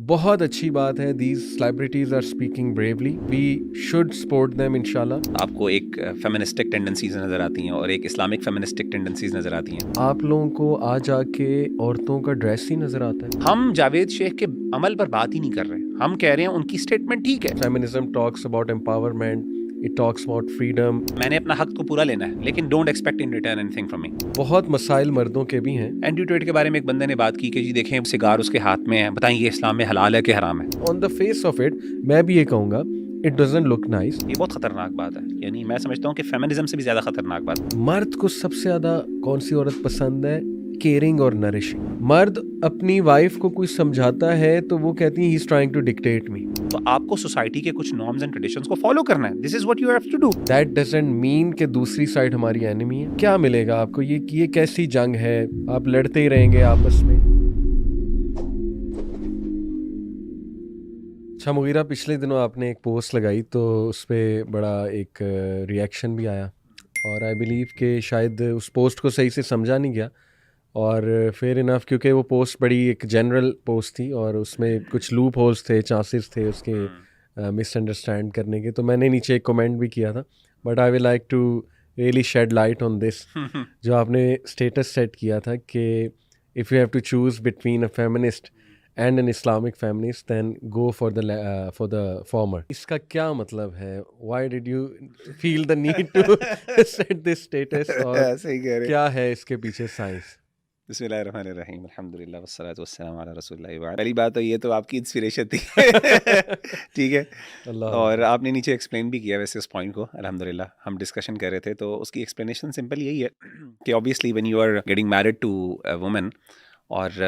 बहुत अच्छी बात है, these celebrities are speaking bravely, we should support them इंशाल्लाह। आपको एक फेमिनिस्टिक टेंडेंसीज नज़र आती हैं और एक इस्लामिक फेमिनिस्टिक टेंडेंसीज नज़र आती हैं। आप लोगों को आज आके औरतों का ड्रेस ही नजर आता है। हम जावेद शेख के अमल पर बात ही नहीं कर रहे, हम कह रहे हैं उनकी स्टेटमेंट ठीक है। Feminism talks about empowerment, it talks about freedom. मैंने अपना हक को पूरा लेना है, लेकिन don't expect in return anything from me. बहुत मसाइल मर्दों के भी हैं। एंटी ट्रेड के बारे में एक बंदे ने बात की कि जी देखें सिगार उसके हाथ में है, बताएं ये इस्लाम में हलाल है कि हराम है। On the face of it मैं भी ये कहूँगा, इट डजंट लुक नाइस। ये बहुत खतरनाक बात है, यानी मैं समझता हूँ कि फेमिनिज्म से भी ज्यादा खतरनाक बात। मर्द को सबसे ज्यादा कौन सी औरत पसंद है? केयरिंग और नरिशिंग। मर्द अपनी वाइफ को कुछ समझाता है तो वो कहती है he is trying to dictate me. तो आपको सोसाइटी के कुछ नॉर्म्स एंड ट्रेडिशंस को फॉलो करना है, this is what you have to do. That doesn't mean कि दूसरी साइड हमारी एनिमी है। क्या मिलेगा आपको? ये कैसी जंग है? आप लड़ते ही रहेंगे आपस में। अच्छा मुगीरा, पिछले दिनों आपने एक पोस्ट लगाई तो उस पर बड़ा एक रिएक्शन भी आया और आई बिलीव कि शायद उस पोस्ट को सही से समझा नहीं गया और फेयर इनफ, क्योंकि वो पोस्ट बड़ी एक जनरल पोस्ट थी और उसमें कुछ लूप होल्स थे, चांसेस थे उसके मिसअंडरस्टैंड करने के। तो मैंने नीचे एक कमेंट भी किया था, but I will like to really shed light on this. जो आपने स्टेटस सेट किया था कि if you have to choose between a feminist and an Islamic feminist then go for the former. इसका क्या मतलब है? Why did you feel the need to set this status और सही कह रहे। क्या है इसके पीछे साइंस? बिस्मिल्लाहिर्रहमानिर्रहीम, अल्हम्दुलिल्लाह वस्सलातु वस्सलामु अला रसूलिल्लाह व पहली बात तो ये तो आपकी इंस्पिरेशन थी। ठीक है। अल्लाह और आपने नीचे एक्सप्लेन भी किया वैसे इस पॉइंट को, अल्हम्दुलिल्लाह। हम डिस्कशन कर रहे थे तो उसकी एक्सप्लेनेशन सिंपल यही है कि obviously when you are getting married to a woman और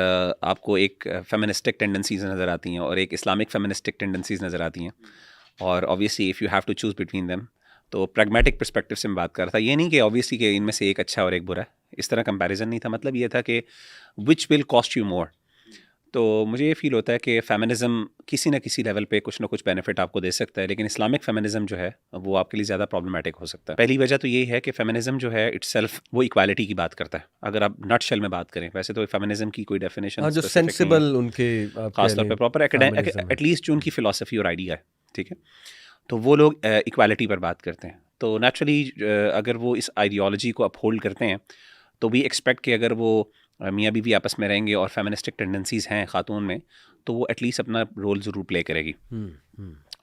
आपको एक फेमिनिस्टिक टेंडेंसीज नज़र आती हैं और एक इस्लामिक फेमिनिस्टिक टेंडेंसीज नज़र आती हैं और obviously if you have to choose between them, तो प्रैग्मेटिक पर्सपेक्टिव से मैं बात कर रहा था। ये नहीं कि ऑब्वियसली कि इनमें से एक अच्छा और एक बुरा है, इस तरह कंपैरिजन नहीं था। मतलब ये था कि which will cost you more. तो मुझे ये फील होता है कि फेमिनिज्म किसी न किसी लेवल पे कुछ ना कुछ बेनिफिट आपको दे सकता है, लेकिन इस्लामिक फेमिनिज्म जो है वो आपके लिए ज़्यादा प्रॉब्लमेटिक हो सकता है। पहली वजह तो यही है कि फेमिनिज्म जो है इटसेल्फ वो इक्वालिटी की बात करता है। अगर आप नट शेल में बात करें, वैसे तो फेमिनिज्म की कोई डेफिनेशन हाँ, जो सेंसिबल उनके आप कह खासतौर लें पे प्रॉपर फेमिनिज्म है। एटलीस्ट जो उनकी फिलॉसफी और आइडिया है, ठीक है, तो वो लोग इक्वालिटी पर बात करते हैं। तो नेचुरली अगर वो इस आइडियोलॉजी को अपहोल्ड करते हैं तो वी एक्सपेक्ट कि अगर वो मियाँ बीवी आपस में रहेंगे और फेमिनिस्टिक टेंडेंसीज हैं खातून में, तो वो एटलीस्ट अपना रोल ज़रूर प्ले करेगी।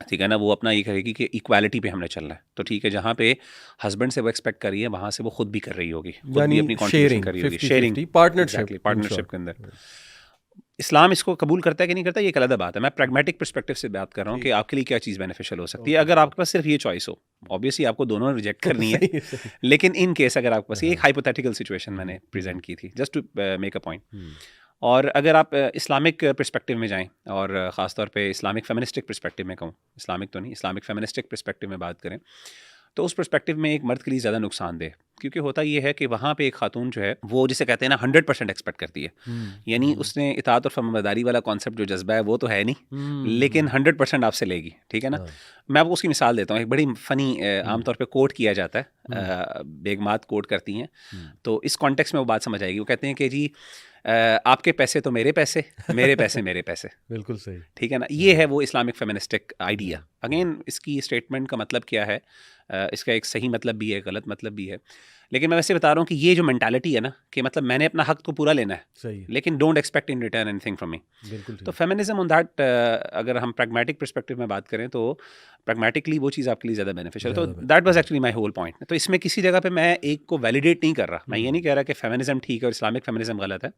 ठीक है ना, वो अपना ये करेगी कि इक्वालिटी पे हमने चलना है। तो ठीक है, जहाँ पे हस्बैंड से वो एक्सपेक्ट कर रही है वहाँ से वो खुद भी कर रही होगी, खुद भी यानी अपनी कंट्रीब्यूशन शेयरिंग, कर रही होगी। 50-50 partnership, exactly, in partnership short. के अंदर। इस्लाम इसको कबूल करता है कि नहीं करता, ये एक अलग बात है। मैं प्रैग्मेटिक पर्सपेक्टिव से बात कर रहा हूँ कि आपके लिए क्या चीज़ बेनिफिशियल हो सकती है अगर आपके पास सिर्फ ये चॉइस हो। ऑब्वियसली आपको दोनों रिजेक्ट करनी है, सही सही। लेकिन इन केस अगर आपके पास, ये एक हाइपोथेटिकल सिचुएशन मैंने प्रेजेंट की थी just to make a point. और अगर आप इस्लामिक पर्सपेक्टिव में जाएं और ख़ास तौर पे इस्लामिक फेमिनिस्टिक पर्सपेक्टिव में कहूँ, इस्लामिक तो नहीं, इस्लामिक फेमिनिस्टिक पर्सपेक्टिव में बात करें, तो उस पर्सपेक्टिव में एक मर्द के लिए ज़्यादा नुकसानदेह, क्योंकि होता ये है कि वहाँ पे एक खातून जो है वो जिसे कहते हैं ना 100% एक्सपेक्ट करती है। यानी उसने इताअत और फरमाबरदारी वाला कॉन्सेप्ट जो जज्बा है वो तो है नहीं, लेकिन 100% आपसे लेगी। ठीक है ना। मैं आपको उसकी मिसाल देता हूँ, एक बड़ी फ़नी आमतौर पे कोट किया जाता है, बेगमात कोट करती हैं, तो इस कॉन्टेक्स्ट में वो बात समझ आएगी। वो कहते हैं कि जी आपके पैसे तो मेरे पैसे, मेरे पैसे मेरे पैसे। बिल्कुल सही। ठीक है ना, ये है वो इस्लामिक फेमिनिस्टिक आइडिया। अगेन इसकी स्टेटमेंट का मतलब क्या है, इसका एक सही मतलब भी है, गलत मतलब भी है, लेकिन मैं वैसे बता रहा हूँ कि ये जो मेंटालिटी है ना कि मतलब मैंने अपना हक को पूरा लेना है, सही है। लेकिन don't expect in return anything from me. बिल्कुल तो ठीक। फेमिनिज्म ऑन दैट, अगर हम प्रैग्मेटिक पर्सपेक्टिव में बात करें तो प्रैग्मेटिकली वो चीज़ आपके लिए ज़्यादा बेनिफिशियल। तो ज़्यादा that was actually my whole point. तो इसमें किसी जगह पे मैं एक को वैलिडेट नहीं कर रहा, मैं ये नहीं कह रहा कि फेमिनिज्म ठीक है और इस्लामिक फेमिनिज्म गलत है।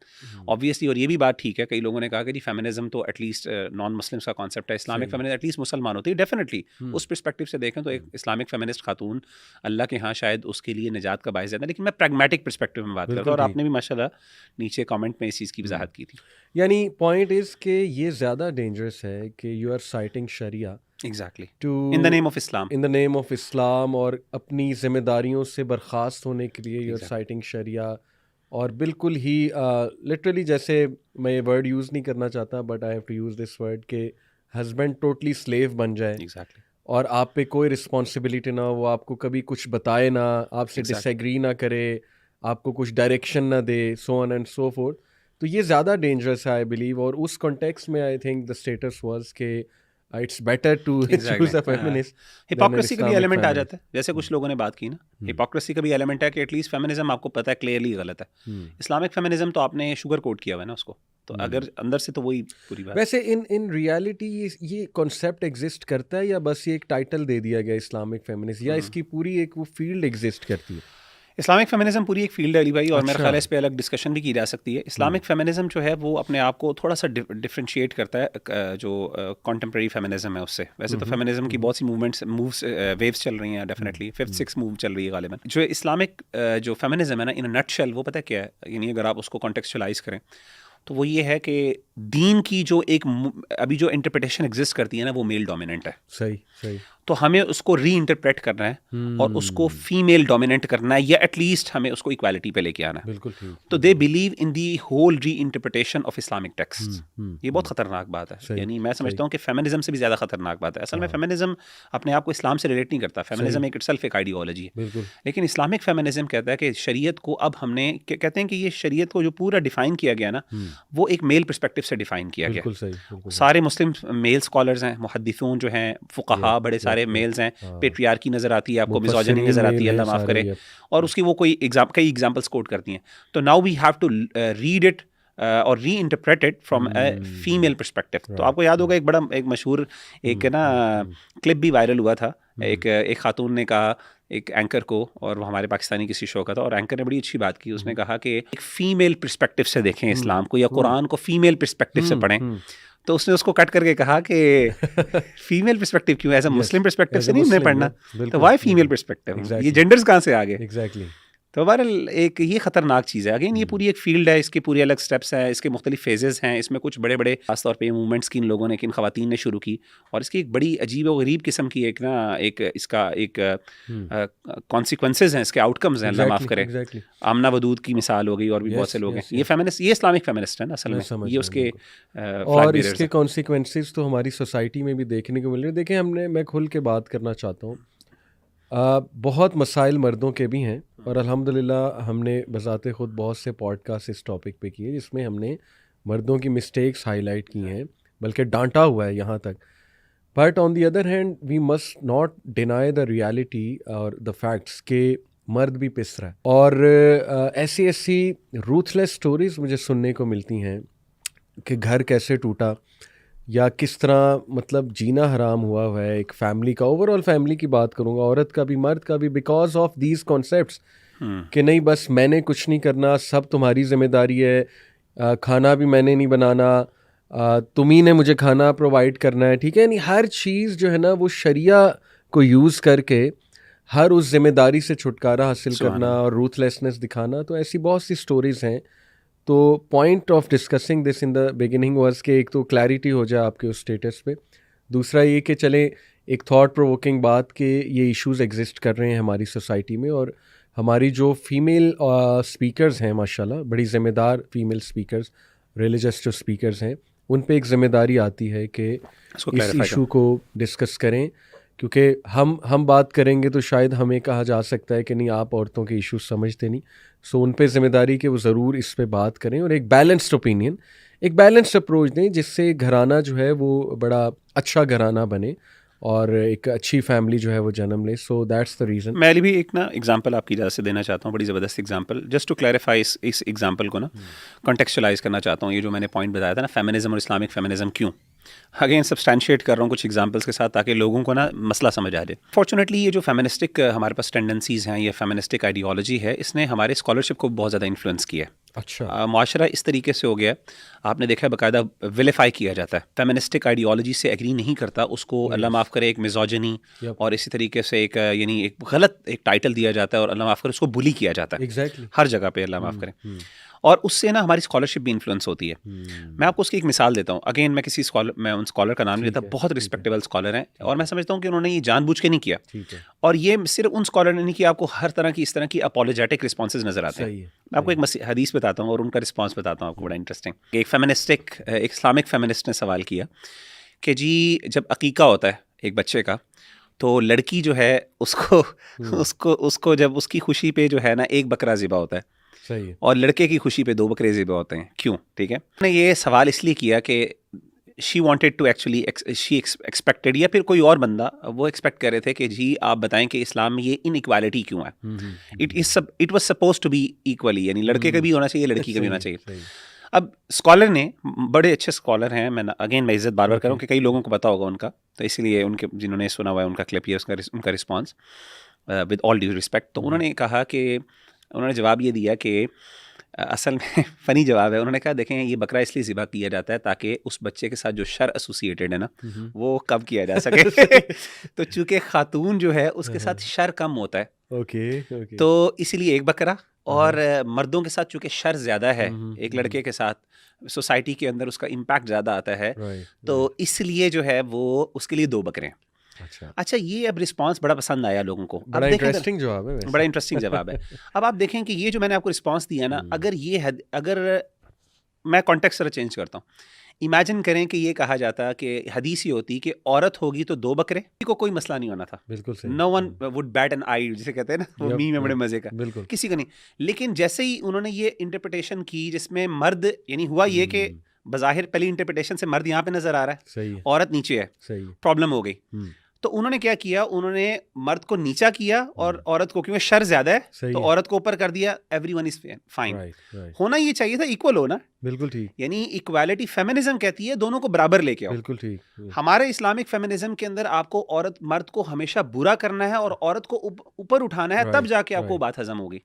ऑब्वियसली, और ये भी बात ठीक है, कई लोगों ने कहा कि जी फेमिनिज्म तो एटलीस्ट नॉन मुस्लिम्स का कॉन्सेप्ट है, इस्लामिक फेमिनिज्म एटलीस्ट मुसलमान होती है। डेफिनेटली उस पर्सपेक्टिव से देखें तो एक इस्लामिक फेमिनिस्ट खातून अल्लाह के यहाँ शायद उसके लिए निजात का बायस ज़्यादा, लेकिन मैं प्रैग्मेटिक पर्सपेक्टिव में बात करता हूँ। और आपने भी माशाल्लाह नीचे कमेंट में इस चीज़ की वजाहत की थी। यानी पॉइंट इज कि ये ज़्यादा डेंजरस है कि you are citing sharia exactly, to in the name of Islam. In the name of Islam और अपनी जिम्मेदारियों से बर्खास्त होने के लिए you are Exactly. Citing sharia. और बिल्कुल ही लिटरली, जैसे मैं ये वर्ड यूज़ नहीं करना चाहता but I have to use this word, के हस्बैंड टोटली स्लेव बन जाए Exactly. और आप पे कोई रिस्पॉन्सिबिलिटी ना हो, वो आपको कभी कुछ बताए ना, आपसे Exactly. डिसएग्री ना करे, आपको कुछ डायरेक्शन ना दे, so on and so forth. तो ये ज़्यादा डेंजरस है आई बिलीव, और उस कॉन्टेक्स्ट में I think the status was के it's better to choose a feminist than an hypocrisy का भी इस्लामिक एलिमेंट आ फेमिनिस्ट। जाता है, जैसे कुछ लोगों ने बात की ना, हिपोक्रेसी का भी एलिमेंट है कि एटलीस्ट फेमिनिज्म आपको पता है क्लियरली गलत है। इस्लामिक फेमिनिज्म तो आपने शुगर कोट किया हुआ है ना उसको, तो अगर अंदर से तो वही पूरी बात। वैसे इन रियलिटी ये कॉन्सेप्ट एग्जिस्ट करता है या बस ये एक टाइटल दे दिया गया इस्लामिक फेमिनिस्ट, या इसकी पूरी एक वो फील्ड एग्जिस्ट करती है? इस्लामिक फेमिनिज्म पूरी एक फील्ड है अली भाई, और मेरा अच्छा। ख्याल है इस पे अलग डिस्कशन भी की जा सकती है। इस्लामिक फेमिनिज्म जो है वो अपने आप को थोड़ा सा डिफरेंशिएट करता है जो कॉन्टेम्प्रेरी फेमिनिज्म है उससे। वैसे तो फेमिनिज्म की बहुत सी मूव्स वेव्स चल रही हैं डेफिनेटली, 5th 6th मूव चल रही है गालिबन। जो इस्लामिक जो फेमिनिज्म है ना, इन नटशेल वो पता है क्या है, यानी अगर आप उसको कॉन्टेक्चुअलाइज करें तो वो ये है कि दीन की जो एक अभी जो इंटरप्रिटेशन एग्जिस्ट करती है ना, वो मेल डोमिनेंट है। सही सही। तो हमें उसको री इंटरप्रेट करना है और उसको फीमेल डोमिनेंट करना है, या एटलीस्ट हमें उसको इक्वालिटी पे लेके आना है। बिल्कुल ठीक। तो they believe in the whole reinterpretation of Islamic text. ये बहुत खतरनाक बात है, यानी मैं समझता हूँ कि फेमिनिज्म से भी ज़्यादा खतरनाक बात है। असल में फेमिनिज्म अपने आप को इस्लाम से रिलेट नहीं करता, फेमिनिज्म एक इटसेल्फ एक आइडियोलॉजी है। लेकिन इस्लामिक फेमिनिज्म कहता है कि शरीयत को अब हमने कहते हैं कि ये शरीयत को जो पूरा डिफाइन किया गया ना, वो एक मेल पर्सपेक्टिव से डिफाइन किया गया। सारे मुस्लिम मेल स्कॉलर्स हैं, मुहद्दिसून जो हैं, फुक़हा बड़े सारे मेल्स हैं, पेट्रियार्की नजर आती है आपको, मिज़ोजिनी नजर आती है, अल्लाह माफ करे, और उसकी वो कई एग्जाम्पल्स कोट करती हैं। तो now we have to read it और reinterpret it from a female perspective. तो आपको याद होगा एक मशहूर एक ना क्लिप भी वायरल हुआ था, एक खातून ने कहा एक एंकर को, और वो हमारे पाकिस्तानी किसी शो का था, और एंकर ने बड़ी अच्छी बात की। उसने कहा कि एक फीमेल पर्सपेक्टिव से देखें इस्लाम को, या कुरान को फीमेल पर्सपेक्टिव से पढ़ें। तो उसने उसको कट करके कहा कि फीमेल पर्सपेक्टिव क्यों, एज अ मुस्लिम पर्सपेक्टिव से नहीं पढ़ना, तो वाई फीमेल पर्सपेक्टिव, ये जेंडर्स कहाँ से आ गए? एग्जैक्टली। तो बहरहाल एक ये ख़तरनाक चीज़ है। अगेन ये पूरी एक फील्ड है, इसके पूरे अलग स्टेप्स हैं, इसके मुख्तलिफ फेजेस हैं। इसमें कुछ बड़े बड़े खासतौर पे मूवमेंट्स की इन लोगों ने, किन ख़वातीन ने शुरू की, और इसकी एक बड़ी अजीब और गरीब किस्म की एक ना एक इसका एक कॉन्सिक्वेंसेस हैं, इसके आउटकम्स हैं, अल्लाह माफ़ करे। आमना वदूद की मिसाल हो गई, और भी बहुत से लोग हैं। ये फेमिनिस्ट, ये इस्लामिक फेमिनिस्ट है ना असल में, ये उसके और इसके कॉन्सिक्वेंसेस तो हमारी सोसाइटी में भी देखने को मिल रहे हैं। देखिए, मैं खुल के बात करना चाहता हूँ, बहुत मसाइल मर्दों के भी हैं, और अल्हम्दुलिल्लाह हमने बज़ाते ख़ुद बहुत से पॉडकास्ट इस टॉपिक पे किए जिसमें हमने मर्दों की मिस्टेक्स हाईलाइट की हैं, बल्कि डांटा हुआ है यहाँ तक। But on the other hand we must not deny the reality और द फैक्ट्स के मर्द भी पिस रहा है, और ऐसी रूथलेस स्टोरीज़ मुझे सुनने को मिलती हैं कि घर कैसे टूटा, या किस तरह मतलब जीना हराम हुआ है एक फैमिली का। ओवरऑल फैमिली की बात करूँगा, औरत का भी मर्द का भी, बिकॉज ऑफ दीज कॉन्सेप्ट्स कि नहीं बस मैंने कुछ नहीं करना, सब तुम्हारी जिम्मेदारी है, खाना भी मैंने नहीं बनाना, तुम्ही ने मुझे खाना प्रोवाइड करना है, ठीक है। यानी हर चीज़ जो है ना वो शरिया को यूज़ करके हर उस जिम्मेदारी से छुटकारा हासिल करना और रूथलेसनेस दिखाना। तो ऐसी बहुत सी स्टोरीज़ हैं। तो point of discussing this in the beginning was कि एक तो क्लैरिटी हो जाए आपके उस स्टेटस पे, दूसरा ये कि चले एक थॉट प्रोवोकिंग बात कि ये इश्यूज़ एग्जिस्ट कर रहे हैं हमारी सोसाइटी में, और हमारी जो फीमेल स्पीकर्स हैं माशाल्लाह, बड़ी ज़िम्मेदार फीमेल स्पीकर्स, रिलीजियस जो स्पीकर्स हैं, उन पे एक ज़िम्मेदारी आती है कि इस इशू को डिस्कस करें, क्योंकि हम बात करेंगे तो शायद हमें कहा जा सकता है कि नहीं आप औरतों के इश्यूज समझते नहीं। सो उन पे ज़िम्मेदारी कि वो ज़रूर इस पे बात करें और एक बैलेंस्ड ओपिनियन, एक बैलेंस्ड अप्रोच दें, जिससे घराना जो है वो बड़ा अच्छा घराना बने और एक अच्छी फैमिली जो है वो जन्म ले। So that's the reason. मैं भी एक ना एग्जांपल आपकी इजाज़त से देना चाहता हूँ, बड़ी ज़बरदस्त एग्जांपल, जस्ट टू क्लैरिफाई इस एग्जांपल को ना कॉन्टेक्चुअलाइज करना चाहता हूँ। ये जो मैंने पॉइंट बताया था ना, फेमिनिज्म और इस्लामिक फेमिनिज्म क्यों, अगेन सब्सटैंशिएट कर रहा हूँ कुछ एग्जांपल्स के साथ, ताकि लोगों को ना मसला समझ आ जाए। फॉर्चुनेटली ये जो फेमिनिस्टिक हमारे पास टेंडेंसीज़ हैं, ये फेमिनिस्टिक आइडियोलॉजी है, इसने हमारे स्कॉलरशिप को बहुत ज़्यादा इन्फ्लुएंस किया है। अच्छा, माशरा इस तरीके से हो गया, आपने देखा है बाकायदा विलिफाई किया जाता है। फेमिनिस्टिक आइडियोलॉजी से एग्री नहीं करता उसको अल्लाह माफ़ करे एक मिज़ोजिनी और इसी तरीके से एक यानी एक गलत एक टाइटल दिया जाता है, और अल्लाह माफ़ करे उसको बुली किया जाता है। एग्जैक्टली हर जगह पे अल्लाह माफ़ करे, और उससे ना हमारी स्कॉलरशिप भी इन्फ्लुएंस होती है। मैं आपको उसकी एक मिसाल देता हूँ। अगेन मैं किसी स्कॉलर, मैं उन स्कॉलर का नाम नहीं लेता, बहुत रिस्पेक्टेबल स्कॉलर हैं, और मैं समझता हूँ कि उन्होंने ये जानबूझ के नहीं किया, और ये सिर्फ उन स्कॉलर ने नहीं किया। आपको हर तरह की इस तरह की अपोलोजेटिक रिस्पॉन्सेज नजर आते हैं। मैं आपको एक हदीस बताता हूँ और उनका रिस्पॉन्स बताता हूँ आपको, बड़ा इंटरेस्टिंग। एक फेमिनिस्टिक, एक इस्लामिक फेमिनिस्ट ने सवाल किया कि जी जब अकीका होता है एक बच्चे का, तो लड़की जो है उसको जब उसकी खुशी पे जो है ना एक बकरा ज़िबा होता है, सही है। और लड़के की खुशी पे 2 बकरे ज़िबा होते हैं, क्यों? ठीक है। मैंने ये सवाल इसलिए किया कि she wanted to actually she expected, या फिर कोई और बंदा वो एक्सपेक्ट कर रहे थे कि जी आप बताएं कि इस्लाम में ये इनइक्वालिटी क्यों है। It was supposed to be equally, यानी लड़के का भी होना चाहिए, लड़की का भी होना चाहिए। सही। अब स्कॉलर ने, बड़े अच्छे स्कॉलर हैं, मैं अगेन मैं इज्जत बार बार कर रहा हूँ Okay. कि कई लोगों को पता होगा उनका, तो इसलिए उनके जिन्होंने सुना हुआ है उनका क्लिप, ये उनका response with all due respect. तो उन्होंने कहा कि, उन्होंने जवाब ये दिया कि असल में फ़नी जवाब है। उन्होंने कहा देखें ये बकरा इसलिए ज़िबा किया जाता है ताकि उस बच्चे के साथ जो शर एसोसिएटेड है ना वो कम किया जा सके। तो चूंकि खातून जो है उसके साथ शर कम होता है, ओके। तो इसीलिए एक बकरा। और मर्दों के साथ चूंकि शर ज़्यादा है, एक लड़के के साथ सोसाइटी के अंदर उसका इम्पैक्ट ज़्यादा आता है, तो इसलिए जो है वो उसके लिए 2 बकरे हैं। अच्छा, ये अब रिस्पांस बड़ा पसंद आया लोगों को। अब बड़ा देखें इंटरेस्टिंग जवाब है वैसे। बड़ा इंटरेस्टिंग जवाब है। अब आप देखें कि ये जो मैंने आपको रिस्पांस दिया ना, अगर ये अगर मैं कॉन्टेक्स्ट जरा चेंज करता हूँ, इमेजिन करें कि ये कहा जाता कि हदीस ये होती कि औरत होगी तो 2 बकरे, को कोई मसला नहीं होना था। बिल्कुल सही। No one would bat an eye, जिसे कहते हैं ना, वो मीम में बड़े मजे का, बिल्कुल। किसी को नहीं। लेकिन जैसे ही उन्होंने ये इंटरप्रिटेशन की जिसमें मर्द, यानी हुआ ये कि बज़ाहिर पहली इंटरप्रिटेशन से मर्द यहाँ पे नजर आ रहा है, सही है। औरत नीचे है, सही। प्रॉब्लम हो गई। तो उन्होंने क्या किया, उन्होंने मर्द को नीचा किया और औरत को, क्योंकि शर ज्यादा है तो औरत को ऊपर कर दिया। Everyone is fine. होना ये चाहिए था इक्वल होना। बिल्कुल ठीक। यानी इक्वालिटी फेमिनिज्म कहती है दोनों को बराबर लेके आओ। बिल्कुल ठीक। हमारे इस्लामिक फेमिनिज्म के अंदर आपको औरत मर्द को हमेशा बुरा करना है और औरत को ऊपर उठाना है, तब जाके आपको बात हजम होगी।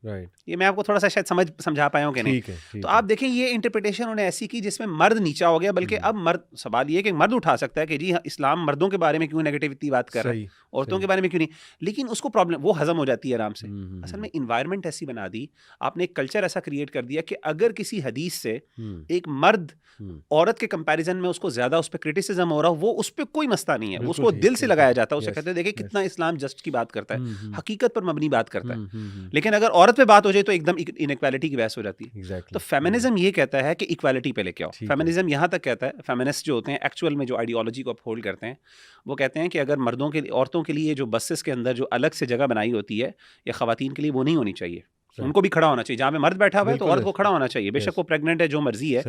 ये मैं आपको थोड़ा सा शायद समझा पाया हूँ कि नहीं। तो आप देखें ये इंटरप्रिटेशन उन्होंने ऐसी की जिसमें मर्द नीचा हो गया, बल्कि अब मर्द, सवाल ये कि मर्द उठा सकता है कि जी इस्लाम मर्दों के बारे में क्यों नेगेटिविटी बात कर रहा है, औरतों के बारे में क्यों नहीं। लेकिन उसको प्रॉब्लम, वो हजम हो जाती है आराम से। असल में इन्वायरमेंट ऐसी बना दी आपने, एक कल्चर ऐसा क्रिएट कर दिया कि अगर किसी हदीस से एक मर्द औरत के कंपैरिजन में उसको ज्यादा उस पर क्रिटिसिज्म हो रहा हो, वो उस पर कोई मसला नहीं है, उसको दिल से लगाया जाता है। उसे कहते हैं देखिए कितना इस्लाम जस्ट की बात करता है, हकीकत पर मबनी बात करता है। लेकिन अगर औरत पे बात हो जाए तो एकदम इनइक्वालिटी की बहस हो जाती है। तो फेमिनिज्म ये कहता है कि इक्वालिटी पे लेके आओ। फेमिनिज्म यहाँ तक कहता है, फेमिनिस्ट जो होते हैं एक्चुअल में जो आइडियोलॉजी को अपहोल्ड करते हैं, वो कहते हैं कि अगर मर्दों के लिए, औरतों के लिए जो बसेस के अंदर जो अलग से जगह बनाई होती है, या खवातीन के लिए वो नहीं होनी चाहिए, उनको भी खड़ा होना चाहिए। जहाँ पे मर्द बैठा हुआ है तो औरत को खड़ा होना चाहिए, बेशक वो प्रेग्नेंट है, जो मर्जी है।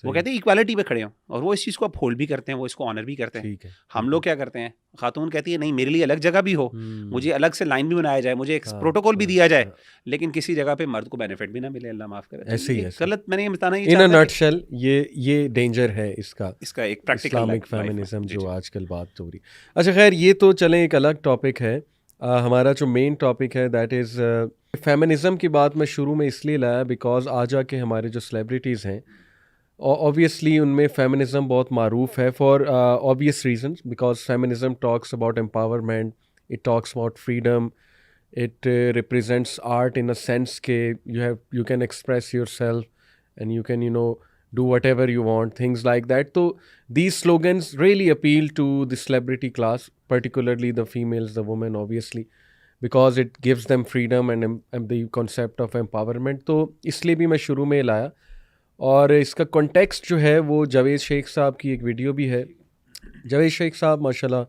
वो कहते हैं इक्वालिटी पे खड़े हो, और वो इस चीज़ को अपहोल्ड भी करते हैं, वो इसको ऑनर भी करते हैं। हम लोग क्या करते हैं, खातून कहती है नहीं मेरे लिए अलग जगह भी हो, मुझे अलग से लाइन भी बनाया जाए, मुझे एक प्रोटोकॉल भी दिया जाए, लेकिन किसी जगह पे मर्द को बेनिफिट भी ना मिले, अल्लाह माफ करे। ऐसे ही है गलत, मैंने ये बताना इन अ नटशेल, ये डेंजर है इसका एक प्रैक्टिकल इस्लामिक फेमिनिज्म जो आजकल बात हो रही। अच्छा खैर, ये तो चलें, एक अलग टॉपिक है। हमारा जो मेन टॉपिक है दैट इज़ फेमिनिज़म की बात मैं शुरू में इसलिए लाया बिकॉज आज आके हमारे जो सेलिब्रिटीज़ हैं, ऑब्वियसली उनमें फेमिनिज़म बहुत मारूफ है for obvious reasons, because feminism talks about empowerment, it talks about freedom, it represents art in a sense के you can express yourself and you can do whatever you want, things like that. So these slogans really appeal to the celebrity class, particularly the females, the women, obviously, because it gives them freedom and the concept of empowerment. तो इसलिए भी मैं शुरू में लाया, और इसका context जो है वो जावेद शेख साहब की एक वीडियो भी है। जावेद शेख साहब माशाल्लाह,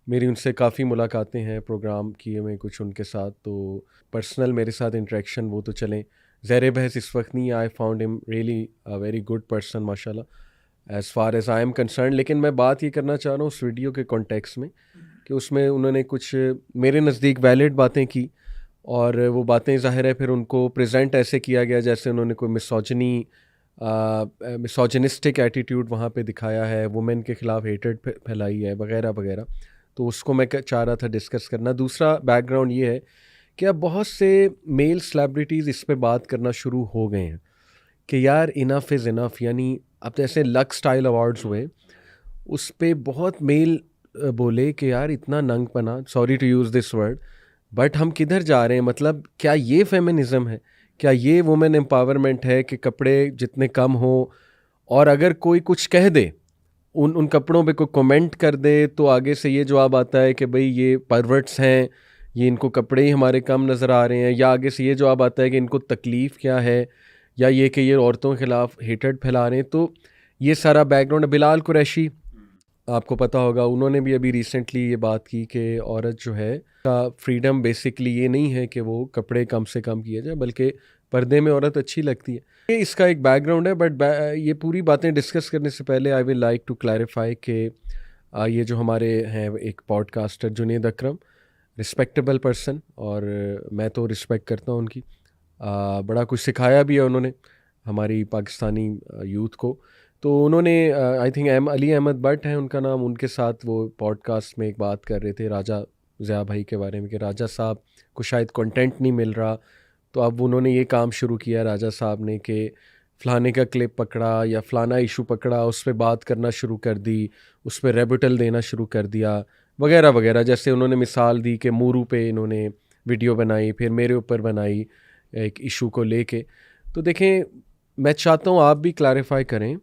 मेरी उनसे काफ़ी मुलाकातें हैं, प्रोग्राम किए मैं कुछ उनके साथ, तो पर्सनल मेरे साथ इंटरेक्शन वो तो चलें, ज़ेर बहस इस वक्त नहीं। I found him really a very good person माशाल्लाह as far as I am concern. लेकिन मैं बात ये करना चाह रहा हूँ उस वीडियो के कॉन्टेक्स्ट में कि उसमें उन्होंने कुछ मेरे नज़दीक वैलिड बातें की, और वो बातें ज़ाहिर है फिर उनको प्रेजेंट ऐसे किया गया जैसे उन्होंने कोई मिसोजिनिस्टिक एटीट्यूड वहाँ पे दिखाया है, वुमेन के ख़िलाफ़ हेटेड फैलाई है वगैरह वगैरह। तो उसको मैं चाह रहा था डिस्कस करना। दूसरा बैकग्राउंड ये है कि अब बहुत से मेल सेलिब्रिटीज़ इस पे बात करना शुरू हो गए हैं कि यार इनफ इज़ इनफ। यानी अब जैसे लक्स स्टाइल अवार्ड्स हुए, उस पे बहुत मेल बोले कि यार इतना नंगपना, sorry to use this word, but हम किधर जा रहे हैं? मतलब क्या ये फेमिनिज़म है? क्या ये वुमेन एम्पावरमेंट है कि कपड़े जितने कम हो, और अगर कोई कुछ कह दे उन कपड़ों पे कोई कमेंट कर दे तो आगे से ये जवाब आता है कि भाई ये परवर्ट्स हैं, ये इनको कपड़े ही हमारे कम नज़र आ रहे हैं, या आगे से ये जवाब आता है कि इनको तकलीफ़ क्या है, या ये कि ये औरतों के ख़िलाफ़ हेटेड फैला रहे हैं। तो ये सारा बैकग्राउंड। बिलाल कुरैशी आपको पता होगा, उन्होंने भी अभी रिसेंटली ये बात की कि औरत जो है का फ्रीडम बेसिकली ये नहीं है कि वो कपड़े कम से कम किए जाए, बल्कि पर्दे में औरत अच्छी लगती है। ये इसका एक बैकग्राउंड है, बट ये पूरी बातें डिस्कस करने से पहले I will like to clarify कि ये जो हमारे हैं एक podcaster Junaid Akram, respectable person, और मैं तो रिस्पेक्ट करता हूँ उनकी। बड़ा कुछ सिखाया भी है उन्होंने हमारी पाकिस्तानी यूथ को। तो उन्होंने आई थिंक अली अहमद भट्ट हैं उनका नाम, उनके साथ वो पॉडकास्ट में एक बात कर रहे थे राजा ज़िया भाई के बारे में कि राजा साहब को शायद कंटेंट नहीं मिल रहा, तो अब उन्होंने ये काम शुरू किया राजा साहब ने कि फ़लाने का क्लिप पकड़ा या फ़लाना इशू पकड़ा, उस पर बात करना शुरू कर दी, उस पर रेबटल देना शुरू कर दिया वगैरह वगैरह। जैसे उन्होंने मिसाल दी कि मूरू पे इन्होंने वीडियो बनाई, फिर मेरे ऊपर बनाई एक इशू को लेके। तो देखें, मैं चाहता हूँ आप भी क्लैरिफाई करें।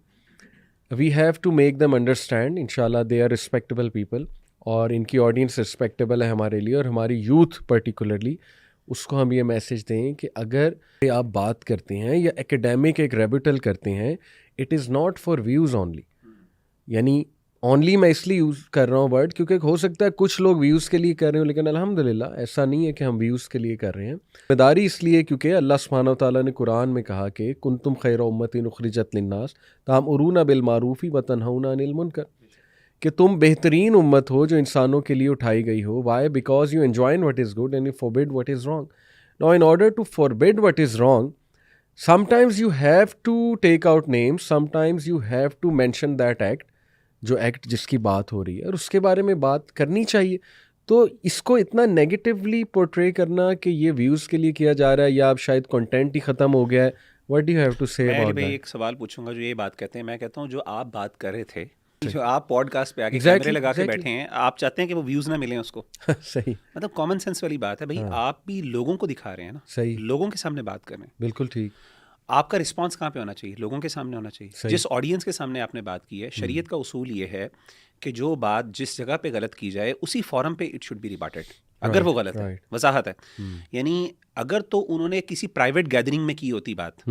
We have to make them understand, इंशाल्लाह दे आर रिस्पेक्टेबल पीपल और इनकी ऑडियंस रिस्पेक्टेबल है हमारे लिए, और हमारी यूथ पर्टिकुलरली उसको हम ये मैसेज दें कि अगर आप बात करते हैं या एकेडमिक एक रेबटल करते हैं, it is not for views only. यानी ओनली मैं इसलिए यूज़ कर रहा हूँ वर्ड क्योंकि हो सकता है कुछ लोग व्यूज़ के लिए कर रहे हो, लेकिन अल्हम्दुलिल्लाह ऐसा नहीं है कि हम व्यूज़ के लिए कर रहे हैं। जिम्मेदारी इसलिए क्योंकि अल्लाह सुब्हानहू व तआला ने कुरान में कहा कि कुंतुम खैरा उम्मतिन उखरिजत लिन्नास तामुरूना बिल मारूफी व तनहौना अनिल मुनकर, कि तुम बेहतरीन उम्मत हो जो इंसानों के लिए उठाई गई हो। Why? Because you enjoin what is good and you forbid what is wrong. Now in order to forbid what is wrong, sometimes you have to take out names, sometimes you have to mention that act, जो act जिसकी बात हो रही है, और उसके बारे में बात करनी चाहिए। तो इसको इतना नेगेटिवली पोर्ट्रे करना कि ये व्यूज़ के लिए किया जा रहा है या अब शायद कंटेंट ही ख़त्म हो गया है, what do you have to say about मैं दैट? एक सवाल पूछूंगा जो ये बात कहते हैं, मैं कहता हूँ जो आप बात कर रहे थे, जो आप पॉडकास्ट पे आके Exactly, कैमरे लगा के exactly. बैठे हैं, आप चाहते हैं कि वो व्यूज़ ना मिलें उसको। सही, मतलब कॉमन सेंस वाली बात है भाई, आप भी लोगों को दिखा रहे हैं ना, सही, लोगों के सामने बात कर रहे हैं। बिल्कुल ठीक, आपका रिस्पांस कहाँ पे होना चाहिए? लोगों के सामने होना चाहिए। सही। जिस ऑडियंस के सामने आपने बात की है, शरीयत का उसूल ये है कि जो बात जिस जगह पे गलत की जाए उसी फोरम पे इट शुड बी रिबाटेड, अगर वो गलत है, right. वजाहत है। यानी अगर तो उन्होंने किसी प्राइवेट गैदरिंग में की होती बात,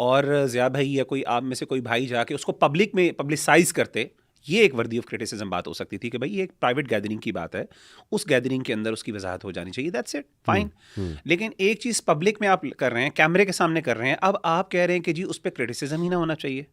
और ज़िया भाई या कोई आप में से कोई भाई जाके उसको पब्लिक में पब्लिसाइज करते, ये एक वर्दी ऑफ क्रिटिसिज्म बात हो सकती थी कि भाई ये एक प्राइवेट गैदरिंग की बात है, उस गैदरिंग के अंदर उसकी वजाहत हो जानी चाहिए, दैट्स इट, फाइन। लेकिन एक चीज़ पब्लिक में आप कर रहे हैं, कैमरे के सामने कर रहे हैं, अब आप कह रहे हैं कि जी उस पर क्रिटिसिज्म ही ना होना चाहिए।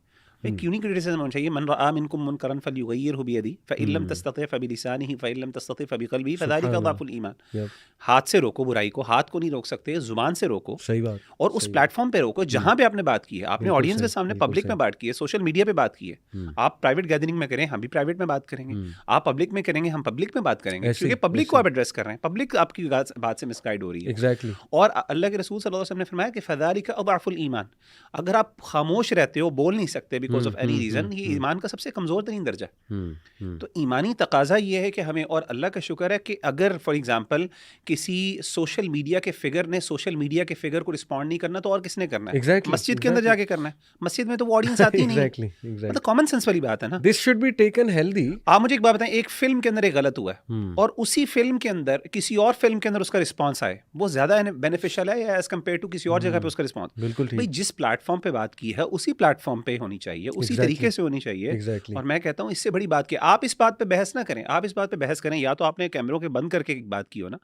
भाई क्यों नहीं क्रिटिसिज्म होना चाहिए? मन रआ मिनकुम मुनकरन फलयुगय्यिरहु बियदिही फ़इन लम तस्तति फ़बिलिसानिही फ़इन लम तस्तति फ़बिक़ल्बिही फ़ज़ालिका अज़अफ़ुल ईमान। हाथ से रोको बुराई को, हाथ को नहीं रोक सकते, जुबान से रोको, सही बात, और उस प्लेटफॉर्म पे रोको जहां पे आपने बात की है। आपने बिल्कुल ऑडियंस के सही, सामने बिल्कुल पब्लिक सही। में बात की है, सोशल मीडिया पे बात की है। आप प्राइवेट गैदरिंग में करें, हम भी प्राइवेट में बात करेंगे। आप पब्लिक में करेंगे, हम पब्लिक में बात करेंगे, ऐसे क्योंकि ही, पब्लिक को ऐसे आप एड्रेस कर रहे हैं, पब्लिक आपकी बात से मिसगाइड हो रही है। एग्जैक्टली, और अल्लाह के रसूल सल्लल्लाहु अलैहि वसल्लम ने फरमाया कि फ़ज़ालिका अज़अफ़ुल ईमान, अगर आप खामोश रहते हो, बोल नहीं सकते बिकॉज ऑफ एनी रीज़न, ये ईमान का सबसे कमज़ोर तरीन दर्जा है। तो ईमानी तकाजा ये है कि हमें, और अल्लाह का शुक्र है कि अगर फॉर एग्जांपल किसी सोशल मीडिया के फिगर ने सोशल मीडिया के फिगर को रिस्पॉन्ड नहीं करना, तो और किसने करना है? Exactly, मस्जिद के अंदर exactly. जाके करना है। मस्जिद में तो वो ऑडियंस आती नहीं है। एग्जैक्टली, मतलब एग्जैक्टली। कॉमन सेंस वाली बात है ना। This should be taken healthy. आप मुझे एक बात बताएं, एक फिल्म के अंदर एक गलत हुआ है और उसी फिल्म के अंदर किसी और फिल्म के अंदर उसका रिस्पॉन्स आए, वो ज्यादा बेनिफिशियल है या एज कम्पेयर टू किसी और जगह पे उसका रिस्पॉन्स? बिल्कुल भाई ठीक, जिस प्लेटफॉर्म पे बात की है उसी प्लेटफॉर्म पे होनी चाहिए, उसी Exactly. तरीके से होनी चाहिए। एग्जैक्टली, और मैं कहता हूँ इससे बड़ी बात की आप इस बात पे बहस ना करें। आप इस बात पे बहस करें या तो आपने कैमरों के बंद करके एक बात की हो ना,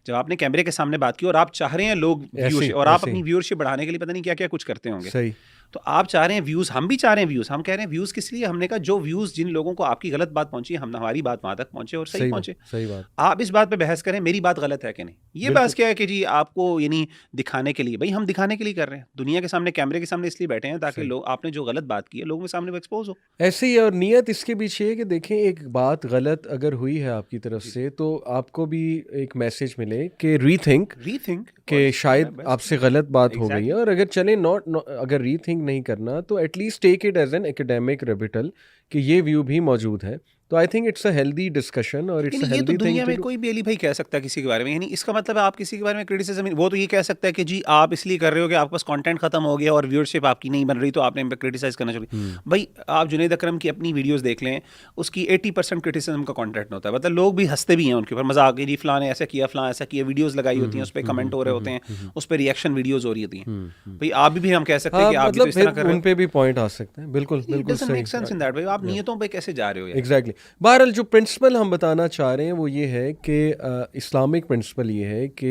जब आपने कैमरे के सामने बात की और आप चाह रहे हैं लोग व्यूअरशिप, और आप ऐसे ही। अपनी व्यूअरशिप बढ़ाने के लिए पता नहीं क्या क्या कुछ करते होंगे। सही, तो आप चाह रहे हैं व्यूज़, हम भी चाह रहे हैं व्यूज़। हम कह रहे हैं व्यूज़ किस लिए? हमने कहा जो व्यूज़ जिन लोगों को आपकी गलत बात पहुंची, हम हमारी बात वहां तक पहुंचे और सही पहुंचे। सही बात, आप इस बात पे बहस करें मेरी बात गलत है कि नहीं। ये बिल्कुल। बहस क्या है कि जी आपको यानी दिखाने के लिए, भाई हम दिखाने के लिए कर रहे हैं, दुनिया के सामने कैमरे के सामने इसलिए बैठे हैं ताकि सही। लोग, आपने जो गलत बात की है लोगों के सामने वो एक्सपोज हो। ऐसे ही। और नियत इसके पीछे है कि देखें, एक बात गलत अगर हुई है आपकी तरफ से, तो आपको भी एक मैसेज मिले कि रीथिंक, रीथिंक कि शायद आपसे गलत बात हो गई है, Exactly. और अगर चले अगर रीथिंक नहीं करना तो at least take it as an academic rebuttal कि ये व्यू भी मौजूद है। तो I think it's a healthy discussion और इट्स अ ये तो हेल्दी दुनिया में थिंग। कोई भी अली भाई कह सकता है किसी के बारे में, यानी इसका मतलब है आप किसी के बारे में क्रिटिसिज्म, वो तो ये कह सकता है कि जी आप इसलिए कर रहे हो कि आपके पास कंटेंट खत्म हो गया और व्यूअरशिप आपकी नहीं बन रही, तो आपने इन पर क्रिटिसाइज करना चाहिए। भाई आप जुनैद अकरम की अपनी वीडियोस देख लें, उसकी 80% क्रिटिसिज्म का कंटेंट होता है। मतलब लोग भी हंसते भी हैं उनके ऊपर, मजाक, जी फलां ने ऐसा किया, फलां ऐसा किया, वीडियोस लगाई होती हैं, उस पर कमेंट हो रहे होते हैं, उस पर रिएक्शन वीडियोस हो रही होती हैं। भाई आप भी हम कह सकते हैं हाँ, कि आप भी तो मतलब इस तरह कर फिर रहे उन पे भी पॉइंट आ सकते हैं। बिल्कुल हो। बिल्कुल डजंट मेक सेंस सही, इन दैट भाई, आप नियतों पे कैसे जा रहे हो यार? एग्जैक्टली। बहरहाल जो प्रिंसिपल हम बताना चाह रहे हैं वो ये है कि इस्लामिक प्रिंसिपल ये है कि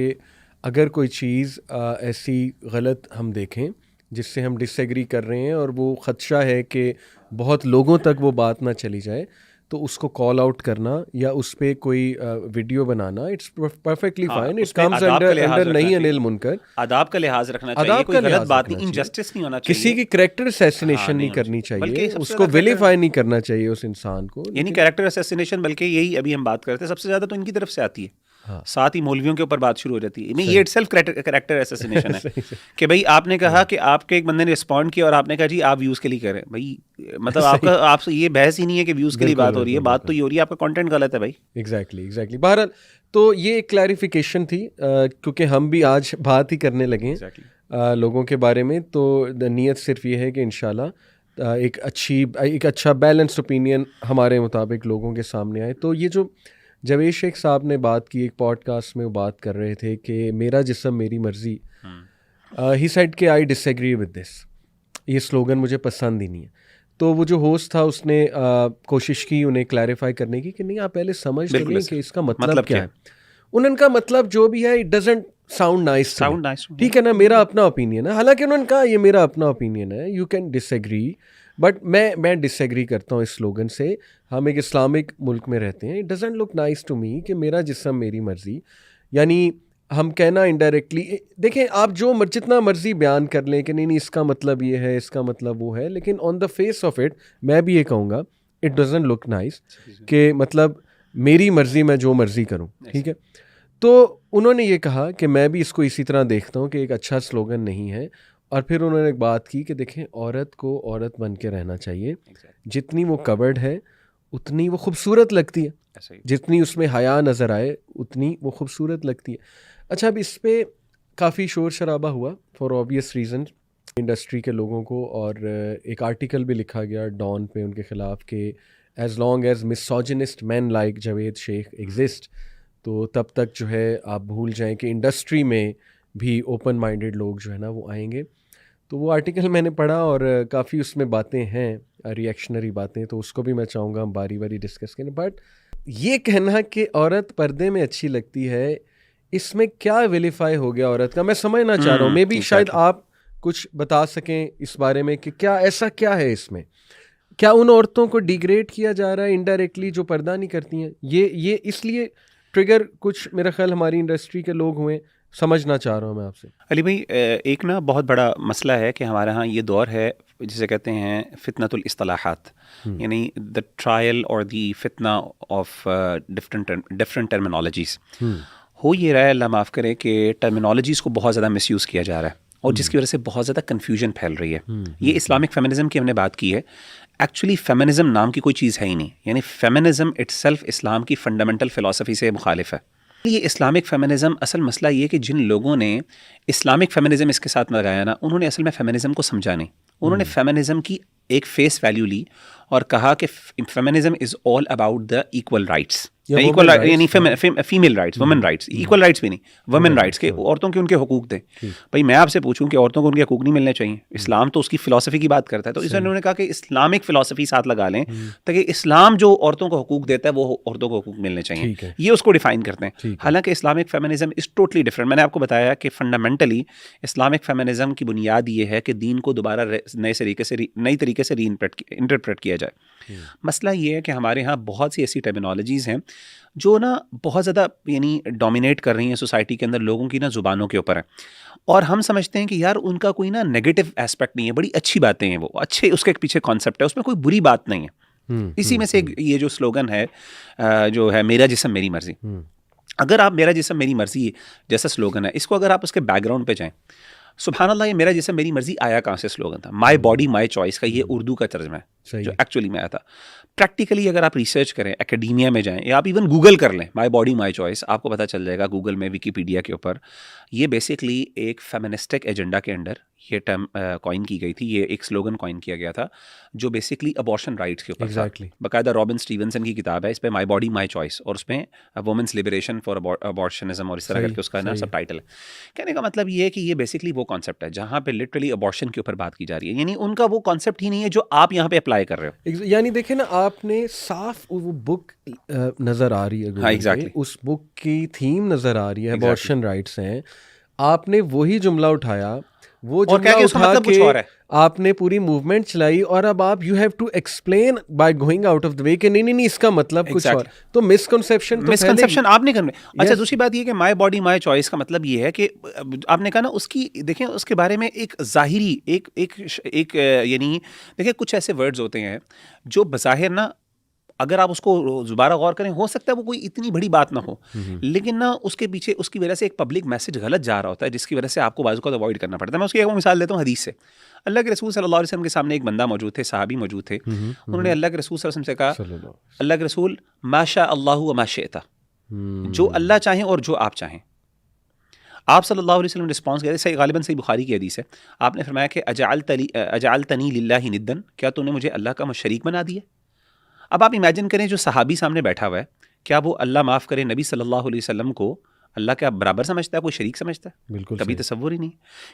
अगर कोई चीज़ ऐसी गलत हम देखें जिससे हम डिसएग्री कर रहे हैं और वो ख़दशा है कि बहुत लोगों तक वो बात ना चली जाए, तो उसको कॉल आउट करना या उस पे कोई वीडियो बनाना, इट्स परफेक्टली हाँ, फाइन, इट उसपे कम्स आदाब का अंडर लिहाज अंडर रखना नहीं चाहिए। अनिल मुनकर। आदाब का लिहाज रखना चाहिए, आदाब कोई का गलत लिहाज बात रखना नहीं, चाहिए। इनजस्टिस नहीं होना चाहिए। किसी की कैरेक्टर असैसिनेशन हाँ, नहीं नहीं होना करनी चाहिए। बल्कि चाहिए, सबसे उसको ज़्यादा विलीफाई नहीं करना चाहिए उस इंसान को। यानी लेकिन कैरेक्टर असैसिनेशन, बल्कि यही अभी हम बात करते हैं, सबसे ज़्यादा तो इनकी तरफ से आती है। हाँ, साथ ही मौलवियों के ऊपर बात शुरू हो जाती है। नहीं, सही। ये इटसेल्फ कैरेक्टर असैसिनेशन है सही, सही। कि भाई आपने कहा कि आपके एक बंदे ने रिस्पॉन्ड किया और आपने कहा जी आप व्यूज़ के लिए करें। भाई मतलब सही। आपसे ये बहस ही नहीं है कि व्यूज़ के लिए बिल्कुल बात हो रही है, बिल्कुल बात तो बिल्कुल ये हो रही है आपका कंटेंट गलत है भाई। एग्जैक्टली। बहरहाल, तो ये एक क्लैरिफिकेशन थी, क्योंकि हम भी आज बात ही करने लगे हैं एग्जैक्टली। लोगों के बारे में। तो नीयत सिर्फ ये है कि इंशाल्लाह एक अच्छा बैलेंस्ड ओपिनियन हमारे मुताबिक लोगों के सामने आए। तो ये जो जवेद शेख साहब ने बात की एक पॉडकास्ट में, वो बात कर रहे थे कि मेरा जिस्म मेरी मर्जी, ही सेड कि आई डिसएग्री विद दिस, ये स्लोगन मुझे पसंद ही नहीं है। तो वो जो होस्ट था उसने कोशिश की उन्हें क्लैरिफाई करने की कि नहीं, आप पहले समझ तो बिल्कुल लें ऐसे। कि इसका मतलब मतलब क्या क्या है। उन्होंने कहा मतलब जो भी है, it doesn't sound nice, sound nice. ठीक है ना, मेरा अपना ओपिनियन है। हालांकि उन्होंने कहा ये मेरा अपना ओपिनियन है, यू कैन डिसएग्री, बट मैं डिसएग्री करता हूँ इस स्लोगन से। हम एक इस्लामिक मुल्क में रहते हैं, it doesn't look nice to me कि मेरा जिस्म मेरी मर्जी। यानी हम कहना इनडायरेक्टली, देखें आप जो जितना मर्जी बयान कर लें कि नहीं इसका मतलब ये है, इसका मतलब वो है, लेकिन on the face of it मैं भी ये कहूँगा इट डजंट लुक नाइस कि मतलब मेरी मर्जी, मैं जो मर्जी करूँ, ठीक है। तो उन्होंने ये कहा कि मैं भी इसको इसी तरह देखता हूँ कि एक अच्छा स्लोगन नहीं है। और फिर उन्होंने एक बात की कि देखें, औरत को औरत बन के रहना चाहिए, जितनी वो कवर्ड है उतनी वो खूबसूरत लगती है, जितनी उसमें हया नज़र आए उतनी वो खूबसूरत लगती है। अच्छा, अब इस पे काफ़ी शोर शराबा हुआ फॉर ऑब्वियस रीज़न इंडस्ट्री के लोगों को, और एक आर्टिकल भी लिखा गया डॉन पे उनके ख़िलाफ़ कि as long as misogynist man like Javed Sheikh exist, तो तब तक जो है आप भूल जाएं कि इंडस्ट्री में भी ओपन माइंडेड लोग जो है ना वो आएंगे। तो वो आर्टिकल मैंने पढ़ा और काफ़ी उसमें बातें हैं, रिएक्शनरी बातें, तो उसको भी मैं चाहूँगा हम बारी बारी डिस्कस करें। बट ये कहना कि औरत पर्दे में अच्छी लगती है, इसमें क्या विलीफाई हो गया औरत का, मैं समझना चाह रहा हूँ। मे बी शायद आप कुछ बता सकें इस बारे में कि क्या ऐसा क्या है इसमें, क्या उन औरतों को डिग्रेड किया जा रहा है इनडायरेक्टली जो पर्दा नहीं करती हैं। ये इसलिए ट्रिगर कुछ मेरा ख्याल हमारी इंडस्ट्री के लोग हुए, समझना चाह रहा हूँ मैं आपसे। अली भाई, एक ना बहुत बड़ा मसला है कि हमारे यहाँ ये दौर है जिसे कहते हैं फितनतुल इस्तिलाहात, यानी द ट्रायल और द फितना ऑफ डिफरेंट टर्मिनोलॉजीज़। हो ये रहा है, अल्लाह माफ़ करे, कि टर्मिनोलॉजीज़ को बहुत ज़्यादा मिसयूज़ किया जा रहा है और जिसकी वजह से बहुत ज़्यादा कन्फ्यूजन फैल रही है। ये इस्लामिक फेमिनिज़म की हमने बात की है, एक्चुअली फेमिनिज़म नाम की कोई चीज़ है ही नहीं। यानी फेमिनिज़म इटसेल्फ इस्लाम की फंडामेंटल फ़िलॉसफी से मुखालिफ है। ये इस्लामिक फेमिनिज़म, असल मसला ये कि जिन लोगों ने इस्लामिक फेमिनिज़म इसके साथ लगाया ना, उन्होंने असल में फेमिनिज़म को समझा नहीं। उन्होंने फेमिनिज़म की एक फेस वैल्यू ली और कहा कि feminism is all about the equal rights, equal यानी female rights, women rights, equal rights भी नहीं, वुमेन राइट्स के, औरतों के उनके हकूक दें। भाई मैं आपसे पूछूं कि औरतों को उनके हकूक नहीं मिलने चाहिए? इस्लाम तो उसकी फ़िलॉसफी की बात करता है, तो इसलिए उन्होंने कहा कि इस्लामिक फ़िलॉसफी साथ लगा लें ताकि इस्लाम जो औरतों को हकूक देता है वो औरतों को हकूक मिलने चाहिए, ये उसको डिफ़ाइन करते हैं। हालांकि Islamic feminism is totally different. मैंने आपको बताया कि फंडामेंटली इस्लामिक फेमिनिज़म की बुनियाद ये है कि दीन को दोबारा नई तरीके से इंटरप्रेट किया जाए। मसला ये है कि हमारे यहाँ बहुत सी ऐसी टर्मिनोलॉजीज़ हैं जो ना बहुत ज़्यादा यानी डोमिनेट कर रही हैं सोसाइटी के अंदर, लोगों की ना ज़ुबानों के ऊपर है, और हम समझते हैं कि यार उनका कोई ना नेगेटिव एस्पेक्ट नहीं है, बड़ी अच्छी बातें हैं, वो अच्छे उसके पीछे कॉन्सेप्ट है, उसमें कोई बुरी बात नहीं है। इसी में से ये जो स्लोगन है जो है मेरा जिस्म मेरी मर्जी, अगर आप मेरा जिस्म मेरी मर्जी जैसा स्लोगन है, इसको अगर आप उसके बैकग्राउंड पे जाएं, सुभान अल्लाह, ये मेरा जिस्म मेरी मर्जी आया कहाँ से स्लोगन था? माई बॉडी माई चॉइस का ये उर्दू का तर्जमा है जो एक्चुअली में आया था। प्रैक्टिकली अगर आप रिसर्च करें, एकेडमिया में जाएं, या आप इवन गूगल कर लें माई बॉडी माई चॉइस, आपको पता चल जाएगा गूगल में, विकीपीडिया के ऊपर, ये बेसिकली एक फेमिनिस्टिक एजेंडा के अंडर ये टर्म कॉइन की गई थी, ये एक स्लोगन कॉइन किया गया था जो बेसिकली अबॉर्शन राइट्स के ऊपर था। बाकायदा रॉबिन स्टीवनसन की किताब है इस पे, माई बॉडी माई चॉइस, और उसमें वुमेन्स लिबरेशन फॉर अबॉर्शनिज्म और इस तरह करके उसका ना सब टाइटल है। कहने का मतलब ये है कि ये बेसिकली वो कॉन्सेप्ट है जहाँ पे लिटरली अबॉर्शन के ऊपर बात की जा रही है, यानी उनका वो कॉन्सेप्ट ही नहीं है जो आप यहाँ पे अप्लाई अप्लाई कर रहे हो। यानी देखे ना, आपने साफ वो बुक नज़र आ रही है हाँ, Google पे, exactly. उस बुक की थीम नज़र आ रही है, Exactly. अबॉर्शन राइट्स हैं, आपने वही जुमला उठाया, वो और क्या जुमला कि उसका उठा मतलब कुछ के और है। आपने पूरी मूवमेंट चलाई, और अब आप you have to explain by going out of the way कि नहीं नहीं नहीं इसका मतलब कुछ और, Exactly. तो मिसकंसेप्शन तो मिसकंसेप्शन आपने करने। अच्छा, Yes. दूसरी बात ये कि माय बॉडी माय चॉइस का मतलब ये है कि आपने कहा ना उसकी, देखें उसके बारे में एक ज़ाहिरी एक एक एक यानी देखिए कुछ ऐसे वर्ड्स होते हैं जो बज़ाहिर ना, अगर आप उसको दोबारा गौर करें, हो सकता है वो कोई इतनी बड़ी बात ना हो, लेकिन ना उसके पीछे उसकी वजह से एक पब्लिक मैसेज गलत जा रहा होता है, जिसकी वजह से आपको बाजू का अवॉइड करना पड़ता है। मैं उसकी एक मिसाल देता हूँ हदीस से। अल्लाह के रसूल सल्लल्लाहु अलैहि वसल्लम के सामने एक बंदा मौजूद थे, सहाबी मौजूद थे। उन्होंने अल्लाह के रसूल सल्लल्लाहु अलैहि वसल्लम से कहा, अल्लाह के रसूल माशा अल्लाहु व मा शिअता, जो अल्लाह चाहें और जो आप चाहें। आप सल्लल्लाहु अलैहि वसल्लम ने रिस्पॉन्स किया, सही गालिबन सही बुखारी की हदीस है। आपने फरमाया कि अजअलतनी लिल्लाहि निद्दन, क्या तूने मुझे अल्लाह का शरीक बना दिया। अब आप इमेजिन करें जो सहाबी सामने बैठा हुआ है, क्या वो अल्लाह माफ़ करे नबी सल्लल्लाहु अलैहि वसल्लम को अल्लाह का बराबर समझता है, कोई शरीक समझता है? बिल्कुल कभी सही। तसव्वुर ही नहीं,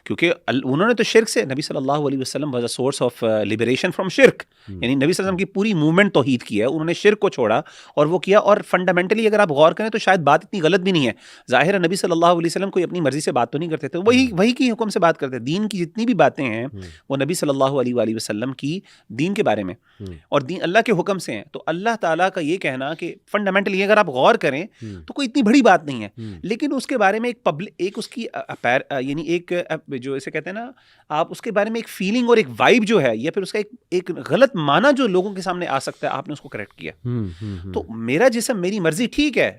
क्योंकि उन्होंने तो शिर्क से, नबी सल्लल्लाहु अलैहि वसल्लम was a source of liberation from शिर्क, यानी नबी सल्लल्लाहु अलैहि वसल्लम की पूरी मूवमेंट तौहीद की है, उन्होंने शिर्क को छोड़ा और वो किया। और फंडामेंटली अगर आप गौर करें तो शायद बात इतनी गलत भी नहीं है। ज़ाहिर है नबी सल्लल्लाहु अलैहि वसल्लम कोई अपनी मर्जी से बात तो नहीं करते थे, वही वही की हुक्म से बात करते थे। दीन की जितनी भी बातें हैं वो नबी सल्लल्लाहु अलैहि वसल्लम की दीन के बारे में और दीन अल्लाह के हुक्म से हैं। तो अल्लाह ताला का ये कहना कि फंडामेंटली अगर आप गौर करें तो कोई इतनी बड़ी बात नहीं है, लेकिन उसके बारे में एक पब्लिक, एक उसकी यानी एक जो इसे कहते हैं ना, आप उसके बारे में एक फीलिंग और एक वाइब जो है, या फिर उसका एक गलत माना जो लोगों के सामने आ सकता है, आपने उसको करेक्ट किया। तो मेरा जिस्म मेरी मर्जी, ठीक है।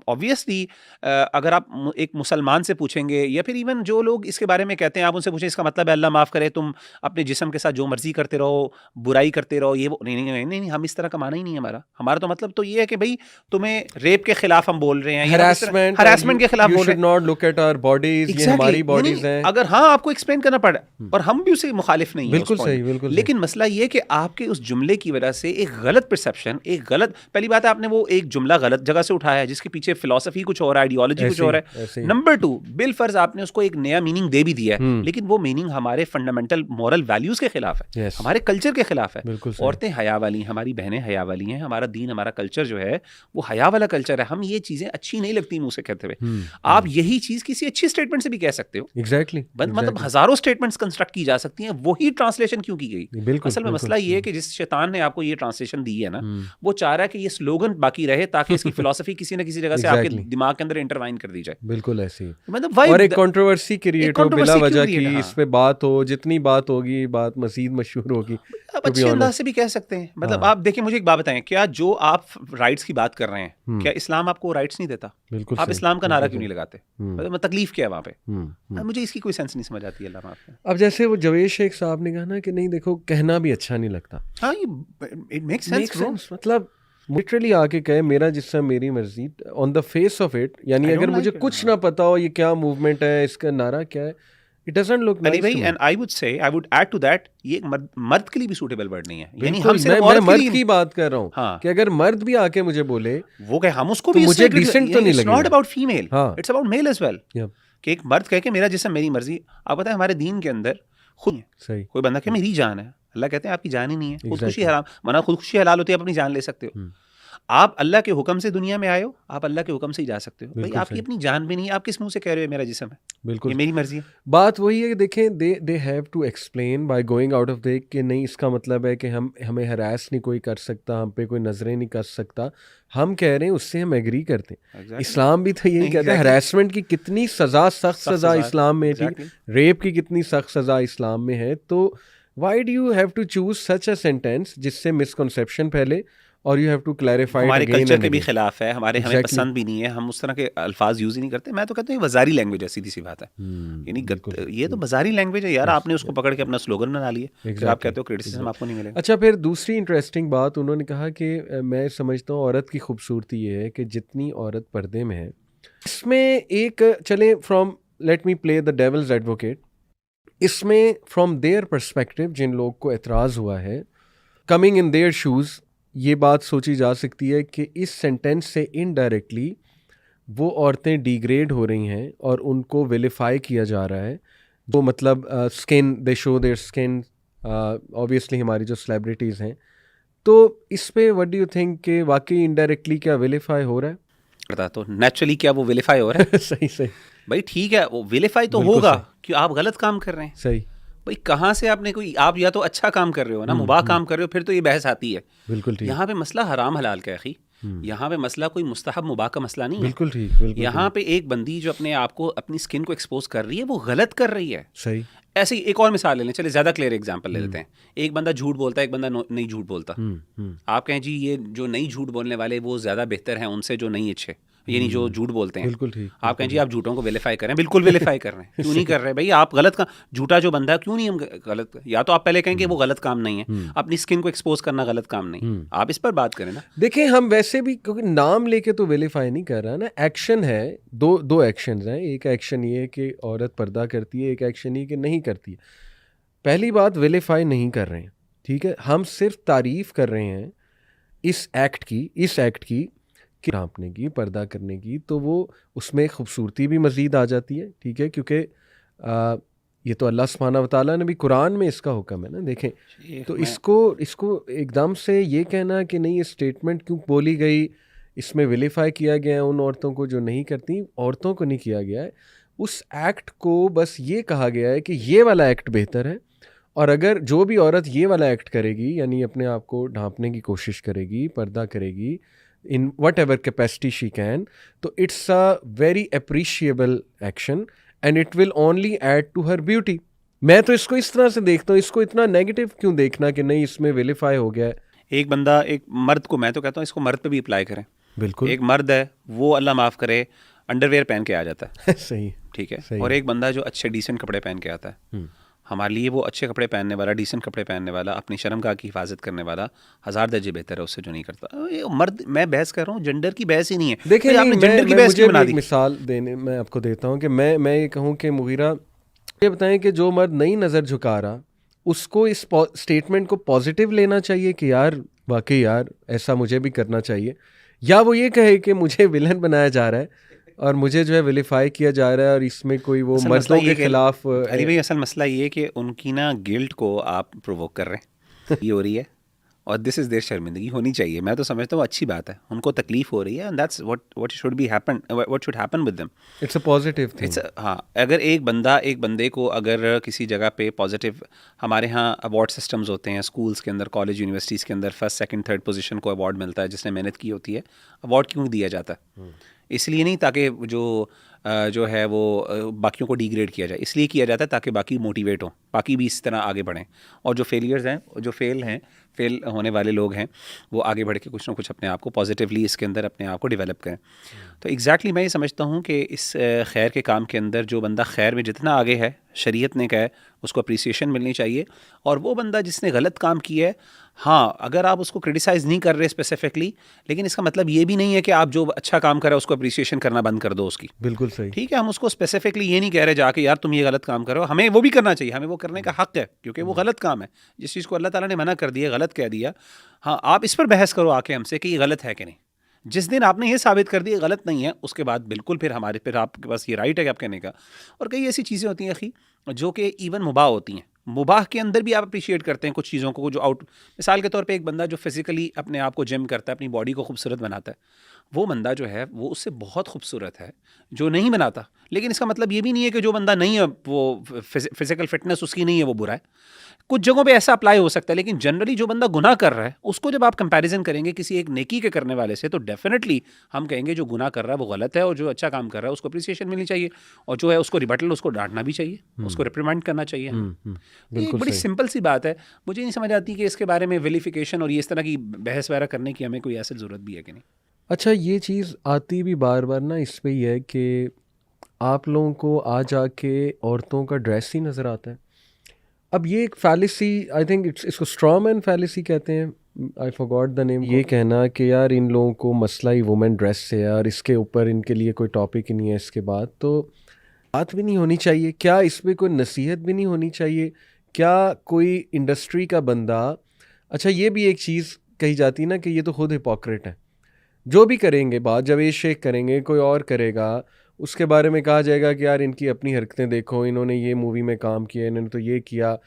ऑब्वियसली अगर आप एक मुसलमान से पूछेंगे या फिर इवन जो लोग इसके बारे में कहते हैं, आप उनसे पूछें इसका मतलब है अल्लाह माफ़ करे तुम अपने जिस्म के साथ जो मर्जी करते रहो, बुराई करते रहो, ये वो, नहीं नहीं नहीं नहीं, हम इस तरह का माना ही नहीं है हमारा। हमारा तो मतलब तो ये है कि भाई तुम्हें रेप के खिलाफ हम बोल रहे हैं, हरासमेंट के खिलाफ बोल रहे हैं। Not look at our bodies, ये हमारी बॉडीज हैं। अगर हाँ आपको एक्सप्लेन करना पड़ा और हम भी उसे मुखालिफ नहीं है, बिल्कुल सही, बिल्कुल सही। लेकिन मसला ये कि आपके उस जुमले की वजह से एक गलत परसेप्शन, एक गलत, पहली बात है आपने वो एक जुमला गलत जगह से उठाया है जिसके पीछे फिलॉसफी कुछ और है, आइडियोलॉजी कुछ और है। नंबर 2, बिल फर्ज आपने उसको एक नया मीनिंग दे भी दिया है, लेकिन वो मीनिंग हमारे फंडामेंटल मॉरल वैल्यूज के खिलाफ है, हमारे कल्चर के खिलाफ है। औरतें हया वाली हैं, हमारी बहनें हया वाली हैं, हमारा दीन, हमारा कल्चर जो है वो हया वाला कल्चर है। हम ये चीजें अच्छी नहीं लगती मुंह से कहते हुए। आप यही चीज किसी अच्छी स्टेटमेंट से भी कह सकते हो। एग्जैक्टली, मतलब हजारों स्टेटमेंट्स कंस्ट्रक्ट की जा सकती हैं, वही ट्रांसलेशन क्यों की गई? असल में मसला ये है कि जिस शैतान ने आपको ये ट्रांसलेशन दी है ना, वो चाह रहा है कि ये स्लोगन बाकी रहे ताकि इसकी फिलॉसफी किसी न किसी जगह से आपके दिमाग के अंदर इंटरवाइन कर दी जाए। बिल्कुल ऐसी, मतलब और एक कंट्रोवर्सी क्रिएट हो बिला वजह की, इस पे बात हो, जितनी बात होगी बात मजीद मशहूर होगी। आप अच्छे अंदाज से भी कह सकते हैं। मतलब आप देखिए, मुझे एक बात बताएं, क्या जो आप राइट्स की बात कर रहे हैं, क्या इस्लाम आपको राइट्स नहीं देता? बिल्कुल आप इस्लाम का नारा क्यों नहीं लगाते? मतलब तकलीफ क्या है वहाँ पे? मुझे इसकी कोई सेंस नहीं समझ आती है। अल्लाह माफ करे। अब जैसे वो जवेद शेख साहब ने कहा ना कि नहीं देखो, कहना भी अच्छा नहीं लगता। हाँ, ये इट मेक्स सेंस। मतलब लिटरली आके कहे मेरा जिस्म मेरी मर्जी, on the face of it, यानी अगर मुझे कुछ ना पता हो ये क्या मूवमेंट है, इसका नारा क्या है, it doesn't look nice to me. And I would add to that, ये एक मर्द के लिए भी सूटेबल वर्ड नहीं है। यानी हम सिर्फ मैं मर्द की बात कर रहा हूँ। हाँ, कि अगर मर्द भी आके मुझे बोले वो कहे हम उसको तो भी मुझे डिसेंट तो नहीं लगेगा। Not about female, it's about male as well. कि एक मर्द कहे कि मेरा जिस्म मेरी मर्जी। आप पता है हमारे दीन के अंदर खुद सही कोई बंदा कहे मेरी जान है, अल्लाह कहते हैं आपकी जान ही नहीं है। खुदकुशी हराम, मना खुदकुशी हलाल होती है, आप अपनी जान ले सकते हो। आप अल्लाह के हुक्म से दुनिया में आए हो, आप अल्लाह के हुक्म से ही जा सकते हो। भाई आपकी अपनी जान भी नहीं है, आप किस मुंह से कह रहे हो मेरा जिस्म है? बिल्कुल, ये मेरी मर्जी है। बात वही है कि देखें, they have to explain by going out of the कि नहीं इसका मतलब है कि हमें हरास नहीं कोई कर सकता, हम पे कोई नजरें नहीं कर सकता। हम कह रहे हैं उससे हम एग्री करते हैं। इस्लाम भी तो यही कहता है, हरासमेंट की कितनी सज़ा, सख्त सज़ा इस्लाम में थी, रेप की कितनी सख्त सज़ा इस्लाम में है। तो why do you have to choose such a sentence जिससे मिसकंसेप्शन फैले, और यू हैव टू क्लैरिफाई। हमारे कल्चर के भी खिलाफ है, हमें पसंद भी नहीं है, हम उस तरह के अल्फाज यूज ही नहीं करते। मैं तो कहता हूँ ये बाजारी लैंग्वेज है, सीधी सी बात है। यानी ये तो बाजारी लैंग्वेज है यार। आपने उसको पकड़ के अपना स्लोगन बना लिए, फिर आप कहते हो क्रिटिसिज्म आपको नहीं मिलेगा। अच्छा, फिर दूसरी इंटरेस्टिंग बात उन्होंने कहा कि मैं समझता हूँ औरत की खूबसूरती ये है कि जितनी औरत पर्दे में है, इसमें एक चले from let me play the devil's advocate, इसमें फ्रॉम देयर पर्सपेक्टिव जिन लोग को एतराज़ हुआ है, कमिंग इन देयर शूज़, ये बात सोची जा सकती है कि इस सेंटेंस से इनडायरेक्टली वो औरतें डिग्रेड हो रही हैं और उनको विलिफाई किया जा रहा है। जो मतलब skin, they show their skin obviously हमारी जो सेलिब्रिटीज़ हैं, तो इस पे व्हाट डू यू थिंक कि वाकई इनडायरेक्टली क्या विलिफाई हो रहा है? करता तो नेचुरली क्या वो विलिफाई हो रहा है? सही सही भाई ठीक है, वो विलिफाई तो बिल्कुल होगा सही। कि आप गलत काम कर रहे हैं। सही। भाई कहाँ से आपने कोई, आप या तो अच्छा काम कर रहे हो ना, मुबाह काम कर रहे हो, फिर तो ये बहस आती है। बिल्कुल ठीक। यहाँ पे मसला हराम हलाल का है अखी। यहाँ पे मसला कोई मुस्तहब मुबाह का मसला नहीं है। बिल्कुल ठीक। बिल्कुल यहाँ पे एक बंदी जो अपने आप को, अपनी स्किन को एक्सपोज कर रही है, वो गलत कर रही है। सही। ऐसे ही एक और मिसाल ले लें, चले ज़्यादा क्लियर एग्जांपल ले लेते हैं। एक बंदा झूठ बोलता है, एक बंदा नहीं झूठ बोलता। आप कहें जी ये जो नहीं झूठ बोलने वाले वो ज़्यादा बेहतर हैं उनसे जो नहीं अच्छे, ये नहीं जो झूठ बोलते हैं। बिल्कुल ठीक। आप कहें जी आप झूठों को वेरीफाई करें, बिल्कुल वेरीफाई कर रहे हैं। क्यों नहीं कर रहे भाई? आप गलत का झूठा जो बंदा है, क्यों नहीं हम गलत, या तो आप पहले कहें कि वो गलत काम नहीं है, अपनी स्किन को एक्सपोज करना गलत काम नहीं, आप इस पर बात करें ना। देखें, हम वैसे भी क्योंकि नाम लेके तो वेरीफाई नहीं कर रहा ना, एक्शन है, दो एक्शंस हैं। एक एक्शन ये है कि औरत पर्दा करती है, एक एक्शन ये कि नहीं करती है। पहली बात, वेरीफाई नहीं कर रहे हैं, ठीक है, हम सिर्फ तारीफ कर रहे हैं इस एक्ट की कि ढांपने की, पर्दा करने की, तो वो उसमें खूबसूरती भी मज़ीद आ जाती है, ठीक है, क्योंकि ये तो अल्लाह सुब्हानहू व तआला ने भी कुरान में इसका हुक्म है ना। देखें, तो इसको एकदम से ये कहना कि नहीं ये स्टेटमेंट क्यों बोली गई, इसमें विलीफाई किया गया है उन औरतों को जो नहीं करती, औरतों को नहीं किया गया है। उस एक्ट को बस ये कहा गया है कि ये वाला एक्ट बेहतर है, और अगर जो भी औरत ये वाला एक्ट करेगी, यानी अपने आप को ढांपने की कोशिश करेगी, पर्दा करेगी in whatever capacity she can, तो it's a very appreciable action and it will only add to her beauty. मैं तो इसको इस तरह से देखता हूँ, इसको इतना नेगेटिव क्यों देखना कि नहीं इसमें विलिफाई हो गया है। एक बंदा, एक मर्द को, मैं तो कहता हूँ इसको मर्द पे भी अप्लाई करें। बिल्कुल। एक मर्द है, वो अल्लाह माफ़ करे अंडरवेयर पहन के आ जाता है, सही, ठीक है, सही। और एक बंदा जो अच्छे डिसेंट कपड़े पहन के आता है, हमारे लिए वो अच्छे कपड़े पहनने वाला, डिसेंट कपड़े पहनने वाला, अपनी शर्मगाह की हिफाजत करने वाला 1000 दर्जे बेहतर है उससे जो नहीं करता। ये मर्द, मैं बहस कर रहा हूँ, जेंडर की बहस ही नहीं है। देखिए, भाई, नहीं, आपने जेंडर की मैं बहस मुझे क्यों भी बना एक दी? मिसाल देने मैं आपको देता हूँ कि मैं ये कहूँ कि मुगीरा ये बताएं कि जो मर्द नहीं नज़र झुका रहा, उसको इस स्टेटमेंट को पॉजिटिव लेना चाहिए कि यार वाकई यार ऐसा मुझे भी करना चाहिए, या वो ये कहे कि मुझे विलन बनाया जा रहा है और मुझे जो है विलिफाई किया जा रहा है और इसमें कोई वो असल मसला मर्दों ये के कि खिलाफ अली भाई, असल मसला ये है कि उनकी ना गिल्ट को आप प्रोवोक कर रहे हैं। ये हो रही है, और दिस इज़ देयर शर्मिंदगी होनी चाहिए। मैं तो समझता हूँ अच्छी बात है, उनको तकलीफ हो रही है, and that's what should be happen, what should happen with them. It's a positive thing. It's, हाँ, अगर एक बंदे को अगर किसी जगह पे पॉजिटिव, हमारे यहाँ अवार्ड सिस्टम्स होते हैं स्कूल्स के अंदर, कॉलेज यूनिवर्सिटीज़ के अंदर, फर्स्ट सेकंड थर्ड पोजीशन को अवार्ड मिलता है जिसने मेहनत की होती है। अवार्ड क्यों दिया जाता है? इसलिए नहीं ताकि जो है वो बाकियों को डिग्रेड किया जाए, इसलिए किया जाता है ताकि बाकी मोटिवेट हों, बाकी भी इस तरह आगे बढ़ें, और जो फेलियर्स हैं, जो फेल होने वाले लोग हैं, वो आगे बढ़ के कुछ ना कुछ अपने आप को पॉजिटिवली इसके अंदर अपने आप को डेवलप करें। तो एग्जैक्टली मैं ये समझता हूँ कि इस खैर के काम के अंदर जो बंदा खैर में जितना आगे है, शरीयत ने कहा है, उसको अप्रिसिएशन मिलनी चाहिए। और वो बंदा जिसने गलत काम किया है, हाँ, अगर आप उसको क्रिटिसाइज़ नहीं कर रहे स्पेसिफिकली, लेकिन इसका मतलब ये भी नहीं है कि आप जो अच्छा काम कर रहे हो उसको अप्रिसिएशन करना बंद कर दो उसकी। बिल्कुल सही। ठीक है, हम उसको स्पेसिफिकली ये नहीं कह रहे जाके यार तुम ये गलत काम करो, हमें वो भी करना चाहिए, हमें वो करने का हक है, क्योंकि वो गलत काम है। जिस चीज़ को अल्लाह ताला ने मना कर दिया, गलत कह दिया, हाँ, आप इस पर बहस करो आके हमसे कि ये गलत है कि नहीं। जिस दिन आपने ये साबित कर दिया गलत नहीं है, उसके बाद बिल्कुल फिर आपके पास ये राइट है आप कहने का। और कई ऐसी चीज़ें होती हैं अखी जो कि इवन मुबाह होती हैं, मुबाह के अंदर भी आप अप्रिशिएट करते हैं कुछ चीज़ों को, जो आउट, मिसाल के तौर पे एक बंदा जो फिजिकली अपने आप को जिम करता है, अपनी बॉडी को खूबसूरत बनाता है, वो बंदा जो है वो उससे बहुत खूबसूरत है जो नहीं बनाता। लेकिन इसका मतलब ये भी नहीं है कि जो बंदा नहीं है, वो फिजिकल फिटनेस उसकी नहीं है, वो बुरा है। कुछ जगहों पे ऐसा अप्लाई हो सकता है, लेकिन जनरली जो बंदा गुनाह कर रहा है उसको जब आप कंपैरिजन करेंगे किसी एक नेकी के करने वाले से, तो डेफिनेटली हम कहेंगे जो गुनाह कर रहा है वो गलत है, और जो अच्छा काम कर रहा है उसको अप्रिसिएशन मिलनी चाहिए, और जो है उसको रिबटल, उसको डांटना भी चाहिए, उसको रिप्रिमांड करना चाहिए। एक बड़ी सिंपल सी बात है, मुझे नहीं समझ आती कि इसके बारे में वेरिफिकेशन और ये इस तरह की बहस वगैरह करने की हमें कोई ऐसी ज़रूरत भी है कि नहीं। अच्छा, ये चीज़ आती भी बार बार ना इस पे ही है कि आप लोगों को आ जाके औरतों का ड्रेस ही नज़र आता है। अब ये एक फैलिसी, आई थिंक इसको स्ट्रॉमैन फैलिसी कहते हैं, आई फॉरगॉट द नेम। ये कहना कि यार इन लोगों को मसला ही वुमेन ड्रेस से है और इसके ऊपर इनके लिए कोई टॉपिक ही नहीं है, इसके बाद तो बात भी नहीं होनी चाहिए। क्या इस पर कोई नसीहत भी नहीं होनी चाहिए? क्या कोई इंडस्ट्री का बंदा, अच्छा ये भी एक चीज़ कही जाती है ना कि ये तो खुद हिपोक्रेट है, जो भी करेंगे बात, जब ये शेख करेंगे कोई और करेगा, उसके बारे में कहा जाएगा कि यार इनकी अपनी हरकतें देखो, इन्होंने ये मूवी में काम किया, इन्होंने तो ये किया,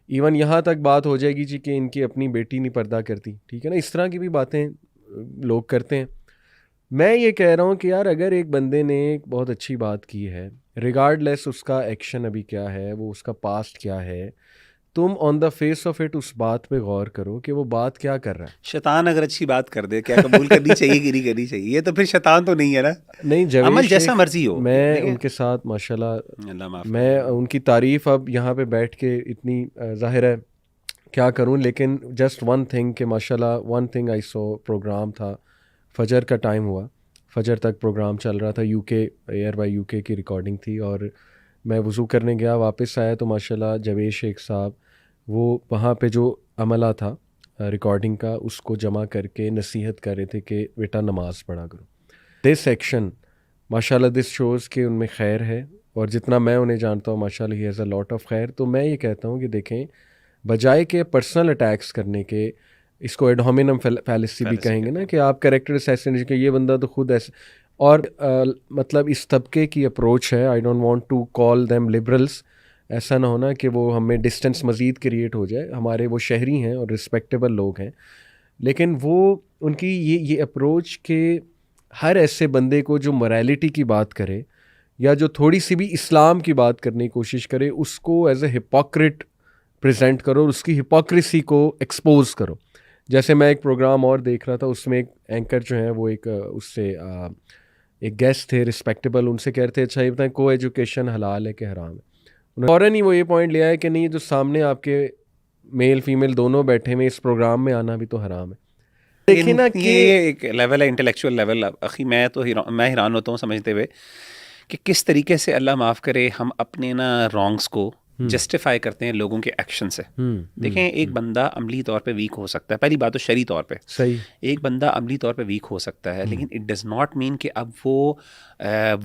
इवन यहाँ तक बात हो जाएगी जी कि इनकी अपनी बेटी नहीं पर्दा करती, ठीक है ना, इस तरह की भी बातें लोग करते हैं। मैं ये कह रहा हूँ कि यार अगर एक बंदे ने एक बहुत अच्छी बात की है, रिगार्डलेस उसका एक्शन अभी क्या है, वो उसका पास्ट क्या है, तुम on the face of it उस बात पे गौर करो कि वो बात क्या कर रहा है। शैतान अगर अच्छी बात कर दे, क्या कबूल करनी चाहिए कि नहीं करनी चाहिए? ये तो फिर शैतान तो नहीं है ना। नहीं जवेद अमल जैसा शेख, मर्जी हो, मैं ठीक है? उनके साथ माशाल्लाह, अल्लाह माफ मैं करे। उनकी तारीफ़ अब यहाँ पे बैठ के इतनी ज़ाहिर है क्या करूँ, लेकिन जस्ट वन थिंग कि माशाल्लाह one thing I saw, program था, फजर का टाइम हुआ, फजर तक प्रोग्राम चल रहा था, यूके एयर बाय यूके की रिकॉर्डिंग थी, और मैं वज़ू करने गया, वापस आया तो माशाल्लाह जावेद शेख साहब वो वहाँ पे जो अमला था रिकॉर्डिंग का उसको जमा करके नसीहत कर रहे थे कि बेटा नमाज़ पढ़ा करो। दिस एक्शन माशाल्लाह दिस शोज़ के उनमें खैर है, और जितना मैं उन्हें जानता हूँ माशाल्लाह he has a lot of खैर। तो मैं ये कहता हूँ कि देखें, बजाय के पर्सनल अटैक्स करने के, इसको एड होमिनम फैलेसी भी कहेंगे ना, कि आप कैरेक्टर असैसिनेशन के, ये बंदा तो खुद ऐसे, और मतलब इस तबके की अप्रोच है, I don't want to call them liberals, ऐसा ना होना कि वो हमें डिस्टेंस मज़ीद क्रिएट हो जाए, हमारे वो शहरी हैं और रिस्पेक्टेबल लोग हैं, लेकिन वो उनकी ये अप्रोच के हर ऐसे बंदे को जो मोरालिटी की बात करे या जो थोड़ी सी भी इस्लाम की बात करने की कोशिश करे, उसको एज ए हिपोक्रेट प्रेजेंट करो और उसकी हिपोक्रेसी को एक्सपोज करो। जैसे मैं एक प्रोग्राम और देख रहा था, उसमें एक एंकर जो है वो एक उससे एक गेस्ट थे रिस्पेक्टेबल, उनसे कह रहे थे अच्छा ये बताएं को एजुकेशन हलाल है कि हराम है। उन्होंने फ़ौरन ही वो ये पॉइंट लिया है कि नहीं, जो सामने आपके मेल फीमेल दोनों बैठे हुए इस प्रोग्राम में आना भी तो हराम है। देखिए ना कि ये एक लेवल है, इंटेलेक्चुअल लेवल। अखी मैं तो मैं हैरान होता हूँ समझते हुए कि किस तरीके से अल्लाह माफ़ करे हम अपने ना रॉन्ग्स को जस्टिफाई करते हैं लोगों के एक्शन से। देखें, एक बंदा अमली तौर पे वीक हो सकता है, पहली बात तो शरी तौर पे सही, एक बंदा अमली तौर पे वीक हो सकता है, लेकिन इट डज़ नॉट मीन कि अब वो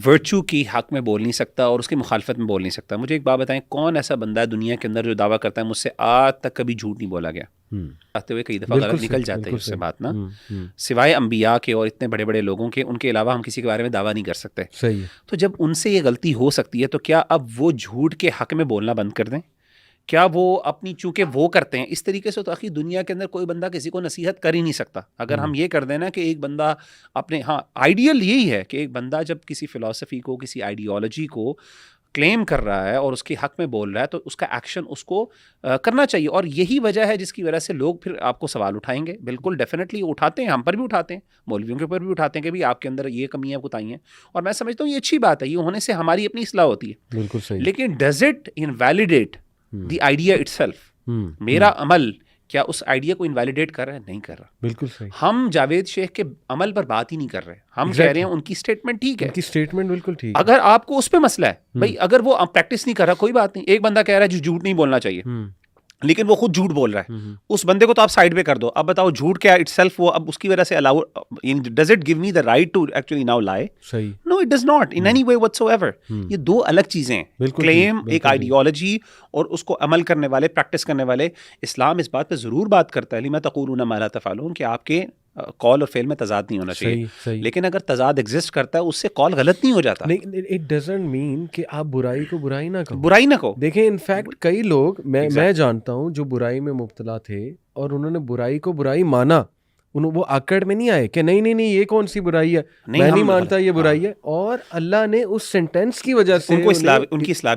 वर्चू की हक में बोल नहीं सकता और उसकी मुखालफत में बोल नहीं सकता। मुझे एक बात बताएं, कौन ऐसा बंदा है दुनिया के अंदर जो दावा करता है मुझसे आज तक कभी झूठ नहीं बोला गया? आते हुए कई दफ़ा गलत निकल जाते हैं उससे बात ना, सिवाय अंबिया के और इतने बड़े बड़े लोगों के, उनके अलावा हम किसी के बारे में दावा नहीं कर सकते। सही है। तो जब उनसे ये गलती हो सकती है तो क्या अब वो झूठ के हक में बोलना बंद कर दें? क्या वो अपनी, चूंकि वो करते हैं इस तरीके से, तो आखिर दुनिया के अंदर कोई बंदा किसी को नसीहत कर ही नहीं सकता। अगर हम ये कर दें ना कि एक बंदा अपने, हाँ आइडियल यही है कि एक बंदा जब किसी फिलॉसफी को, किसी आइडियोलॉजी को क्लेम कर रहा है और उसके हक में बोल रहा है तो उसका एक्शन उसको करना चाहिए। और यही वजह है जिसकी वजह से लोग फिर आपको सवाल उठाएंगे। बिल्कुल डेफिनेटली उठाते हैं, हम पर भी उठाते हैं, मौलवियों के ऊपर भी उठाते हैं कि भाई आपके अंदर ये कमियां बताई हैं। और मैं समझता हूँ ये अच्छी बात है, ये होने से हमारी अपनी इस्लाह होती है। बिल्कुल सही। लेकिन does it invalidate the idea itself? मेरा अमल क्या उस आइडिया को इनवैलिडेट कर रहा है? नहीं कर रहा। बिल्कुल सही। हम जावेद शेख के अमल पर बात ही नहीं कर रहे, हम कह रहे हैं उनकी स्टेटमेंट ठीक है, उनकी स्टेटमेंट बिल्कुल ठीक है। अगर आपको उस पर मसला है, भाई अगर वो प्रैक्टिस नहीं कर रहा कोई बात नहीं। एक बंदा कह रहा है झूठ नहीं बोलना चाहिए, लेकिन वो खुद झूठ बोल रहा है, उस बंदे को तो आप साइड पे कर दो। अब बताओ झूठ क्या इटसेल्फ वो अब उसकी वजह से allow, does it give me the right to actually now lie? सही। No, it does not in any way whatsoever. ये दो अलग चीजें हैं, बिल्कुल क्लेम ठीक, एक आइडियोलॉजी और उसको अमल करने वाले, प्रैक्टिस करने वाले। इस्लाम इस बात पे जरूर बात करता है, लिमा तक़ूलूना मा ला तफ़अलून, कि आपके कॉल और फेल में तजाद नहीं होना चाहिए। सही। लेकिन अगर तजाद एग्जिस्ट करता है उससे कॉल गलत नहीं हो जाता। नहीं, इट डजंट मीन कि आप बुराई को बुराई ना कहो, बुराई ना कहो। देखें इनफैक्ट कई लोग मैं जानता हूँ जो बुराई में मुब्तला थे और उन्होंने बुराई को बुराई माना, वो आकड़ में नहीं आए कि नहीं ये कौन सी बुराई है, मैं नहीं मानता ये बुराई है, और अल्लाह ने उस सेंटेंस की वजह से उनकी इस्लाह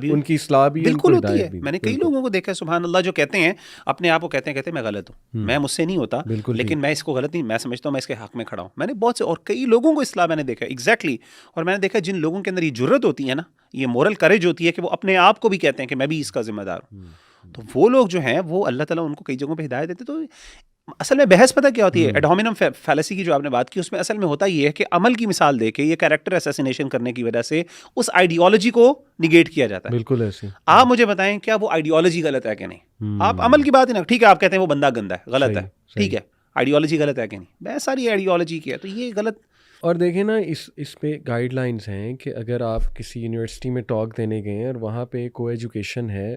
भी बिल्कुल होती है। मैंने कई लोगों को देखा है सुभान अल्लाह जो कहते हैं अपने आप को, कहते हैं मैं गलत हूँ, मैं मुझसे नहीं होता, लेकिन मैं इसको गलत नहीं, मैं समझता हूँ मैं इसके हक में खड़ा हूँ। मैंने बहुत से और कई लोगों को इस्लाह मैंने देखा एग्जैक्टली। और मैंने देखा जिन लोगों के अंदर ये जुर्रत होती है ना, ये मोरल करेज होती है कि वो अपने आप को भी कहते हैं कि मैं भी इसका जिम्मेदार हूँ, तो वो लोग जो हैं वो अल्लाह ताला उनको कई जगहों पे हिदायत देते। तो असल में बहस पता क्या होती है, एड होमिनम फैलेसी की जो आपने बात की, उसमें असल में होता ये है कि अमल की मिसाल देके ये कैरेक्टर असैसिनेशन करने की वजह से उस आइडियोलॉजी को निगेट किया जाता है। बिल्कुल ऐसे। आप मुझे बताएं क्या वो आइडियोलॉजी गलत है कि नहीं? आप अमल की बात ही ना, ठीक है आप कहते हैं वो बंदा गंदा है, गलत है, ठीक है, आइडियोलॉजी गलत है कि नहीं? बहस सारी आइडियोलॉजी की है, तो ये गलत। और देखें ना इस पे गाइडलाइंस हैं कि अगर आप किसी यूनिवर्सिटी में टॉक देने गए हैं और वहाँ पे को एजुकेशन है,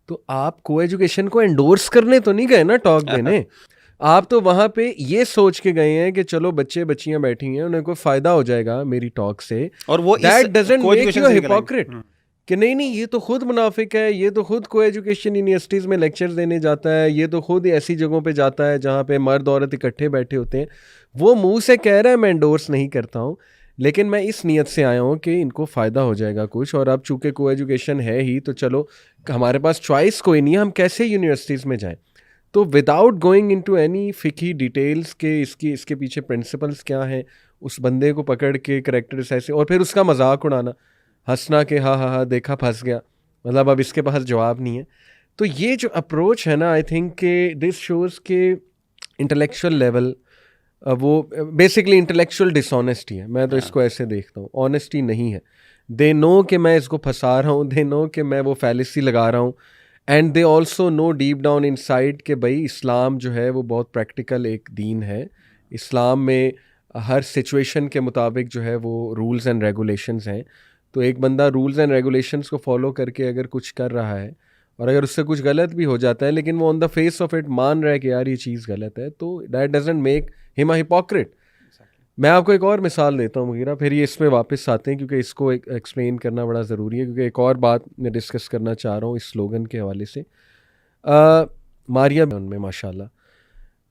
तो आप को एजुकेशन को एंडोर्स करने तो नहीं गए ना टॉक देने, आप तो वहाँ पे ये सोच के गए हैं कि चलो बच्चे बच्चियाँ बैठी हैं, उन्हें कोई फ़ायदा हो जाएगा मेरी टॉक से, और वो that doesn't make you a hypocrite. कि नहीं नहीं ये तो खुद मुनाफिक है, ये तो खुद को एजुकेशन यूनिवर्सिटीज़ में लेक्चर्स देने जाता है, ये तो खुद ऐसी जगहों पे जाता है जहाँ पे मर्द औरत इकट्ठे बैठे होते हैं। वो मुंह से कह रहा है, मैं एंडोर्स नहीं करता हूँ, लेकिन मैं इस नीयत से आया हूँ कि इनको फ़ायदा हो जाएगा कुछ। और अब चूँकि को एजुकेशन है ही तो चलो हमारे पास चॉइस कोई नहीं है, हम कैसे यूनिवर्सिटीज़ में जाएँ। तो विदाउट गोइंग इनटू एनी फिकी डिटेल्स के इसके पीछे प्रिंसिपल्स क्या हैं, उस बंदे को पकड़ के करेक्टर्स ऐसे और फिर उसका मजाक उड़ाना, हंसना कि हाँ हाँ हाँ देखा फंस गया, मतलब अब इसके पास जवाब नहीं है। तो ये जो अप्रोच है ना, आई थिंक के दिस शोज़ के इंटेलेक्चुअल लेवल वो बेसिकली इंटेलेक्चुअल डिसऑनेस्टी है। मैं तो इसको ऐसे देखता हूँ, ऑनेस्टी नहीं है। दे नो कि मैं इसको फंसा रहा हूँ, दे नो कि मैं वो फैलिसी लगा रहा हूँ, and they also know deep down inside कि भाई इस्लाम जो है वो बहुत प्रैक्टिकल एक दीन है। इस्लाम में हर सिचुएशन के मुताबिक जो है वो रूल्स एंड रेगुलेशंस हैं। तो एक बंदा रूल्स एंड रेगुलेशंस को फॉलो करके अगर कुछ कर रहा है और अगर उससे कुछ गलत भी हो जाता है लेकिन वो on the face of it मान रहा है कि यार ये चीज़ गलत है, तो that doesn't make him a hypocrite. मैं आपको एक और मिसाल देता हूँ मुगीरा, फिर ये इस पे वापस आते हैं क्योंकि इसको एक्सप्लेन करना बड़ा ज़रूरी है, क्योंकि एक और बात मैं डिस्कस करना चाह रहा हूँ इस स्लोगन के हवाले से। मारिया उनमें माशाल्लाह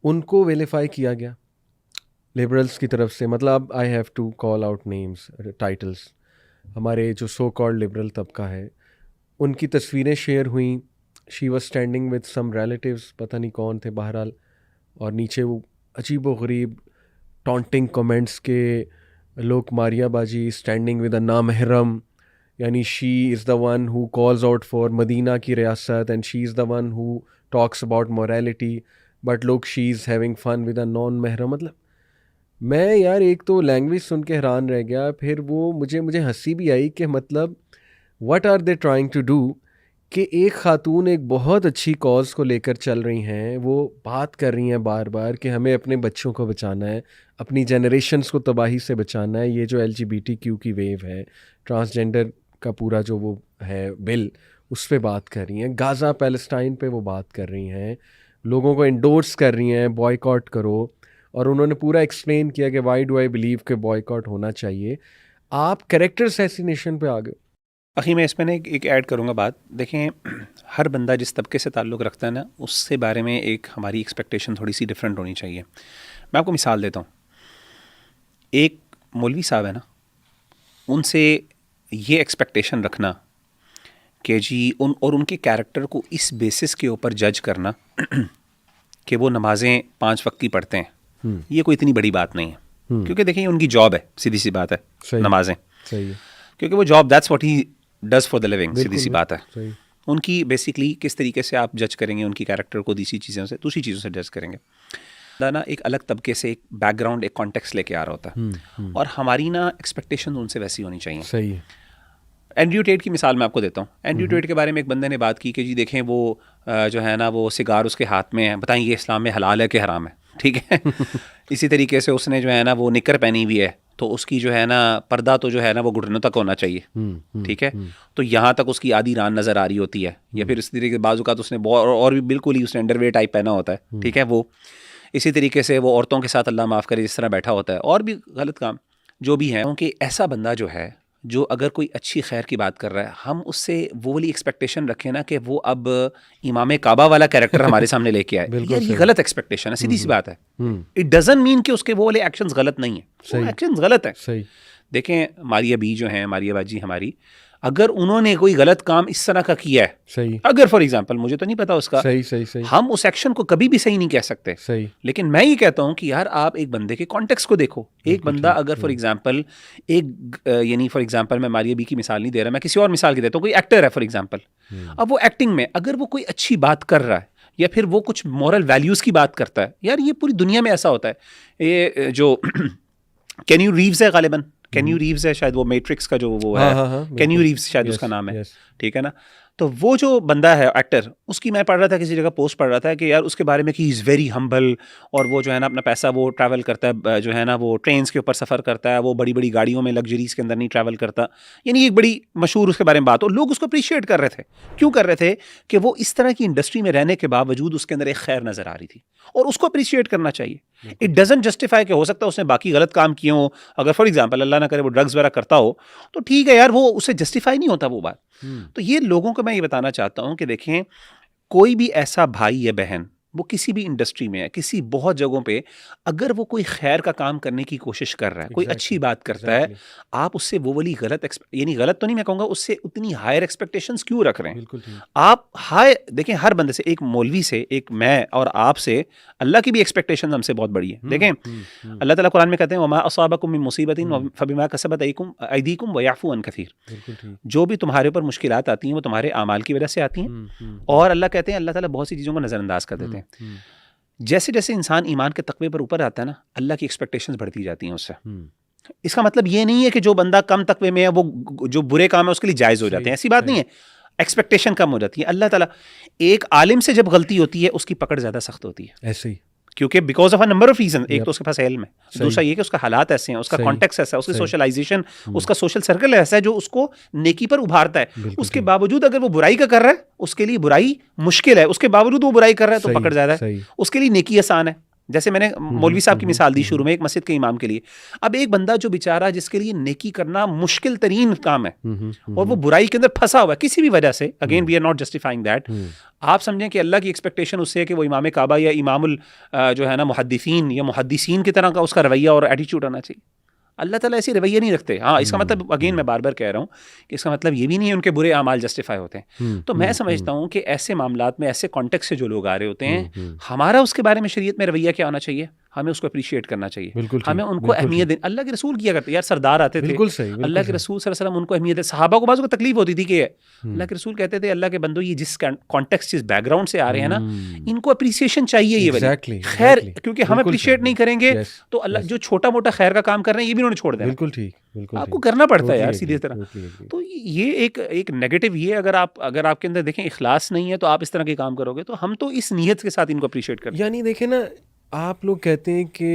उनको वेरीफाई किया गया लिबरल्स की तरफ से, मतलब I have to call out names titles. हमारे जो सो कॉल्ड लिबरल तबका है उनकी तस्वीरें शेयर हुई, she was standing with some relatives, पता नहीं कौन थे बहरहाल, और नीचे वो अजीब व गरीब टॉन्टिंग कमेंट्स के लोग, मारिया बाजी स्टैंडिंग विद अ नामहरम, यानी she is the one who calls out for Medina की रियासत and she is the one who talks about morality, but लोग she is having fun with a non महरम। मतलब मैं यार एक तो लैंग्वेज सुन के हैरान रह गया, फिर वो मुझे हंसी भी आई कि मतलब what are they trying to do, कि एक खातून एक बहुत अच्छी कॉज को लेकर चल रही हैं, वो बात कर रही हैं बार बार कि हमें अपने बच्चों को बचाना है, अपनी जनरेशन्स को तबाही से बचाना है। ये जो LGBTQ की वेव है, ट्रांसजेंडर का पूरा जो वो है बिल, उस पर बात कर रही हैं, गाज़ा पैलेस्टाइन पे वो बात कर रही हैं, लोगों को इंडोर्स कर रही हैं बॉयकॉट करो, और उन्होंने पूरा एक्सप्लेन किया कि वाई डू आई बिलीव कि बॉयकॉट होना चाहिए। आप कैरेक्टर असैसिनेशन पे आ गए। अखी मैं इसमें एक ऐड करूँगा बात। देखें, हर बंदा जिस तबके से ताल्लुक़ रखता है ना, उससे बारे में एक हमारी एक्सपेक्टेशन थोड़ी सी डिफरेंट होनी चाहिए। मैं आपको मिसाल देता हूँ। एक मौलवी साहब है ना, उनसे ये एक्सपेक्टेशन रखना कि जी उनके कैरेक्टर को इस बेसिस के ऊपर जज करना कि वो नमाज़ें 5 वक्त की पढ़ते हैं, ये कोई इतनी बड़ी बात नहीं है। क्योंकि देखिए उनकी जॉब है, सीधी सी बात है, नमाजें, सही है, क्योंकि वो job that's what he does for the living, सीधी सी बात है। सही। उनकी बेसिकली किस तरीके से आप जज करेंगे उनकी कैरेक्टर को, दूसरी चीज़ों से जज करेंगे ना, एक अलग तबके से एक बैकग्राउंड, एक कॉन्टेक्स्ट लेके आ रहा होता है, और हमारी ना एक्सपेक्टेशन उनसे वैसी होनी चाहिए। सही है। एंड्रयू टेट की मिसाल मैं आपको देता हूँ। एंड्रयू टेट के बारे में एक बंदे ने बात की कि जी देखें वो जो है ना, वो सिगार उसके हाथ में है, बताएं ये इस्लाम में हलाल है कि हराम है, ठीक है। इसी तरीके से उसने जो है ना वो निकर पहनी हुई है, तो उसकी जो है ना पर्दा तो जो है ना वो घुटनों तक होना चाहिए, ठीक है। तो यहाँ तक उसकी आधी रान नज़र आ रही होती है, या फिर इस तरीके के बाजू का तो उसने और भी बिल्कुल ही उसने अंडरवेयर टाइप पहना होता है, ठीक है। वो इसी तरीके से वो औरतों के साथ अल्लाह माफ़ करे जिस तरह बैठा होता है, और भी गलत काम जो भी है। क्योंकि ऐसा बंदा जो है, जो अगर कोई अच्छी खैर की बात कर रहा है, हम उससे वो वाली एक्सपेक्टेशन रखें ना कि वो अब इमाम काबा वाला कैरेक्टर हमारे सामने लेके आए, यार ये गलत एक्सपेक्टेशन है, सीधी सी बात है। इट डजंट मीन कि उसके वो वाले एक्शंस गलत नहीं है, वो एक्शंस गलत है। सही। देखें मारिया बी जो हैं, मारिया बाजी हमारी, अगर उन्होंने कोई गलत काम इस तरह का किया है, सही, अगर फॉर एग्जांपल, मुझे तो नहीं पता उसका, सही सही सही, हम उस एक्शन को कभी भी सही नहीं कह सकते, सही। लेकिन मैं ये कहता हूं कि यार आप एक बंदे के कॉन्टेक्स्ट को देखो। एक बंदा अगर फॉर एग्जांपल यानी फॉर एग्जांपल मैं मारिया बी की मिसाल नहीं दे रहा, मैं किसी और मिसाल की देता हूँ। कोई एक्टर है फॉर एग्जांपल, अब वो एक्टिंग में अगर वो कोई अच्छी बात कर रहा है, या फिर वो कुछ मॉरल वैल्यूज की बात करता है, यार ये पूरी दुनिया में ऐसा होता है। ये जो केन्यू रीव्स है, गालिबन केन्यू रीव्स है शायद, वो मैट्रिक्स का जो वो है, केन्यू रीव्स शायद उसका नाम है, ठीक है ना। तो वो जो बंदा है एक्टर, उसकी मैं पढ़ रहा था किसी जगह पोस्ट पढ़ रहा था कि यार उसके बारे में कि ही इज़ वेरी हम्बल, और वो जो है ना अपना पैसा वो ट्रैवल करता है, जो है ना वो ट्रेन्स के ऊपर सफ़र करता है, वो बड़ी बड़ी गाड़ियों में लग्जरीज के अंदर नहीं ट्रैवल करता। यानी एक बड़ी मशहूर उसके बारे में बात, और लोग उसको अप्रिशिएट कर रहे थे। क्यों कर रहे थे? कि वो इस तरह की इंडस्ट्री में रहने के बावजूद उसके अंदर एक खैर नज़र आ रही थी, और उसको अप्रिशिएट करना चाहिए। इट डजंट जस्टिफाई कि हो सकता है उसने बाकी गलत काम किए हों, अगर फॉर एग्जाम्पल अल्लाह ना करे वो ड्रग्स वगैरह करता हो, तो ठीक है यार, वो उससे जस्टिफाई नहीं होता वो बात। तो ये लोगों को मैं ये बताना चाहता हूँ कि देखें, कोई भी ऐसा भाई या बहन, वो किसी भी इंडस्ट्री में है, किसी बहुत जगहों पे, अगर वो कोई खैर का काम करने की कोशिश कर रहा है, कोई अच्छी बात करता है, आप उससे वो वाली यानी गलत तो नहीं मैं कहूँगा, उससे उतनी हायर एक्सपेक्टेशंस क्यों रख रहे हैं? बिल्कुल ठीक। आप देखें, हर बंदे से, एक मौलवी से, एक मैं और आपसे, अल्लाह की भी एक्सपेक्टेशन हमसे बहुत बड़ी है। देखें, अल्लाह ताला कुरान में कहते हैं, वमा असाबकुम मिन मुसीबतिन फबिमा कसबत अयदीकुम व याफू अन कसीर। बिल्कुल ठीक। जो भी तुम्हारे ऊपर मुश्किलात आती हैं वो तुम्हारे आमाल की वजह से आती हैं, और अल्लाह कहते हैं, अल्लाह ताला बहुत सी चीज़ों को नज़रअंदाज कर देते हैं। जैसे जैसे इंसान ईमान के तकवे पर ऊपर आता है ना, अल्लाह की एक्सपेक्टेशंस बढ़ती जाती हैं उससे। इसका मतलब ये नहीं है कि जो बंदा कम तकवे में है वो जो बुरे काम है उसके लिए जायज़ हो जाते हैं, ऐसी बात नहीं है। एक्सपेक्टेशन कम हो जाती है। अल्लाह ताला, एक आलिम से जब गलती होती है उसकी पकड़ ज़्यादा सख्त होती है, ऐसे ही, क्योंकि because of a number of reason. एक तो उसके पास इल्म है, दूसरा ये कि उसका हालात ऐसे हैं, उसका कॉन्टेक्स्ट ऐसा है, उसकी सोशलाइजेशन, उसका सोशल सर्कल ऐसा है जो उसको नेकी पर उभारता है। उसके बावजूद अगर वो बुराई का कर रहा है, उसके लिए बुराई मुश्किल है, उसके बावजूद वो बुराई कर रहा है तो पकड़ ज्यादा है, उसके लिए नेकी आसान है। जैसे मैंने मौलवी साहब की मिसाल दी शुरू में, एक मस्जिद के इमाम के लिए। अब एक बंदा जो बेचारा, जिसके लिए नेकी करना मुश्किल तरीन काम है, और वो बुराई के अंदर फंसा हुआ है किसी भी वजह से, again we are not justifying that, आप समझें कि अल्लाह की एक्सपेक्टेशन उससे है कि वो इमाम काबा या इमामुल जो है ना मुहद्दिसीन या मुहद्दिसीन की तरह का उसका रवैया और एटीट्यूड आना चाहिए। अल्लाह ताला ऐसे रवैया नहीं रखते। हाँ, इसका मतलब अगेन मैं बार बार कह रहा हूँ कि इसका मतलब ये भी नहीं है उनके बुरे अमाल जस्टिफाई होते हैं। तो मैं समझता हूँ कि ऐसे मामलात में, ऐसे कॉन्टेक्स्ट से जो लोग आ रहे होते हैं, हमारा उसके बारे में शरीयत में रवैया क्या होना चाहिए? हमें उसको अप्रिशिएट करना चाहिए, हमें उनको अहमियत देनी। अल्लाह के रसूल किया करते, यार सरदार आते थे, अल्लाह के रसूल सल्लल्लाहु अलैहि वसल्लम, उनको अहमियत है। सहाबा को बाज़ को तकलीफ होती थी कि अल्लाह के रसूल कहते थे, अल्लाह के बंदो, ये जिस कॉन्टेक्स्ट, जिस बैकग्राउंड से आ रहे हैं ना, इनको अप्रिसिएशन चाहिए, ये वाली खैर, क्योंकि हम अप्रिशिएट नहीं करेंगे तो अल्लाह जो छोटा मोटा खैर का काम कर रहे हैं, ये भी उन्होंने छोड़ देना। बिल्कुल ठीक, बिल्कुल आपको करना पड़ता है यार, सीधी तरह। तो ये एक नेगेटिव, ये अगर आपके अंदर देखें इखलास नहीं है, तो आप इस तरह के काम करोगे, तो हम तो इस नीयत के साथ इनको अप्रिशिएट करते हैं। यानी देखें ना, आप लोग कहते हैं कि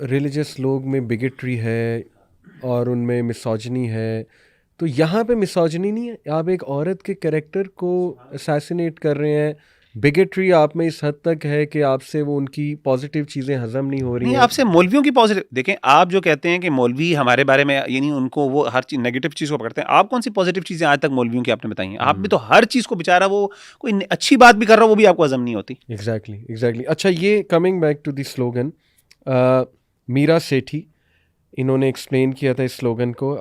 रिलीजियस लोग में बिगेट्री है और उनमें मिसोजनी है, तो यहाँ पे मिसोजनी नहीं है। आप एक औरत के कैरेक्टर को असैसिनेट कर रहे हैं। बिगेट्री आप में इस हद तक है कि आपसे वो उनकी पॉजिटिव चीज़ें हजम नहीं हो रही हैं। आपसे मौलवियों की पॉजिटिव देखें, आप जो कहते हैं कि मौलवी हमारे बारे में, यानी उनको वो हर चीज़ नेगेटिव चीज़ को पकड़ते हैं। आप कौन सी पॉजिटिव चीज़ें आज तक मौलवियों की आपने बताई हैं? आप भी तो हर चीज़ को, बेचारा वो कोई अच्छी बात भी कर रहा हो, वो भी आपको हजम नहीं होती। एग्जैक्टली। अच्छा, ये coming back to the slogan, Meera Sethi, इन्होंने एक्सप्लेन किया था इस स्लोगन को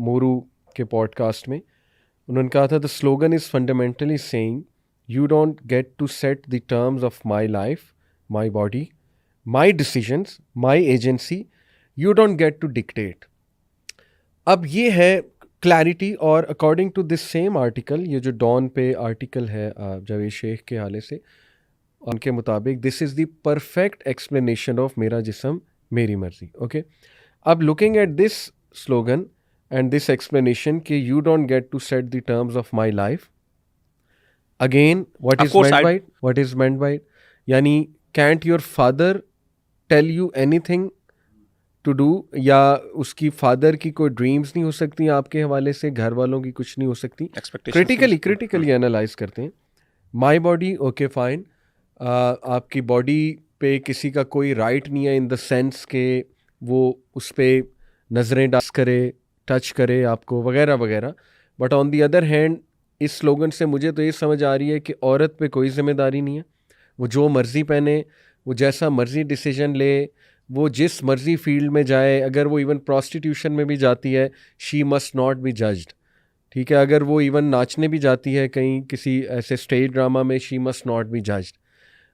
मोरू के पॉडकास्ट में। उन्होंने कहा था, the slogan is fundamentally saying you don't get to set the terms of my life, my body, my decisions, my agency. You don't get to dictate. अब ये है क्लैरिटी, और according to this same article, ये जो don पे article है जावेद शेख के हवाले से, उनके मुताबिक this is the perfect explanation of मेरा जिस्म मेरी मर्जी। ओके, अब looking at this slogan and this explanation कि you don't get to set the terms of my life, Again, what is meant by it? यानी can't your father tell you anything to do, या उसकी father की कोई dreams नहीं हो सकती आपके हवाले से, घर वालों की कुछ नहीं हो सकती। क्रिटिकली एनालाइज करते हैं। माई बॉडी, ओके फाइन, आपकी बॉडी पे किसी का कोई राइट नहीं है इन द सेंस के वो उस पर नज़रें डांस करे, टच करे आपको, वगैरह वगैरह। But on the other hand, इस स्लोगन से मुझे तो ये समझ आ रही है कि औरत पे कोई ज़िम्मेदारी नहीं है। वो जो मर्ज़ी पहने, वो जैसा मर्ज़ी डिसीजन ले, वो जिस मर्ज़ी फील्ड में जाए, अगर वो इवन प्रोस्टिट्यूशन में भी जाती है, she must not be judged. ठीक है, अगर वो इवन नाचने भी जाती है कहीं किसी ऐसे स्टेज ड्रामा में, she must not be judged.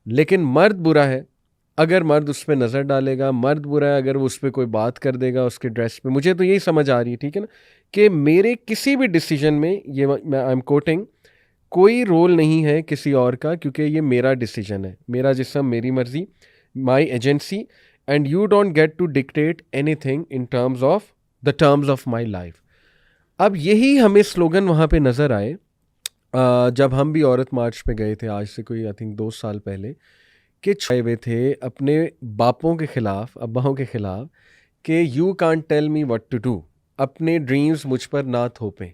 लेकिन मर्द बुरा है अगर मर्द उस पर नज़र डालेगा, मर्द बुरा है अगर वो उस पर कोई बात कर देगा उसके ड्रेस पे। मुझे तो यही समझ आ रही है, ठीक है ना, कि मेरे किसी भी डिसीजन में, ये मैं आई एम कोटिंग, कोई रोल नहीं है किसी और का, क्योंकि ये मेरा डिसीजन है, मेरा जिस्म मेरी मर्जी, my agency, and you don't get to dictate anything in terms of my life. अब यही हमें स्लोगन वहाँ पे नज़र आए, जब हम भी औरत मार्च पे गए थे आज से कोई आई थिंक 2 साल पहले कि छाए हुए थे अपने बापों के खिलाफ अब्बाओं के खिलाफ कि you can't tell me what to do, अपने ड्रीम्स मुझ पर ना थोपें।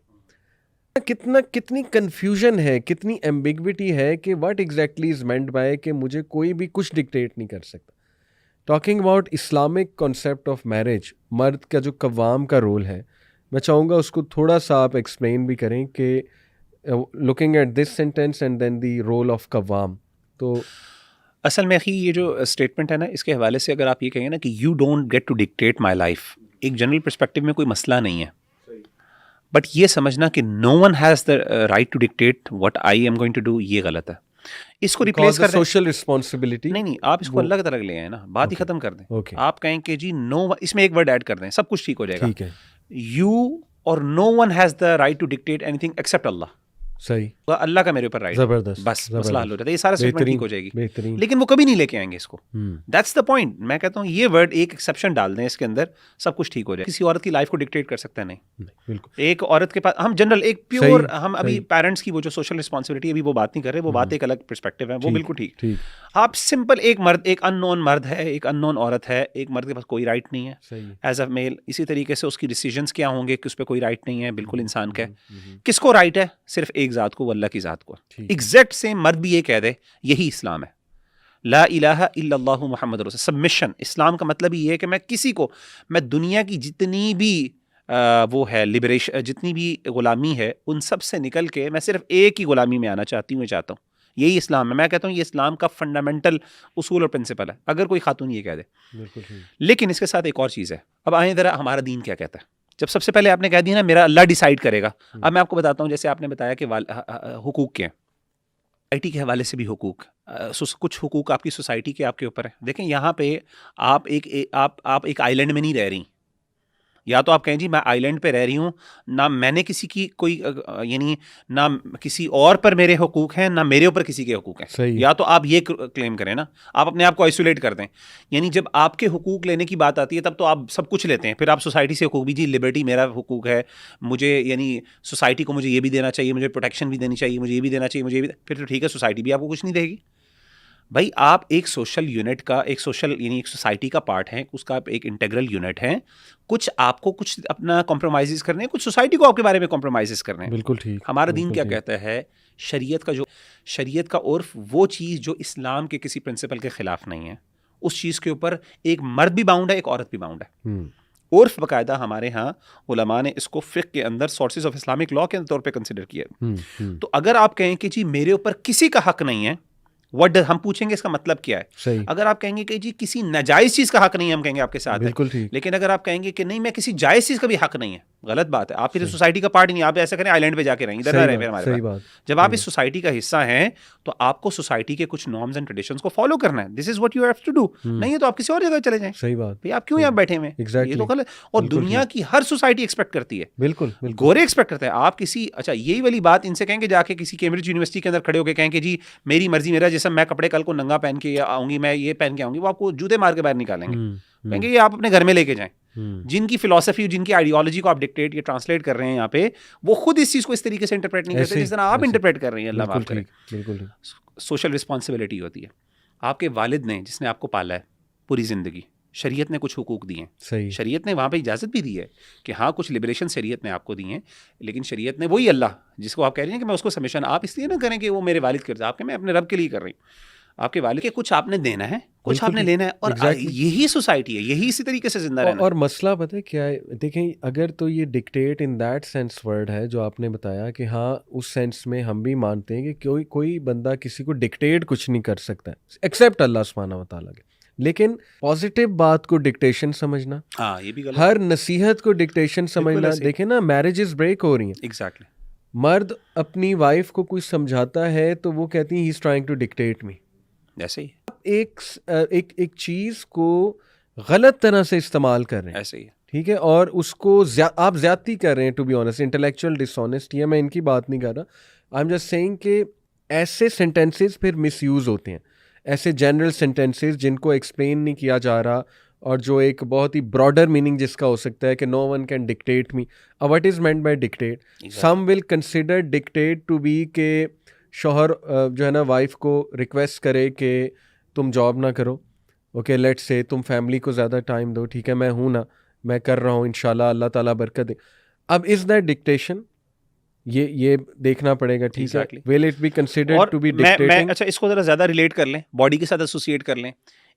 कितनी कन्फ्यूजन है, कितनी एम्बिग्विटी है कि what exactly is meant by कि मुझे कोई भी कुछ डिक्टेट नहीं कर सकता। Talking about Islamic concept of marriage, मर्द का जो कव्वाम का रोल है, मैं चाहूँगा उसको थोड़ा सा आप एक्सप्लेन भी करें कि looking at this sentence and then the role of कव्वाम। तो असल में ये जो स्टेटमेंट है ना, इसके हवाले से अगर आप ये कहेंगे ना कि you don't get to dictate my life, एक जनरल पर्सपेक्टिव में कोई मसला नहीं है, बट ये समझना कि no one has the right to dictate what I am going to do, ये गलत है। इसको रिप्लेस कर दें, सोशल रिस्पॉन्सिबिलिटी नहीं आप इसको अल्लाह की तरह ले आए ना, बात ही खत्म कर दें। ओके, आप कहें कि जी नो, इसमें एक वर्ड ऐड कर दें, सब कुछ ठीक हो जाएगा। ठीक है, यू और no one has the right to dictate anything except Allah. सही, अल्लाह का मेरे ऊपर राइट, जबरदस्त, बस मसला हल हो जाता है, ये सारा स्टेटमेंट ठीक हो जाएगी। बेहतरीन। लेकिन वो कभी नहीं लेके आएंगे इसको, दैट्स द पॉइंट। मैं कहता हूँ ये वर्ड एक एक्सेप्शन डाल दें इसके अंदर, सब कुछ ठीक हो जाए। किसी औरत की लाइफ को डिक्टेट कर सकता है नहीं, बिल्कुल एक औरत के पास हम जनरल एक प्योर, सही, हम अभी सही। पेरेंट्स की वो जो सोशल रिस्पॉन्सिबिलिटी अभी वो बात नहीं कर रहे, वो बात एक अलग पर्सपेक्टिव है, वो बिल्कुल ठीक। ठीक, आप सिंपल एक मर्द, एक अननोन मर्द है, एक अननोन औरत है, एक मर्द के पास कोई राइट नहीं है सही है, एज अ मेल। इसी तरीके से उसकी डिसीजंस क्या होंगे कि उस पर कोई राइट नहीं है, बिल्कुल इंसान का है। किसको राइट है? सिर्फ एक ज़ात को, वो अल्लाह की ज़ात को। ठीक। एग्जैक्ट सेम मर्द भी ये कह दे, यही इस्लाम है, ला इलाहा इल्लल्लाहु मुहम्मद रसूल। सबमिशन, इस्लाम का मतलब ही ये है कि मैं किसी को, मैं दुनिया की जितनी भी वो है लिबरेशन, जितनी भी गुलामी है, उन सब से निकल के मैं सिर्फ एक ही गुलामी में आना चाहती हूँ, चाहता हूँ। यही इस्लाम है। मैं कहता हूँ ये इस्लाम का फंडामेंटल उसूल और प्रिंसिपल है, अगर कोई खातून ये कह दे। बिल्कुल ठीक। लेकिन इसके साथ एक और चीज़ है। अब आए ज़रा हमारा दीन क्या कहता है। जब सबसे पहले आपने कह दिया ना मेरा अल्लाह डिसाइड करेगा, अब मैं आपको बताता हूँ, जैसे आपने बताया कि हुकूक के हैं, सोसाइटी के हवाले से भी हुकूक, कुछ हुकूक आपकी सोसाइटी के आपके ऊपर है। देखें यहाँ पे आप आप एक आइलैंड में नहीं रह रही, या तो आप कहें जी मैं आइलैंड पे रह रही हूँ, ना मैंने किसी की कोई यानी ना किसी और पर मेरे हुकूक हैं, ना मेरे ऊपर किसी के हुकूक हैं। सही। या तो आप ये क्लेम करें ना, आप अपने आप को आइसोलेट कर दें। यानी जब आपके हुकूक लेने की बात आती है तब तो आप सब कुछ लेते हैं, फिर आप सोसाइटी से हुकूक भी, जी लिबर्टी मेरा हुकूक है, मुझे यानी सोसाइटी को मुझे ये भी देना चाहिए, मुझे प्रोटेक्शन भी देनी चाहिए, मुझे ये भी देना चाहिए, मुझे ये भी, फिर तो ठीक है सोसाइटी भी आपको कुछ नहीं देगी। भाई आप एक सोशल यूनिट का, एक सोशल यानी एक सोसाइटी का पार्ट हैं, उसका आप एक इंटीग्रल यूनिट हैं। कुछ आपको कुछ अपना कॉम्प्रोमाइज़ करने हैं, कुछ सोसाइटी को आपके बारे में कॉम्प्रोमाइज़ करने हैं। बिल्कुल ठीक। हमारा दीन क्या कहता है? शरीयत का उर्फ, वो चीज़ जो इस्लाम के किसी प्रिंसिपल के खिलाफ नहीं है, उस चीज़ के ऊपर एक मर्द भी बाउंड है, एक औरत भी बाउंड है। उर्फ बाकायदा हमारे यहाँ उलमा ने इसको फ़िक़्ह के अंदर सोर्सेज ऑफ इस्लामिक लॉ के तौर पे कंसिडर किया। तो अगर आप कहें कि जी मेरे ऊपर किसी का हक नहीं है, हम पूछेंगे इसका मतलब क्या है। सही। अगर आप कहेंगे कि जी किसी नाजायज चीज का हक नहीं है, हम कहेंगे आपके साथ बिल्कुल है। ठीक। लेकिन अगर आप कहेंगे कि नहीं मैं किसी जायज चीज का भी हक नहीं है, गलत बात है। आप फिर सोसाइटी का पार्ट नहीं, आप ऐसा करें आइलैंड पे जाके रहें, इधर ना रहें फिर हमारे पास। जब आप इस सोसाइटी का हिस्सा हैं तो आपको सोसाइटी के कुछ नॉर्म्स एंड ट्रेडिशंस को फॉलो करना है। This is what you have to do. नहीं है तो आप किसी और जगह चले जाएं। सही बात। भाई आप क्यों यहाँ बैठे हुए हैं? ये तो गलत। और दुनिया की हर सोसाइटी एक्सपेक्ट करती है, बिल्कुल गोरे एक्सपेक्ट करते हैं। आप किसी, अच्छा यही वाली बात इनसे कहेंगे जाके किसी कैम्ब्रिज यूनिवर्सिटी के अंदर खड़े होकर कहेंगे जी मेरी मर्जी, मेरा जैसा, मैं कपड़े कल को नंगा पहन के आऊंगी, मैं ये पहन के आऊंगी, वो आपको जूते मार के बाहर निकालेंगे। कहेंगे ये आप अपने घर में लेके जाएं। जिनकी फिलॉसफी, जिनकी आइडियोलॉजी को आप डिक्टेट या ट्रांसलेट कर रहे हैं यहाँ पे, वो खुद इस चीज को इस तरीके से इंटरप्रेट नहीं करते जिस तरह आप इंटरप्रेट कर रही हैं। अल्लाह माफ करे। बिल्कुल सोशल रिस्पॉन्सिबिलिटी होती है। आपके वालिद ने, जिसने आपको पाला है पूरी जिंदगी, शरीयत ने कुछ हुकूक दिए हैं। सही। शरीयत ने वहाँ पे इजाज़त भी दी है कि हाँ कुछ लिबरेशन शरीयत ने आपको दी हैं, लेकिन शरीयत ने वही अल्लाह जिसको आप कह रही हैं कि मैं उसको सबमिशन, आप इसलिए ना करें कि वो मेरे वालिद करते, आपके मैं अपने रब के लिए कर रही हूँ। आपके वालिद के कुछ आपने देना है, कुछ आपने लेना है, और यही सोसाइटी है, यही इसी तरीके से जिंदा रहना। और मसला पता है क्या है? देखें, अगर तो ये dictate in that sense word है जो आपने बताया कि हाँ उस सेंस में हम भी मानते हैं कि कोई बंदा किसी को डिक्टेट कुछ नहीं कर सकता एक्सेप्ट अल्लाह सुब्हानहू व तआला के। लेकिन पॉजिटिव बात को डिक्टेशन समझना, हाँ ये भी गलत। हर नसीहत को डिक्टेशन समझना। देखें ना, मैरिजेस ब्रेक हो रही हैं। एग्जैक्टली। मर्द अपनी वाइफ को कुछ समझाता है तो वो कहती है he is trying to dictate me. ऐसे ही एक चीज को गलत तरह से इस्तेमाल कर रहे हैं, ऐसे ही, ठीक है, और उसको आप ज्यादती कर रहे हैं। To be honest, intellectual dishonesty है, मैं इनकी बात नहीं कर रहा। आई एम जस्ट सेइंग कि ऐसे सेंटेंसेस फिर मिसयूज होते हैं, ऐसे जनरल सेंटेंसेस जिनको एक्सप्लेन नहीं किया जा रहा और जो एक बहुत ही ब्रॉडर मीनिंग जिसका हो सकता है कि no one can dictate me. What is meant by dictate? Some will consider dictate to be के शौहर जो है ना वाइफ को रिक्वेस्ट करे कि तुम जॉब ना करो. ओके, लेट्स से तुम फैमिली को ज़्यादा टाइम दो. ठीक है, मैं हूँ ना, मैं कर रहा हूँ, इंशाल्लाह अल्लाह ताला बरकत दे. अब इज़ दैट डिक्टेशन? ये देखना पड़ेगा. ठीक Exactly. है, will it be considered to be मैं डिक्टेटिंग? अच्छा इसको जरा ज्यादा रिलेट कर लें, बॉडी के साथ एसोसिएट कर लें.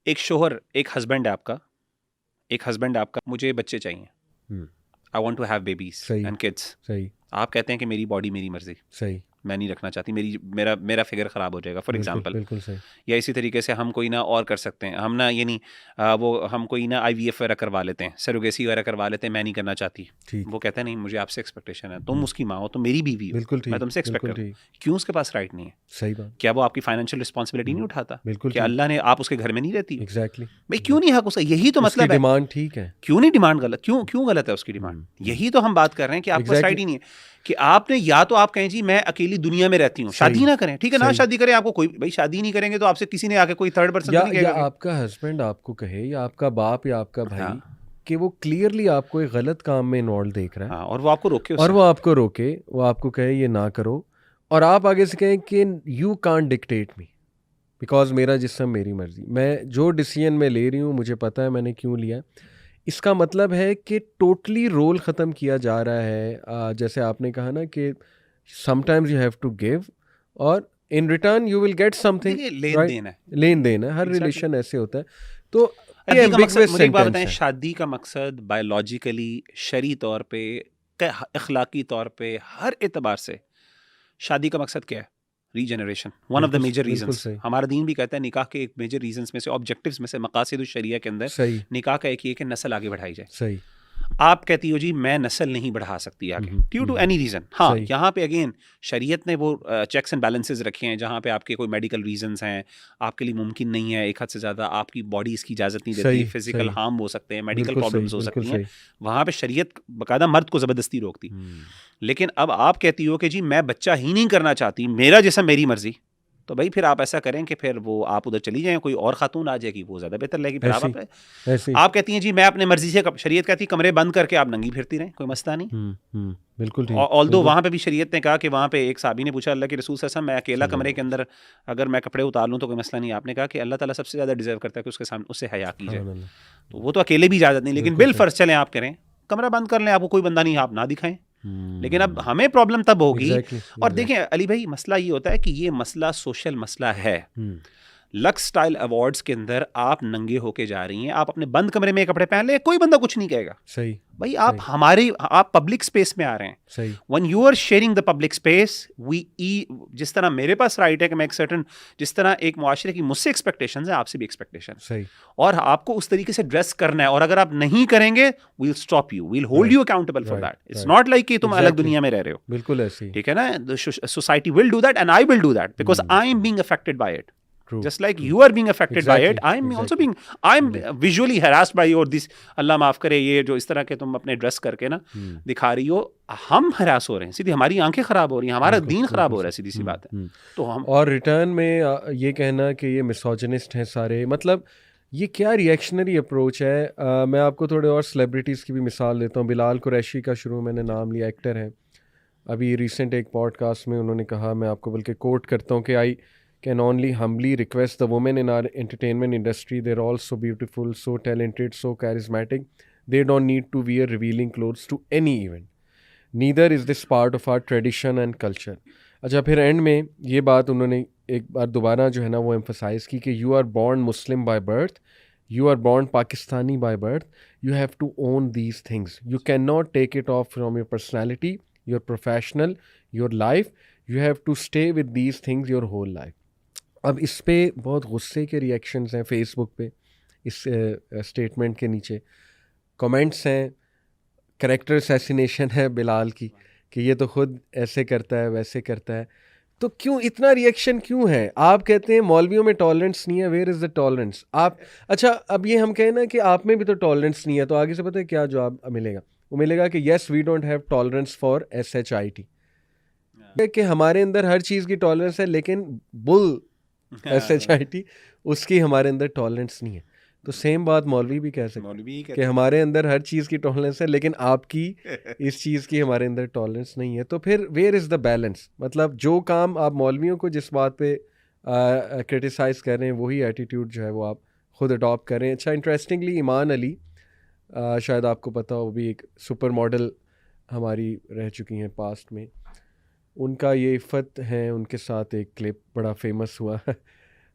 एक शोहर, एक हस्बैंड है आपका, मुझे बच्चे चाहिए, I want to have babies सही. And kids. सही. आप कहते हैं कि मेरी बॉडी मेरी मर्जी, सही. मैं नहीं रखना चाहती, मेरा फिगर ख़राब हो जाएगा फॉर बिल्कुल एग्जांपल. बिल्कुल सही. या इसी तरीके से हम कोई ना और कर सकते हैं, हम ना यानी हम कोई ना IVF वगैरह करवा लेते हैं, सरोगेसी वगैरह करवा लेते हैं, मैं नहीं करना चाहती. ठीक. वो कहते हैं नहीं मुझे आपसे एक्सपेक्टेशन है, तुम उसकी माँ हो, तुम मेरी बीवी हो, बिल्कुल ठीक. मैं तुमसे एक्सपेक्ट बिल्कुल करूँ. ठीक. क्यों उसके पास राइट नहीं है? सही बात. क्या वो आपकी फाइनेंशियल रिस्पॉन्सिबिलिटी नहीं उठाता? बिल्कुल क्या ठीक. अल्लाह ने आप उसके घर में नहीं रहती हो? एग्जैक्टली. भाई क्यों नहीं हक उसका? यही तो उसकी मतलब है. डिमांड ठीक है. क्यों नहीं डिमांड गलत? क्यों गलत है उसकी डिमांड? यही तो हम बात कर रहे हैं कि आपको Exactly. साइड ही नहीं है कि आपने या तो आप कहें जी मैं अकेली दुनिया में रहती हूँ, शादी सही. ना करें, ठीक है ना, सही. शादी करें. आपको कोई भाई शादी नहीं करेंगे तो आपसे किसी ने आके कोई थर्ड पर्सन या तो नहीं कहेगा कि- आपका हस्बैंड आपको कहे या आपका बाप या आपका भाई हाँ. कि वो क्लियरली आपको एक गलत काम में इन्वॉल्व देख रहा है हाँ, और वो आपको रोके और उससे. वो आपको रोके, वो आपको कहे ये ना करो, और आप आगे से कहें कि you can't dictate me because मेरा जिस्म मेरी मर्जी, मैं जो डिसीजन मैं ले रही हूँ मुझे पता है मैंने क्यों लिया. इसका मतलब है कि टोटली रोल ख़त्म किया जा रहा है. जैसे आपने कहा ना कि sometimes you have to give और in return you will get something. देखिए, लेन देन है. लेन देन है, हर Exactly. रिलेशन ऐसे होता है. तो शादी का मकसद, ambiguous मुझे एक बात sentence बताएं, है. शादी का मकसद बायोलॉजिकली, शरी तौर पे, अखलाकी तौर पे, हर एतबार से शादी का मकसद क्या है? Regeneration. One of the major बिल्कुल रीजंस. सही. हमारा दीन भी कहता है निकाह के एक मेजर रीजंस में से, ऑब्जेक्टिव्स में से, मकासिद शरिया के अंदर सही. निकाह का एक ही है कि नस्ल आगे बढ़ाई जाए. सही. आप कहती हो जी मैं नस्ल नहीं बढ़ा सकती आगे ड्यू टू एनी रीज़न. हाँ, सही. यहाँ पे अगेन शरीयत ने वो चेक्स एंड बैलेंसेस रखे हैं जहाँ पे आपके कोई मेडिकल रीजंस हैं, आपके लिए मुमकिन नहीं है, एक हद से ज़्यादा आपकी बॉडी इसकी इजाज़त नहीं देती, सही, फिजिकल सही. हार्म हो सकते हैं, मेडिकल बिल्कुल प्रॉब्लम्स सही, हो बिल्कुल सकती हैं. सही. वहाँ पे शरीयत बाकायदा मर्द को ज़बरदस्ती रोकती. लेकिन अब आप कहती हो कि जी मैं बच्चा ही नहीं करना चाहती, मेरा जैसा मेरी मर्जी, तो भाई फिर आप ऐसा करें कि फिर वो आप उधर चली जाएं, कोई और खातून आ जाएगी, वो ज़्यादा बेहतर लगेगी. फिर ऐसी. आप कहती हैं जी मैं अपने मर्जी से, शरीयत कहती है कमरे बंद करके आप नंगी फिरती रहें, कोई मसला नहीं. बिल्कुल ठीक. ऑल्दो वहाँ पे भी शरीयत ने कहा कि वहाँ पे एक साहबी ने पूछा अल्लाह के रसूल सल्लल्लाहु अलैहि वसल्लम, मैं अकेला कमरे के अंदर अगर मैं कपड़े उतार लूँ तो कोई मसला नहीं. आपने कहा कि अल्लाह ताला सबसे ज़्यादा डिजर्व करता है कि उसके सामने उससे हया की जाए. तो वो तो अकेले भी इजाज़त नहीं, लेकिन बिल फर्ज चलें आप करें, कमरा बंद कर लें, आपको कोई बंदा नहीं, आप ना दिखाएं. लेकिन अब हमें प्रॉब्लम तब होगी. और देखें अली भाई, मसला ये होता है कि ये मसला सोशल मसला है. लक्स स्टाइल अवार्ड्स के अंदर आप नंगे होके जा रही हैं, आप अपने बंद कमरे में कपड़े पहन ले, कोई बंदा कुछ नहीं कहेगा. सही. भाई आप पब्लिक स्पेस में आ रहे हैं. सही. When you are sharing the public space, जिस तरह मेरे पास राइट है कि मैं एक सर्टन, जिस तरह एक मुआशरे की मुझसे एक्सपेक्टेशंस है, आपसे भी एक्सपेक्टेशन. सही. और आपको उस तरीके से ड्रेस करना है, और अगर आप नहीं करेंगे we'll stop you, we'll hold you accountable for that. It's not like कि तुम अलग दुनिया में रह रहे हो. बिल्कुल ऐसी. ठीक है ना, society will do that and I will do that because I am being affected by it. Just like you are being affected by it, I'm visually harassed by your this. अल्लाह माफ करे, ये जो इस तरह के तुम अपने ड्रेस करके ना दिखा रही हो, हम हरास हो रहे हैं, सीधी हमारी आंखें खराब हो रही हैं, हमारा दीन खराब हो रहा है, सीधी सी बात है. तो हम और रिटर्न में ये कहना कि ये मिसोजिनिस्ट हैं सारे, मतलब ये क्या रिएक्शनरी अप्रोच है. मैं आपको थोड़े और सेलिब्रिटीज़ की भी मिसाल देता हूँ. बिलाल कुरैशी का शुरू मैंने नाम लिया, एक्टर हैं. अभी रिसेंट एक पॉडकास्ट में उन्होंने कहा, मैं आपको बल्कि कोट करता हूँ कि आई can only humbly request the women in our entertainment industry, they're all so beautiful, so talented, so charismatic, they don't need to wear revealing clothes to any event, neither is this part of our tradition and culture. अच्छा, फिर and में ये बात उन्होंने एक बार दोबारा जो है ना वो एम्फसाइज की कि you are born Muslim by birth, you are born Pakistani by birth, you have to own these things, you cannot take it off from your personality, your professional, your life, you have to stay with these things your whole life. अब इस पे बहुत गुस्से के reactions हैं Facebook पे, इस statement के नीचे कमेंट्स हैं, कैरेक्टर असैसिनेशन है बिलाल की कि ये तो खुद ऐसे करता है वैसे करता है. तो क्यों इतना रिएक्शन क्यों है? आप कहते हैं मौलवियों में टॉलरेंस नहीं है, वेयर इज़ द टॉलरेंस? आप अच्छा, अब ये हम कहें ना कि आप में भी तो टॉलरेंस नहीं है, तो आगे से पता है क्या जवाब मिलेगा? वो मिलेगा कि yes we don't have tolerance for SHIT, कि हमारे अंदर हर चीज़ की टॉलरेंस है, लेकिन बुल SHIT उसकी हमारे अंदर टॉलरेंस नहीं है. तो सेम बात मौलवी भी कह सकते हैं मौलवी ही कि कहते हैं। हमारे अंदर हर चीज़ की टॉलरेंस है, लेकिन आपकी इस चीज़ की हमारे अंदर टॉलरेंस नहीं है। तो फिर वेयर इज़ द बैलेंस? मतलब जो काम आप मौलवियों को जिस बात पे क्रिटिसाइज़ कर रहे हैं, वही एटीट्यूड जो है वो आप खुद अडॉप्ट करें। अच्छा, इंटरेस्टिंगली ईमान अली, शायद आपको पता हो, वो भी एक सुपर मॉडल हमारी रह चुकी हैं पास्ट में। उनका ये इफ़त है, उनके साथ एक क्लिप बड़ा फेमस हुआ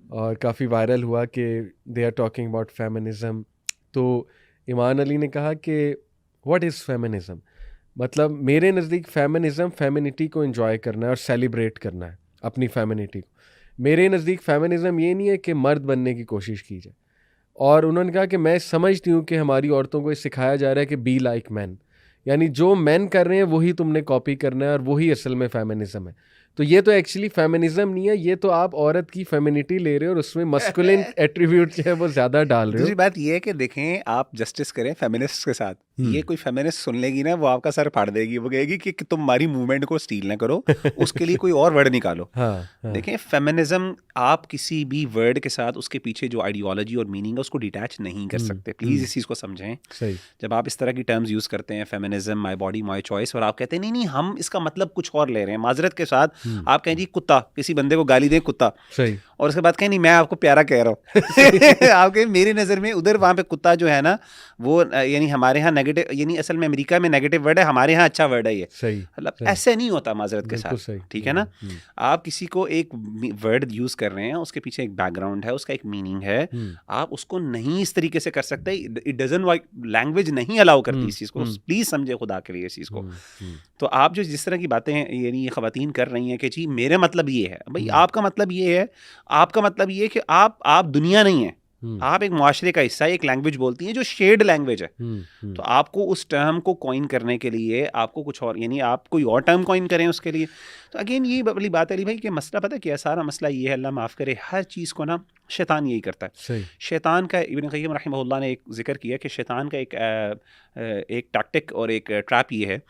और काफ़ी वायरल हुआ कि they are talking about feminism. तो ईमान अली ने कहा कि व्हाट इज़ फेमिनिज़म? मतलब मेरे नज़दीक फेमिनिज़म फेमिनिटी को एंजॉय करना है और सेलिब्रेट करना है अपनी फेमिनिटी को। मेरे नज़दीक फेमिनिज़म ये नहीं है कि मर्द बनने की कोशिश की जाए। और उन्होंने कहा कि मैं समझती हूँ कि हमारी औरतों को ये सिखाया जा रहा है कि बी लाइक मैन, यानी जो मैन कर रहे हैं वही तुमने कॉपी करना है और वही असल में फेमिनिज़म है। तो ये तो एक्चुअली फेमिनिज़म नहीं है, ये तो आप औरत की फेमिनिटी ले रहे हो और उसमें मस्कुलिन एट्रीब्यूट जो है वो ज़्यादा डाल रहे दूसरी हो। बात ये है कि देखें, आप जस्टिस करें फेमिनिस्ट के साथ, ये कोई फेमिनिस्ट सुन लेगी ना, वो आपका सर फाड़ देगी। वो कहेगी कि तुम हमारी मूवमेंट को स्टील ना करो, उसके लिए कोई और वर्ड निकालो। हाँ हाँ। देखें, फेमिनिज्म, आप किसी भी वर्ड के साथ उसके पीछे जो आइडियोलॉजी और मीनिंग है उसको डिटैच नहीं कर सकते। प्लीज़ इस चीज़ को समझें। सही। जब आप इस तरह की टर्म्स यूज़ करते हैं, feminism, my body my choice, और आप कहते हैं नहीं नहीं हम इसका मतलब कुछ और ले रहे हैं, माजरत के साथ आप कहें जी कुत्ता, किसी बंदे को गाली दें कुत्ता, सही। और उसके बाद कहें नहीं मैं आपको प्यारा कह रहा हूँ आप कहें मेरी नज़र में उधर वहाँ पे कुत्ता जो है ना वो यानी हमारे यहाँ नेगेटिव, यानी असल में अमेरिका में नेगेटिव वर्ड है, हमारे यहाँ अच्छा वर्ड है ये। सही। मतलब सही। ऐसे नहीं होता माजरत के बिल्कुल साथ, सही। ठीक है ना। आप किसी को एक वर्ड यूज़ कर रहे हैं, उसके पीछे एक बैकग्राउंड है, उसका एक मीनिंग है, आप उसको नहीं इस तरीके से कर सकते। इट डजंट, लैंग्वेज नहीं अलाउ करती इस चीज़ को। प्लीज़ समझे खुदा के लिए इस चीज़ को। तो आप जो जिस तरह की बातें यानी ख़वातीन कर रही हैं कि जी मेरा मतलब ये है, भाई आपका मतलब ये है, आपका मतलब ये है कि आप दुनिया नहीं है, आप एक मुआशरे का हिस्सा है। एक लैंग्वेज बोलती है जो शेयर्ड लैंग्वेज है, तो आपको उस टर्म को कॉइन करने के लिए आपको कुछ और, यानी आप कोई और टर्म कॉइन करें उसके लिए। तो अगेन ये बड़ी बात है अली भाई कि मसला पता है क्या, सारा मसला ये है, अल्लाह माफ़ करे, हर चीज़ को ना शैतान यही करता है। सही। शैतान का, इब्न क़य्यिम रहमहुल्लाह ने एक जिक्र किया कि शैतान का एक टैक्टिक और एक ट्रैप ये है,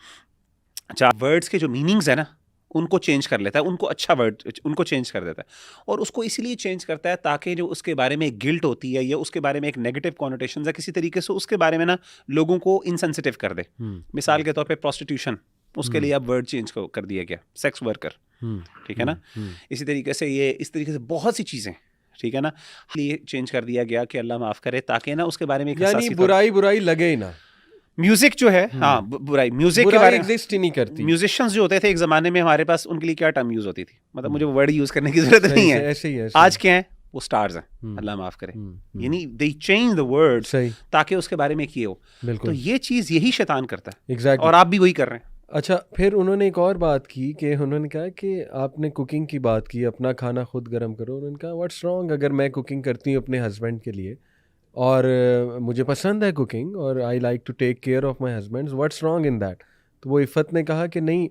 अच्छा वर्ड्स के जो मीनिंग्स है ना उनको चेंज कर लेता है, उनको अच्छा वर्ड उनको चेंज कर देता है, और उसको इसलिए चेंज करता है ताकि जो उसके बारे में एक गिल्ट होती है या उसके बारे में एक नेगेटिव कॉनोटेशन है किसी तरीके से, उसके बारे में ना लोगों को इनसेंसिटिव कर दे। मिसाल के तौर पे प्रोस्टिट्यूशन, उसके लिए अब वर्ड चेंज कर दिया गया सेक्स वर्कर, ठीक है ना। इसी तरीके से ये इस तरीके से बहुत सी चीज़ें, ठीक है ना, ये चेंज कर दिया गया कि अल्लाह माफ़ करे ताकि ना उसके बारे में एक यानी हसासी बुराई बुराई लगे ही ना। म्यूजिक जो है, हाँ बुराई, म्यूजिक के बुराई बारे में एग्जिस्ट ही नहीं करती। म्यूजिशियंस जो होते थे एक ज़माने में हमारे पास, उनके लिए क्या टर्म यूज़ होती थी, मतलब मुझे वर्ड यूज़ करने की ज़रूरत नहीं है, ऐसे ही है। आज क्या है, वो स्टार्स हैं, अल्लाह माफ़ करे, यानी दे चेंज द वर्ड सही। ताकि उसके बारे में किए हो। तो बिल्कुल। ये चीज़ यही शैतान करता है, एग्जैक्टली। और आप भी वही कर रहे हैं। अच्छा, फिर उन्होंने एक और बात की कि उन्होंने कहा कि आपने कुकिंग की बात की, अपना खाना खुद गर्म करो। उन्होंने कहा व्हाट्स रॉन्ग अगर मैं कुकिंग करती हूँ अपने हस्बैंड के लिए और मुझे पसंद है कुकिंग और I like to take care of my husband, what's wrong in that? तो वो इफ़त ने कहा कि नहीं,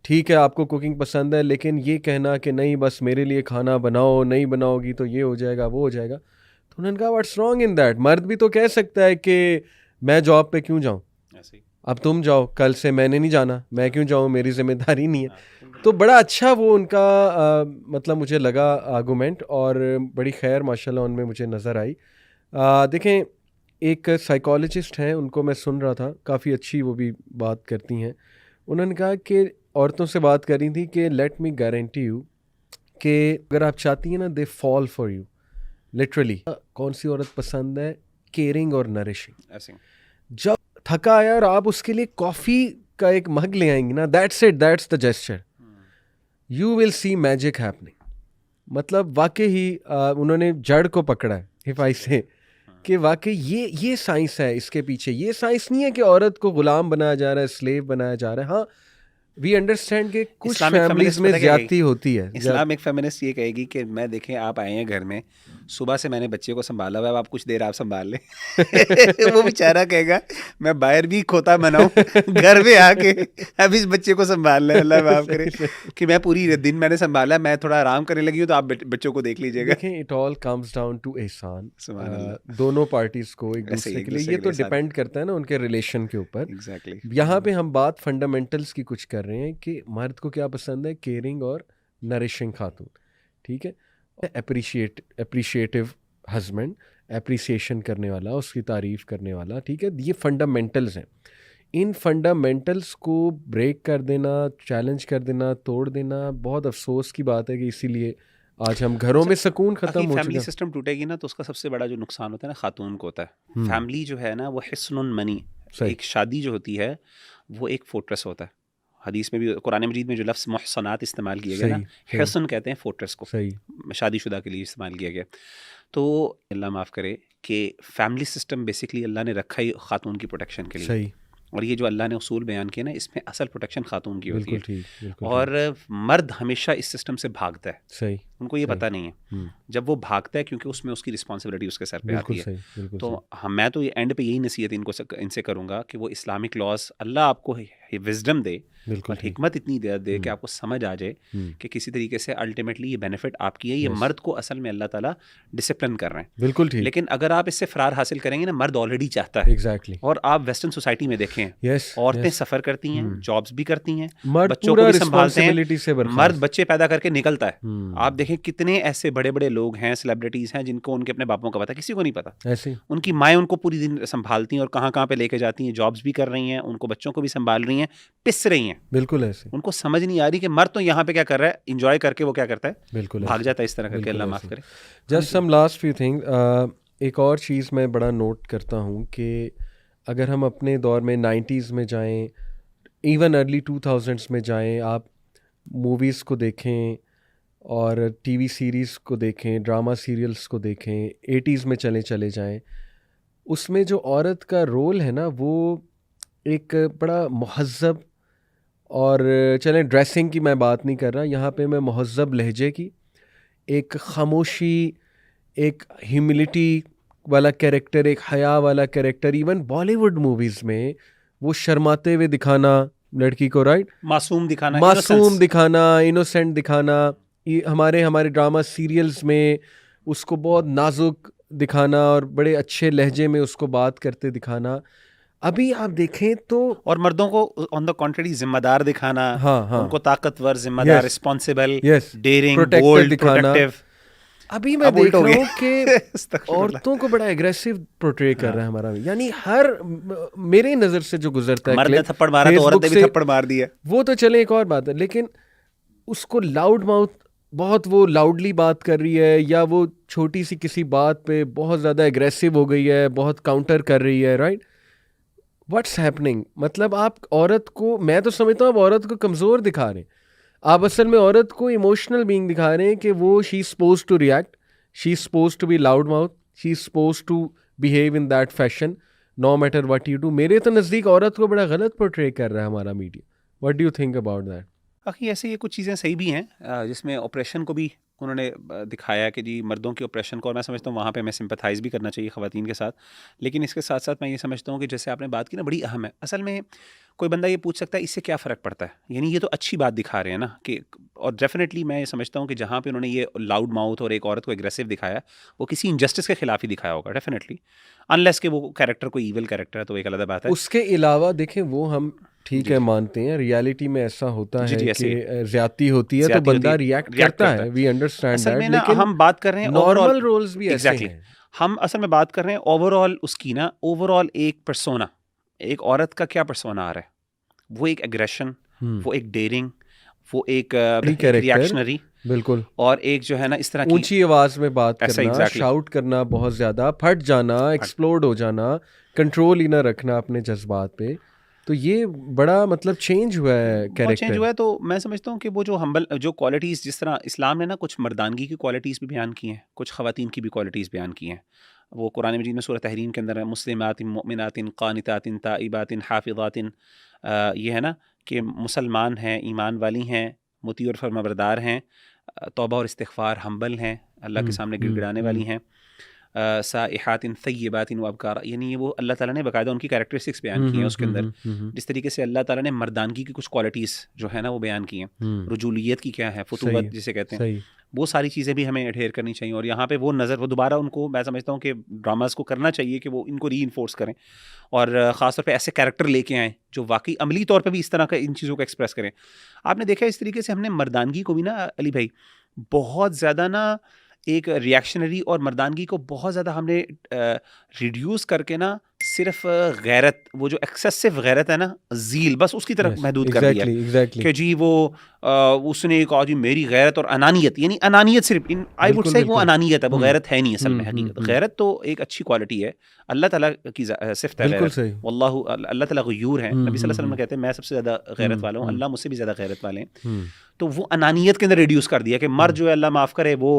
ठीक है आपको कुकिंग पसंद है, लेकिन ये कहना कि नहीं बस मेरे लिए खाना बनाओ, नहीं बनाओगी तो ये हो जाएगा वो हो जाएगा, तो उन्होंने कहा व्हाट्स रॉन्ग इन दैट? मर्द भी तो कह सकता है कि मैं जॉब पे क्यों जाऊँ, अब तुम जाओ, कल से मैंने नहीं जाना, मैं क्यों जाऊँ, मेरी जिम्मेदारी नहीं है। तो बड़ा अच्छा वो उनका मतलब मुझे लगा आर्गूमेंट, और बड़ी खैर माशाल्लाह उनमें मुझे नज़र आई। देखें, एक साइकोलॉजिस्ट हैं, उनको मैं सुन रहा था, काफ़ी अच्छी वो भी बात करती हैं। उन्होंने कहा कि औरतों से बात करी थी कि लेट मी गारंटी यू कि अगर आप चाहती हैं ना, they fall for you literally. कौन सी औरत पसंद है? केयरिंग और नरिशिंग। जब थका आया और आप उसके लिए कॉफ़ी का एक मग ले आएंगी ना, that's it, that's the gesture, you will see magic happening. मतलब वाकई ही उन्होंने जड़ को पकड़ा है, इफ आई से, कि वाकई ये साइंस है इसके पीछे। ये साइंस नहीं है कि औरत को गुलाम बनाया जा रहा है, स्लेव बनाया जा रहा है। हाँ, वी अंडरस्टैंड कि कुछ फैमिलीज में ज्यादती होती है। इस्लामिक फेमिनिस्ट ये कहेगी कि मैं, देखें आप आए हैं घर में, सुबह से मैंने बच्चे को संभाला हुआ है, अब आप कुछ देर आप संभाल लें वो बेचारा कहेगा मैं बाहर भी खोता बनाऊं घर में आके अब इस बच्चे को संभाल लें, अल्लाह माफ करे कि मैं पूरी दिन मैंने संभाला, मैं थोड़ा आराम करने लगी हूँ, तो आप बच्चों को देख लीजिएगा। देखें, it all comes down to Ehsan, दोनों पार्टीज को एक दूसरे के लिए। ये तो डिपेंड करता है ना उनके रिलेशन के ऊपर। एग्जैक्टली। यहाँ पे हम बात फंडामेंटल्स की कुछ कर रहे हैं कि मर्द को क्या पसंद है, केयरिंग और नरिशिंग खातून, ठीक है, अप्रिशिएटिव हस्बैंड एप्रिसिएशन करने वाला, उसकी तारीफ़ करने वाला, ठीक है, ये फंडामेंटल्स हैं। इन फंडामेंटल्स को ब्रेक कर देना, चैलेंज कर देना, तोड़ देना बहुत अफसोस की बात है कि इसीलिए आज हम घरों में सुकून ख़त्म हो फैमिली चुका। सिस्टम टूटेगी ना तो उसका सबसे बड़ा जो नुकसान होता है ना खातून को होता है। हम्म, फैमिली जो है ना वो हिस्नुन मनी, सही, एक शादी जो होती है वो एक फोर्ट्रेस होता है। हदीस में भी कुरान मजीद में जो लफ्ज़ मुहसनात इस्तेमाल किया गया ना, सही, सही, हिस्न कहते हैं फोर्ट्रेस को, सही, शादीशुदा के लिए इस्तेमाल किया गया। तो अल्लाह माफ़ करे कि फैमिली सिस्टम बेसिकली अल्लाह ने रखा ही खातून की प्रोटेक्शन के लिए, सही, और ये जो अल्लाह ने उसूल बयान किए ना इसमें असल प्रोटेक्शन खातून की होती बिल्कुल है। ठीक, बिल्कुल ठीक, और मर्द हमेशा इस सिस्टम से भागता है, सही, उनको ये सही, पता नहीं है। हम्म, जब वो भागता है क्योंकि उसमें उसकी रिस्पॉन्सिबिलिटी उसके सर पे आती बिल्कुल है। सही, बिल्कुल तो सही, हम मैं तो ये एंड पे यही नसीहत इनसे करूँगा कि वो इस्लामिक लॉज, अल्लाह आपको विजडम दे बिल्कुल और ठीक, हिकमत इतनी दे कि हम्म, आपको समझ आ जाए हम्म, कि किसी तरीके से अल्टीमेटली ये बेनिफिट आपकी है। ये यस, मर्द को असल में अल्लाह ताला डिसिप्लिन कर रहे हैं। बिल्कुल ठीक, लेकिन अगर आप इससे फ़रार हासिल करेंगे ना, मर्द ऑलरेडी चाहता है। एग्जैक्टली, और आप वेस्टर्न सोसाइटी में देखें, यस, औरतें यस, सफ़र करती हैं, जॉब्स भी करती हैं, मर्द बच्चों को पूरा भी संभालते हैं, रिस्पॉन्सिबिलिटी से मर्द बर्खास्त, बच्चे पैदा करके निकलता है। हम्म, आप देखें कितने ऐसे बड़े बड़े लोग हैं, सेलिब्रिटीज़ हैं, जिनको उनके अपने बापों का पता, किसी को नहीं पता। ऐसे ही, उनकी माएँ उनको पूरी दिन संभालती हैं और कहाँ कहाँ पे लेके जाती हैं, जॉब्स भी कर रही हैं, उनको बच्चों को भी संभाल रही हैं, पिस रही हैं। बिल्कुल ऐसे, उनको समझ नहीं आ रही कि मर्द तो यहाँ पे क्या कर रहा है, इंजॉय करके वो क्या करता है, बिल्कुल भाग ऐसे, जाता है इस तरह करके। बिल्कुल अल्लाह ऐसे। माफ़ करे। हाँ जस्ट जी। सम लास्ट फ्यू थिंग, एक और चीज़ मैं बड़ा नोट करता हूँ कि अगर हम अपने दौर में 90s में जाएं, इवन अर्ली 2000s में जाएं, आप मूवीज़ को देखें और टीवी सीरीज़ को देखें, ड्रामा सीरियल्स को देखें, 80s में चले जाएं, उसमें जो औरत का रोल है ना वो एक बड़ा महज़्ज़ब, और चलें ड्रेसिंग की मैं बात नहीं कर रहा यहाँ पे, मैं महज़्ज़ब लहजे की, एक खामोशी, एक ह्यूमिलिटी वाला कैरेक्टर, एक हया वाला कैरेक्टर, इवन बॉलीवुड मूवीज़ में वो शर्माते हुए दिखाना लड़की को, राइट, मासूम दिखाना, मासूम इनोसेंस। दिखाना, इनोसेंट दिखाना, ये हमारे हमारे ड्रामा सीरियल्स में उसको बहुत नाजुक दिखाना और बड़े अच्छे लहजे में उसको बात करते दिखाना। अभी आप देखें तो और मर्दों को ऑन द कॉन्ट्ररी जिम्मेदार दिखाना, हाँ, हाँ, उनको ताकतवर, जिम्मेदार, yes, responsible, yes, daring, protector bold, दिखाना। प्रोडक्टिव। अभी मैं अब उल्ट देख हो रहा गया। हूँ कि अस्तगफिरुल्लाह। औरतों को बड़ा एग्रेसिव पोर्ट्रे कर हाँ। रहा है हमारा, यानी हर मेरे नज़र से जो गुजरता है मर्द ने क्लिप थप्पड़ मारा तो औरत फेसबुक ने भी से, थप्पड़ मार दिया। वो तो चले एक और बात है, लेकिन उसको लाउड माउथ, बहुत वो लाउडली बात कर रही है, या वो छोटी सी किसी बात पे बहुत ज़्यादा एग्रेसिव हो गई है, बहुत काउंटर कर रही है, राइट, व्हाट्स हैपनिंग। मतलब आप औरत को, मैं तो समझता हूँ आप औरत को कमज़ोर दिखा रहे हैं, आप असल में औरत को इमोशनल बीइंग दिखा रहे हैं कि वो she is supposed to react, she is supposed to be loud mouth, she is supposed to behave in that fashion no matter what you do. मेरे तो नज़दीक औरत को बड़ा गलत पोर्ट्रे कर रहा है हमारा media. What do you think about that? बाकी ऐसे ये कुछ चीज़ें सही भी हैं, जिसमें ऑपरेशन को भी उन्होंने दिखाया कि जी मर्दों के ऑपरेशन को, और मैं समझता हूँ वहाँ पे हमें सिंपथाइज़ भी करना चाहिए ख़वातीन के साथ। लेकिन इसके साथ साथ मैं ये समझता हूँ कि जैसे आपने बात की ना, बड़ी अहम है। असल में कोई बंदा ये पूछ सकता है इससे क्या फ़र्क पड़ता है, यानी ये तो अच्छी बात दिखा रहे हैं ना कि, और डेफिनेटली मैं ये समझता हूँ कि जहाँ पे उन्होंने ये लाउड माउथ और एक औरत को एग्रेसिव दिखाया, वो किसी इनजस्टिस के खिलाफ ही दिखाया होगा डेफिनेटली, अनलेस कि वो कैरेक्टर कोई ईविल कैरेक्टर है, तो एक अलग बात है। उसके अलावा देखें, वो हम ठीक जी है जी मानते हैं, रियलिटी में ऐसा होता जी है जी, कि ऐसे ज्यादती होती है तो ज्यादती होती बंदा है, रिएक्ट रिएक्ट करता करता है, है। वी अंडरस्टैंड असल दैट, में ना लेकिन हम बात कर रहे हैं ओवरऑल, नॉर्मल रोल्स भी ऐसे एग्जैक्टली हैं। हम असल में बात कर रहे हैं ओवरऑल उसकी ना, ओवरऑल एक पर्सोना, एक औरत का क्या पर्सोना आ रहा है, वो एक एग्रेशन, वो एक डेयरिंग, वो एक कैरेक्टर, रिएक्शनरी, बिल्कुल, और एक जो है ना इस तरह की, ऊंची आवाज में बात ऐसा करना, एग्जैक्टली शाउट करना, बहुत ज्यादा फट जाना, एक्सप्लोड हो जाना, कंट्रोल ही ना रखना अपने जज्बात पे, तो ये बड़ा मतलब चेंज हुआ है बहुत चेंज कैरेक्टर। हुआ है। तो मैं समझता हूँ कि वो जो हम्बल जो क्वालिटीज़, जिस तरह इस्लाम ने ना कुछ मर्दानगी की क्वालिटीज़ भी बयान की हैं, कुछ ख़वातीन की भी क्वालिटीज़ बयान की हैं। वो कुरान मजीद में सूरह तहरीम के अंदर है, मुस्लिमातिन मुमिनातिन क़ानितातिन ताइबातिन हाफ़िज़ातिन, ये है ना कि मुसलमान हैं, ईमान वाली हैं, मुती और फरमाबरदार हैं, तौबा और इस्तिग़फ़ार, हम्बल हैं, अल्लाह के सामने गिड़गिड़ाने वाली हैं, साइहातिन तय्यबातिन व अबकारा, यानी ये वो अल्लाह ताला ने बाकायदा उनकी कैरेक्टरिस्टिक्स बयान की हैं उसके अंदर। जिस तरीके से अल्लाह ताला ने मर्दानगी की कुछ क्वालिटीज़ जो है ना वो बयान की हैं, रुजूलियत की क्या है, फतूवत जिसे कहते हैं, सही, वो सारी चीज़ें भी हमें एडहेयर करनी चाहिए। और यहाँ पे वो नज़र, वो दोबारा उनको, मैं समझता हूँ कि ड्रामास को करना चाहिए कि वो इनको रीइंफोर्स करें, और ख़ास तौर पे ऐसे कैरेक्टर लेके आएँ जो वाकई अमली तौर पे भी इस तरह का इन चीज़ों को एक्सप्रेस करें। आपने देखा इस तरीके से हमने मर्दानगी को भी ना अली भाई बहुत ज़्यादा ना एक रिएक्शनरी और मर्दानगी को बहुत ज़्यादा हमने रिड्यूस करके ना सिर्फ गैरत, वो जो एक्सेसिव गैरत है ना, ज़ील, बस उसकी तरफ यस, महदूद कर दिया है एग्जैक्टली एग्जैक्टली, कि जी वो उसने कहा जी मेरी गैरत और अनानियत, यानी अनानियत सिर्फ इन आई वुड बिल्कुल से वो बिल्कुल। अनानियत है, वो हम्म गैरत है नहीं असल में। हकीकत हम्म। गैरत तो एक अच्छी क्वालिटी है, अल्लाह ताला की सिफ्त है बिल्कुल गैरत। सही। वल्लाहु अल्लाह ताला गयूर है, नबी सल्लल्लाहु अलैहि वसल्लम हम्म। कहते हैं मैं सबसे ज़्यादा गैरत वाला हूँ, हम्म। अल्लाह मुझसे भी ज़्यादा गैरत वाले हैं। हम्म तो वो अनानियत के अंदर रिड्यूस कर दिया कि मर्द हम्म जो है अल्लाह माफ़ करे वो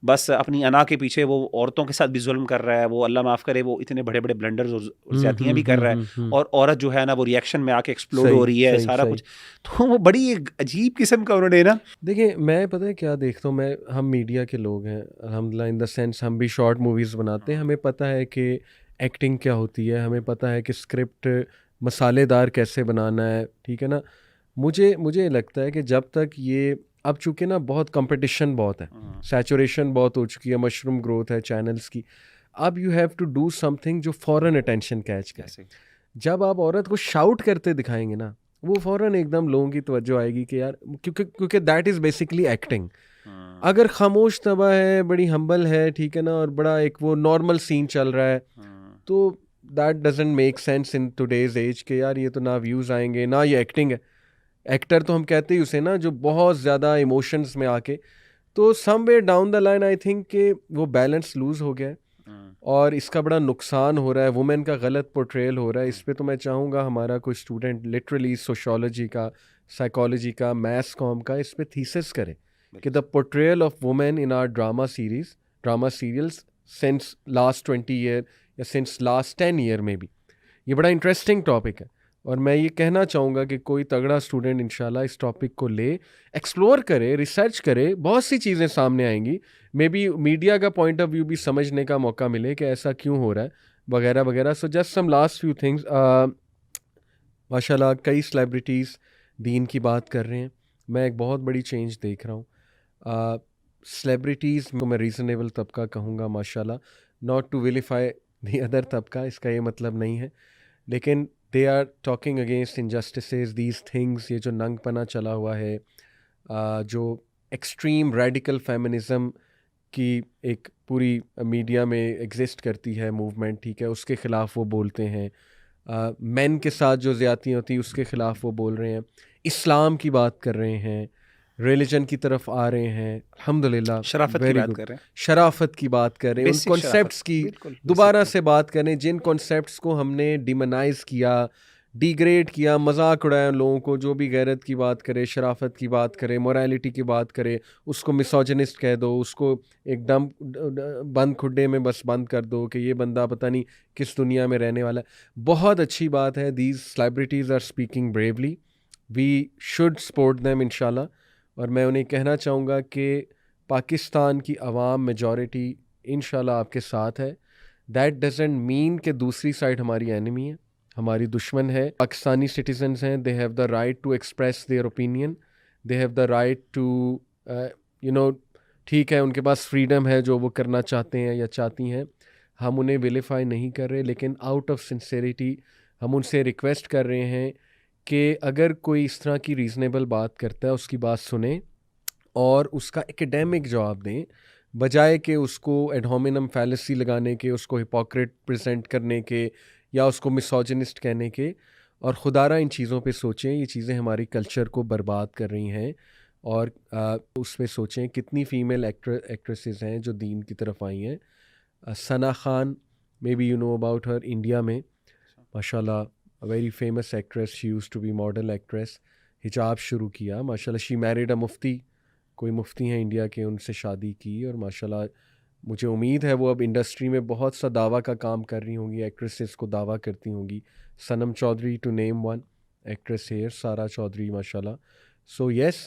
बस अपनी अना के पीछे वो औरतों के साथ भी जुल्म कर रहा है, वो अल्लाह माफ़ करे वो इतने बड़े बड़े ब्लंडर्स और ज़्यादतियाँ भी कर रहा है, हम्म। और औरत जो है ना वो रिएक्शन में आके एक्सप्लोड हो सही रही है सही सारा सही। कुछ। तो वो बड़ी एक अजीब किस्म का उन्होंने ना। देखिए मैं पता है क्या देखता हूँ, मैं हम मीडिया के लोग हैं अल्हम्दुलिल्लाह, इन द सेंस हम भी शॉर्ट मूवीज़ बनाते हैं, हमें पता है कि एक्टिंग क्या होती है, हमें पता है कि स्क्रिप्ट मसालेदार कैसे बनाना है, ठीक है ना। मुझे मुझे लगता है कि जब तक ये, अब चूंकि ना बहुत कंपटीशन बहुत है, सैचुरेशन बहुत हो चुकी है, मशरूम ग्रोथ है चैनल्स की, अब you have to do something जो फ़ौरन अटेंशन कैच करे। कैसे? जब आप औरत को शाउट करते दिखाएंगे ना, वो फ़ौरन एकदम लोगों की तवज्जो आएगी कि यार, क्योंकि क्योंकि दैट इज़ बेसिकली एक्टिंग। अगर खामोश तबा है, बड़ी हम्बल है, ठीक है ना, और बड़ा एक वो नॉर्मल सीन चल रहा है, तो that doesn't make sense in today's age के यार ये तो ना व्यूज़ आएंगे ना ये एक्टिंग है। एक्टर तो हम कहते ही उसे ना जो बहुत ज़्यादा इमोशंस में आके, तो somewhere down the line I think कि वो बैलेंस लूज़ हो गया है और इसका बड़ा नुकसान हो रहा है, वुमेन का गलत पोर्ट्रेयल हो रहा है। इस पे तो मैं चाहूँगा हमारा कोई स्टूडेंट लिटरली सोशोलॉजी का, साइकोलॉजी का, मैथ्स कॉम का इस पे थीसिस करे कि the portrayal of women in our drama serials since last 20 year या सिंस लास्ट 10 ईयर में भी, ये बड़ा इंटरेस्टिंग टॉपिक है। और मैं ये कहना चाहूँगा कि कोई तगड़ा स्टूडेंट इंशाल्लाह इस टॉपिक को ले, एक्सप्लोर करे, रिसर्च करे, बहुत सी चीज़ें सामने आएंगी, मे बी मीडिया का पॉइंट ऑफ व्यू भी समझने का मौका मिले कि ऐसा क्यों हो रहा है, वगैरह वगैरह। So just some last few things. माशाल्लाह कई सेलिब्रिटीज़ दीन की बात कर रहे हैं, मैं एक बहुत बड़ी चेंज देख रहा हूँ। सेलिब्रिटीज़ को मैं रीज़नेबल तबका कहूँगा माशाल्लाह, not to vilify the other तबका, इसका ये मतलब नहीं है, लेकिन they are talking against injustices, these things, ये जो नंगपना चला हुआ है, जो एक्सट्रीम रेडिकल फेमिनिज़म की एक पूरी मीडिया में एग्जिस्ट करती है मूवमेंट, ठीक है, उसके ख़िलाफ़ वो बोलते हैं। मेन के साथ जो ज़्यादतियाँ होती हैं उसके ख़िलाफ़ वो बोल रहे हैं, इस्लाम की बात कर रहे हैं, रिलीजन की तरफ आ रहे हैं, अल्हम्दुलिल्लाह शराफत की वेरी बात गुड। कर रहे हैं, शराफत की बात कर रहे हैं, उन बेसिक शराफत, कॉन्सेप्ट्स की बिल्कुल दोबारा बेसिक। से बात करें जिन कॉन्सेप्ट्स को हमने डिमोनाइज किया, डिग्रेड किया, मजाक उड़ाया उन लोगों को। जो भी गैरत की बात करे, शराफत की बात करे, मोरालिटी की बात करे, उसको मिसोजिनिस्ट कह दो, उसको एकदम बंद खुड्डे में बस बंद कर दो कि ये बंदा पता नहीं किस दुनिया में रहने वाला है। बहुत अच्छी बात है, these celebrities are speaking bravely, we should support them इंशाल्लाह। और मैं उन्हें कहना चाहूँगा कि पाकिस्तान की आवाम मेजॉरिटी इंशाल्लाह आपके साथ है। दैट डजेंट मीन कि दूसरी साइड हमारी एनिमी है, हमारी दुश्मन है। पाकिस्तानी सिटीजन्स हैं, they have the right to express their opinion, they have the right to you know, ठीक है, उनके पास फ्रीडम है जो वो करना चाहते हैं या चाहती हैं, हम उन्हें विलिफाई नहीं कर रहे, लेकिन आउट ऑफ सिंसेरिटी हम उनसे रिक्वेस्ट कर रहे हैं कि अगर कोई इस तरह की रीज़नेबल बात करता है उसकी बात सुने और उसका एकेडमिक जवाब दें, बजाय कि उसको एड होमिनम फैलेसी लगाने के, उसको हिपोक्रेट प्रेजेंट करने के या उसको मिसोजिनिस्ट कहने के। और खुदारा इन चीज़ों पे सोचें, ये चीज़ें हमारी कल्चर को बर्बाद कर रही हैं। और उस पे सोचें कितनी फ़ीमेल एक्ट्रेसेस हैं जो दीन की तरफ आई हैं। Sana Khan, may be you know about her, India में माशाल्लाह very famous actress, she used to be model actress, हिजाब शुरू किया माशाल्लाह, शी मैरिड अ मुफ्ती, कोई मुफ्ती हैं इंडिया के, उनसे शादी की, और माशाल्लाह मुझे उम्मीद है वो अब इंडस्ट्री में बहुत सा दावा का काम कर रही होंगी, एक्ट्रेसेस को दावा करती होंगी। Sanam Chaudhary to name one actress here, Sara Chaudhary माशाल्लाह। So yes,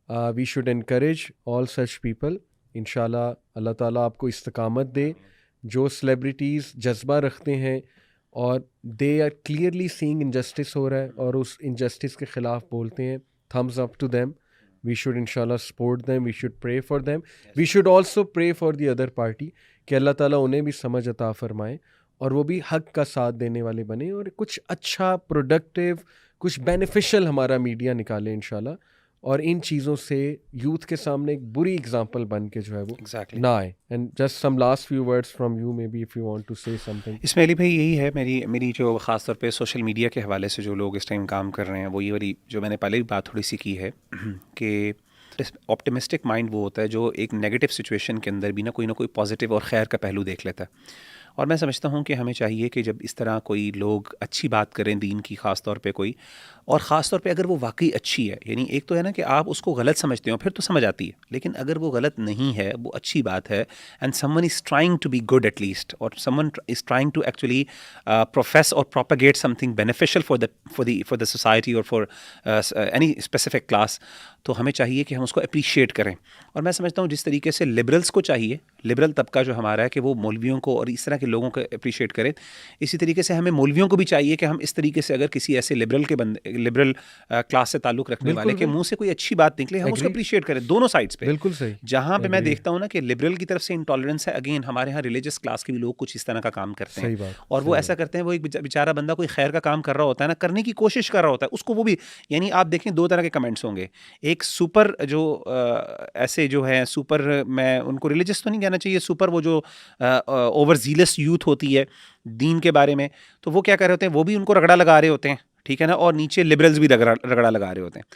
we should encourage all such people. इंशाल्लाह अल्लाह ताला आपको इस्तकामत दे। जो सेलिब्रिटीज़ जज्बा रखते हैं और they are clearly seeing injustice हो रहा है और उस इनजस्टिस के ख़िलाफ़ बोलते हैं, thumbs up to them. We should inshallah support them, we should pray for them, we should also pray for the other party कि अल्लाह ताला उन्हें भी समझ अता फ़रमाए और वो भी हक़ का साथ देने वाले बने और कुछ अच्छा प्रोडक्टिव, कुछ बेनिफिशियल हमारा मीडिया निकाले इंशाल्लाह। और इन चीज़ों से यूथ के सामने एक बुरी एग्जांपल बन के जो है वो एग्जैक्टली ना आए। And just some last few words from you, maybe if you want to say something. इसमें अली भाई यही है मेरी जो ख़ास तौर पे सोशल मीडिया के हवाले से जो लोग इस टाइम काम कर रहे हैं, वो ये वाली जो मैंने पहले भी बात थोड़ी सी की है कि ऑप्टिमिस्टिक माइंड वो होता है जो एक नेगेटिव सिचुएशन के अंदर भी ना कोई पॉजिटिव और खैर का पहलू देख लेता है। और मैं समझता हूँ कि हमें चाहिए कि जब इस तरह कोई लोग अच्छी बात करें दीन की, ख़ास तौर पे कोई, और ख़ास तौर पे अगर वो वाकई अच्छी है, यानी एक तो है ना कि आप उसको गलत समझते हो फिर तो समझ आती है, लेकिन अगर वो गलत नहीं है, वो अच्छी बात है, and someone is trying to be good at least, और someone is trying to actually profess और propagate something beneficial for the society और फॉर एनी स्पेसिफिक क्लास, तो हमें चाहिए कि हम उसको अप्रिशिएट करें। और मैं समझता हूँ जिस तरीके से लिबरल्स को चाहिए, लिबरल तबका जो हमारा है, कि वो मौलवियों को और इस तरह के लोगों को अप्रिशिएट करें, इसी तरीके से हमें मौलवियों को भी चाहिए कि हम इस तरीके से अगर किसी ऐसे लिबरल क्लास से ताल्लुक़ रखने वाले के मुंह से कोई अच्छी बात निकले, हम उसको अप्रिशिएट करें दोनों साइड्स पे। बिल्कुल सही। जहाँ पे मैं देखता हूँ ना कि लिबरल की तरफ से इंटॉलरेंस है, अगेन हमारे यहाँ रिलीजियस क्लास के भी लोग कुछ इस तरह का काम करते सही हैं, बात, और वो सही ऐसा करते हैं, वो एक बेचारा बंदा कोई खैर का काम कर रहा होता है ना, करने की कोशिश कर रहा होता है, उसको वो भी, यानी आप देखें दो तरह के कमेंट्स होंगे। एक सुपर जो ऐसे जो है सुपर, मैं उनको रिलीजियस तो नहीं कहना चाहिए, सुपर वो जो ओवर जीलस यूथ होती है दीन के बारे में, तो वो क्या कर रहे होते हैं, वो भी उनको रगड़ा लगा रहे होते हैं, ठीक है ना, और नीचे लिबरल्स भी रगड़ा लगा रहे होते हैं।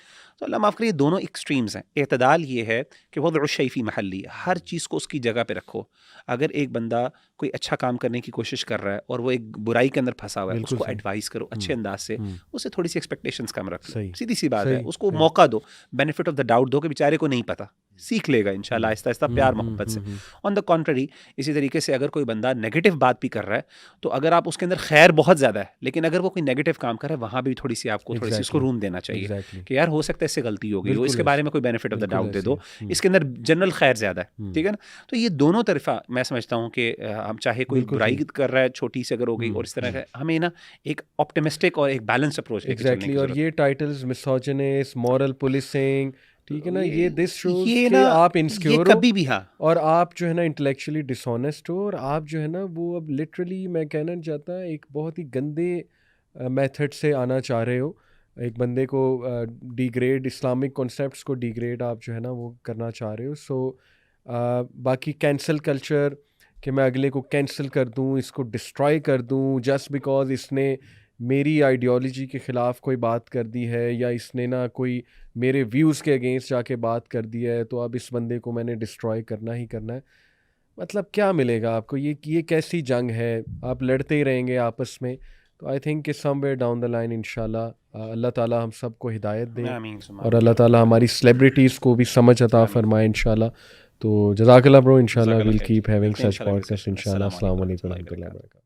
तो अल्लाह माफ़ करिए, दोनों एक्सट्रीम्स हैं। एतदाल ये है कि वह शैफ़ी महली, हर चीज़ को उसकी जगह पे रखो। अगर एक बंदा कोई अच्छा काम करने की कोशिश कर रहा है और वो एक बुराई के अंदर फंसा हुआ है, बिल्कुल उसको सही। एडवाइस करो अच्छे अंदाज से, उससे थोड़ी सी एक्सपेक्टेशंस कम रख लो, सही, सीधी सी बात है, सही, उसको सही। मौका दो, बेनिफिट ऑफ द डाउट दो कि बेचारे को नहीं पता, सीख लेगा इंशाल्लाह आहिस्ता आहिस्ता प्यार मोहब्बत से। ऑन द कॉन्ट्ररी, इसी तरीके से अगर कोई बंदा नेगेटिव बात भी कर रहा है, तो अगर आप उसके अंदर खैर बहुत ज़्यादा है, लेकिन अगर वो कोई नेगेटिव काम कर रहा है, वहाँ भी थोड़ी सी आपको थोड़ी सी उसको रूम देना चाहिए एग्जैक्टली। कि यार हो सकता है इससे गलती हो गई हो, बिल्कुल इसके बारे में कोई बेनिफिट ऑफ द बिल्कुल डाउट दे ऐसे दो, ही। इसके अंदर जनरल खैर ज़्यादा है, ठीक है ना। तो ये दोनों तरफा मैं समझता हूँ कि हम चाहे कोई बिल्कुल बुराई सही। कर रहा है, छोटी सी अगर हो गई, और इस तरह का, हमें ना एक ऑप्टिमिस्टिक और एक बैलेंस अप्रोच लेके चलने एग्जैक्टली। की और जरूरत ये टाइटल्स मिसोजिनिस्ट, मॉरल पुलिसिंग, ठीक है ना, ये दिस है। शोज ये कि ना, आप ये इनसिक्योर हो कभी भी, हाँ, और आप जो है ना इंटेलेक्चुअली डिसऑनेस्ट हो, और आप जो है ना वो अब लिटरली मैं कहना चाहता एक बहुत ही गंदे मेथड से आना चाह रहे हो, एक बंदे को डिग्रेड, इस्लामिक कॉन्सेप्ट्स को डिग्रेड आप जो है ना वो करना चाह रहे हो। सो बाकी कैंसल कल्चर, कि मैं अगले को कैंसिल कर दूं, इसको डिस्ट्रॉय कर दूं जस्ट बिकॉज इसने मेरी आइडियोलॉजी के ख़िलाफ़ कोई बात कर दी है, या इसने ना कोई मेरे व्यूज़ के अगेंस्ट जाके बात कर दिया है, तो अब इस बंदे को मैंने डिस्ट्रॉय करना ही करना है। मतलब क्या मिलेगा आपको? ये कैसी जंग है? आप लड़ते ही रहेंगे आपस में। तो आई थिंक कि समवेयर डाउन द लाइन इंशाल्लाह अल्लाह ताला हम सबको हिदायत दे, आमीन और अल्लाह ताला हमारी सेलिब्रिटीज़ को भी समझ अता फरमाए इंशाल्लाह। तो जज़ाकल्लाह ब्रो, इंशाल्लाह will keep having such podcast इंशाल्लाह। अस्सलाम वालेकुम व रहमतुल्लाहि व बरकातहू।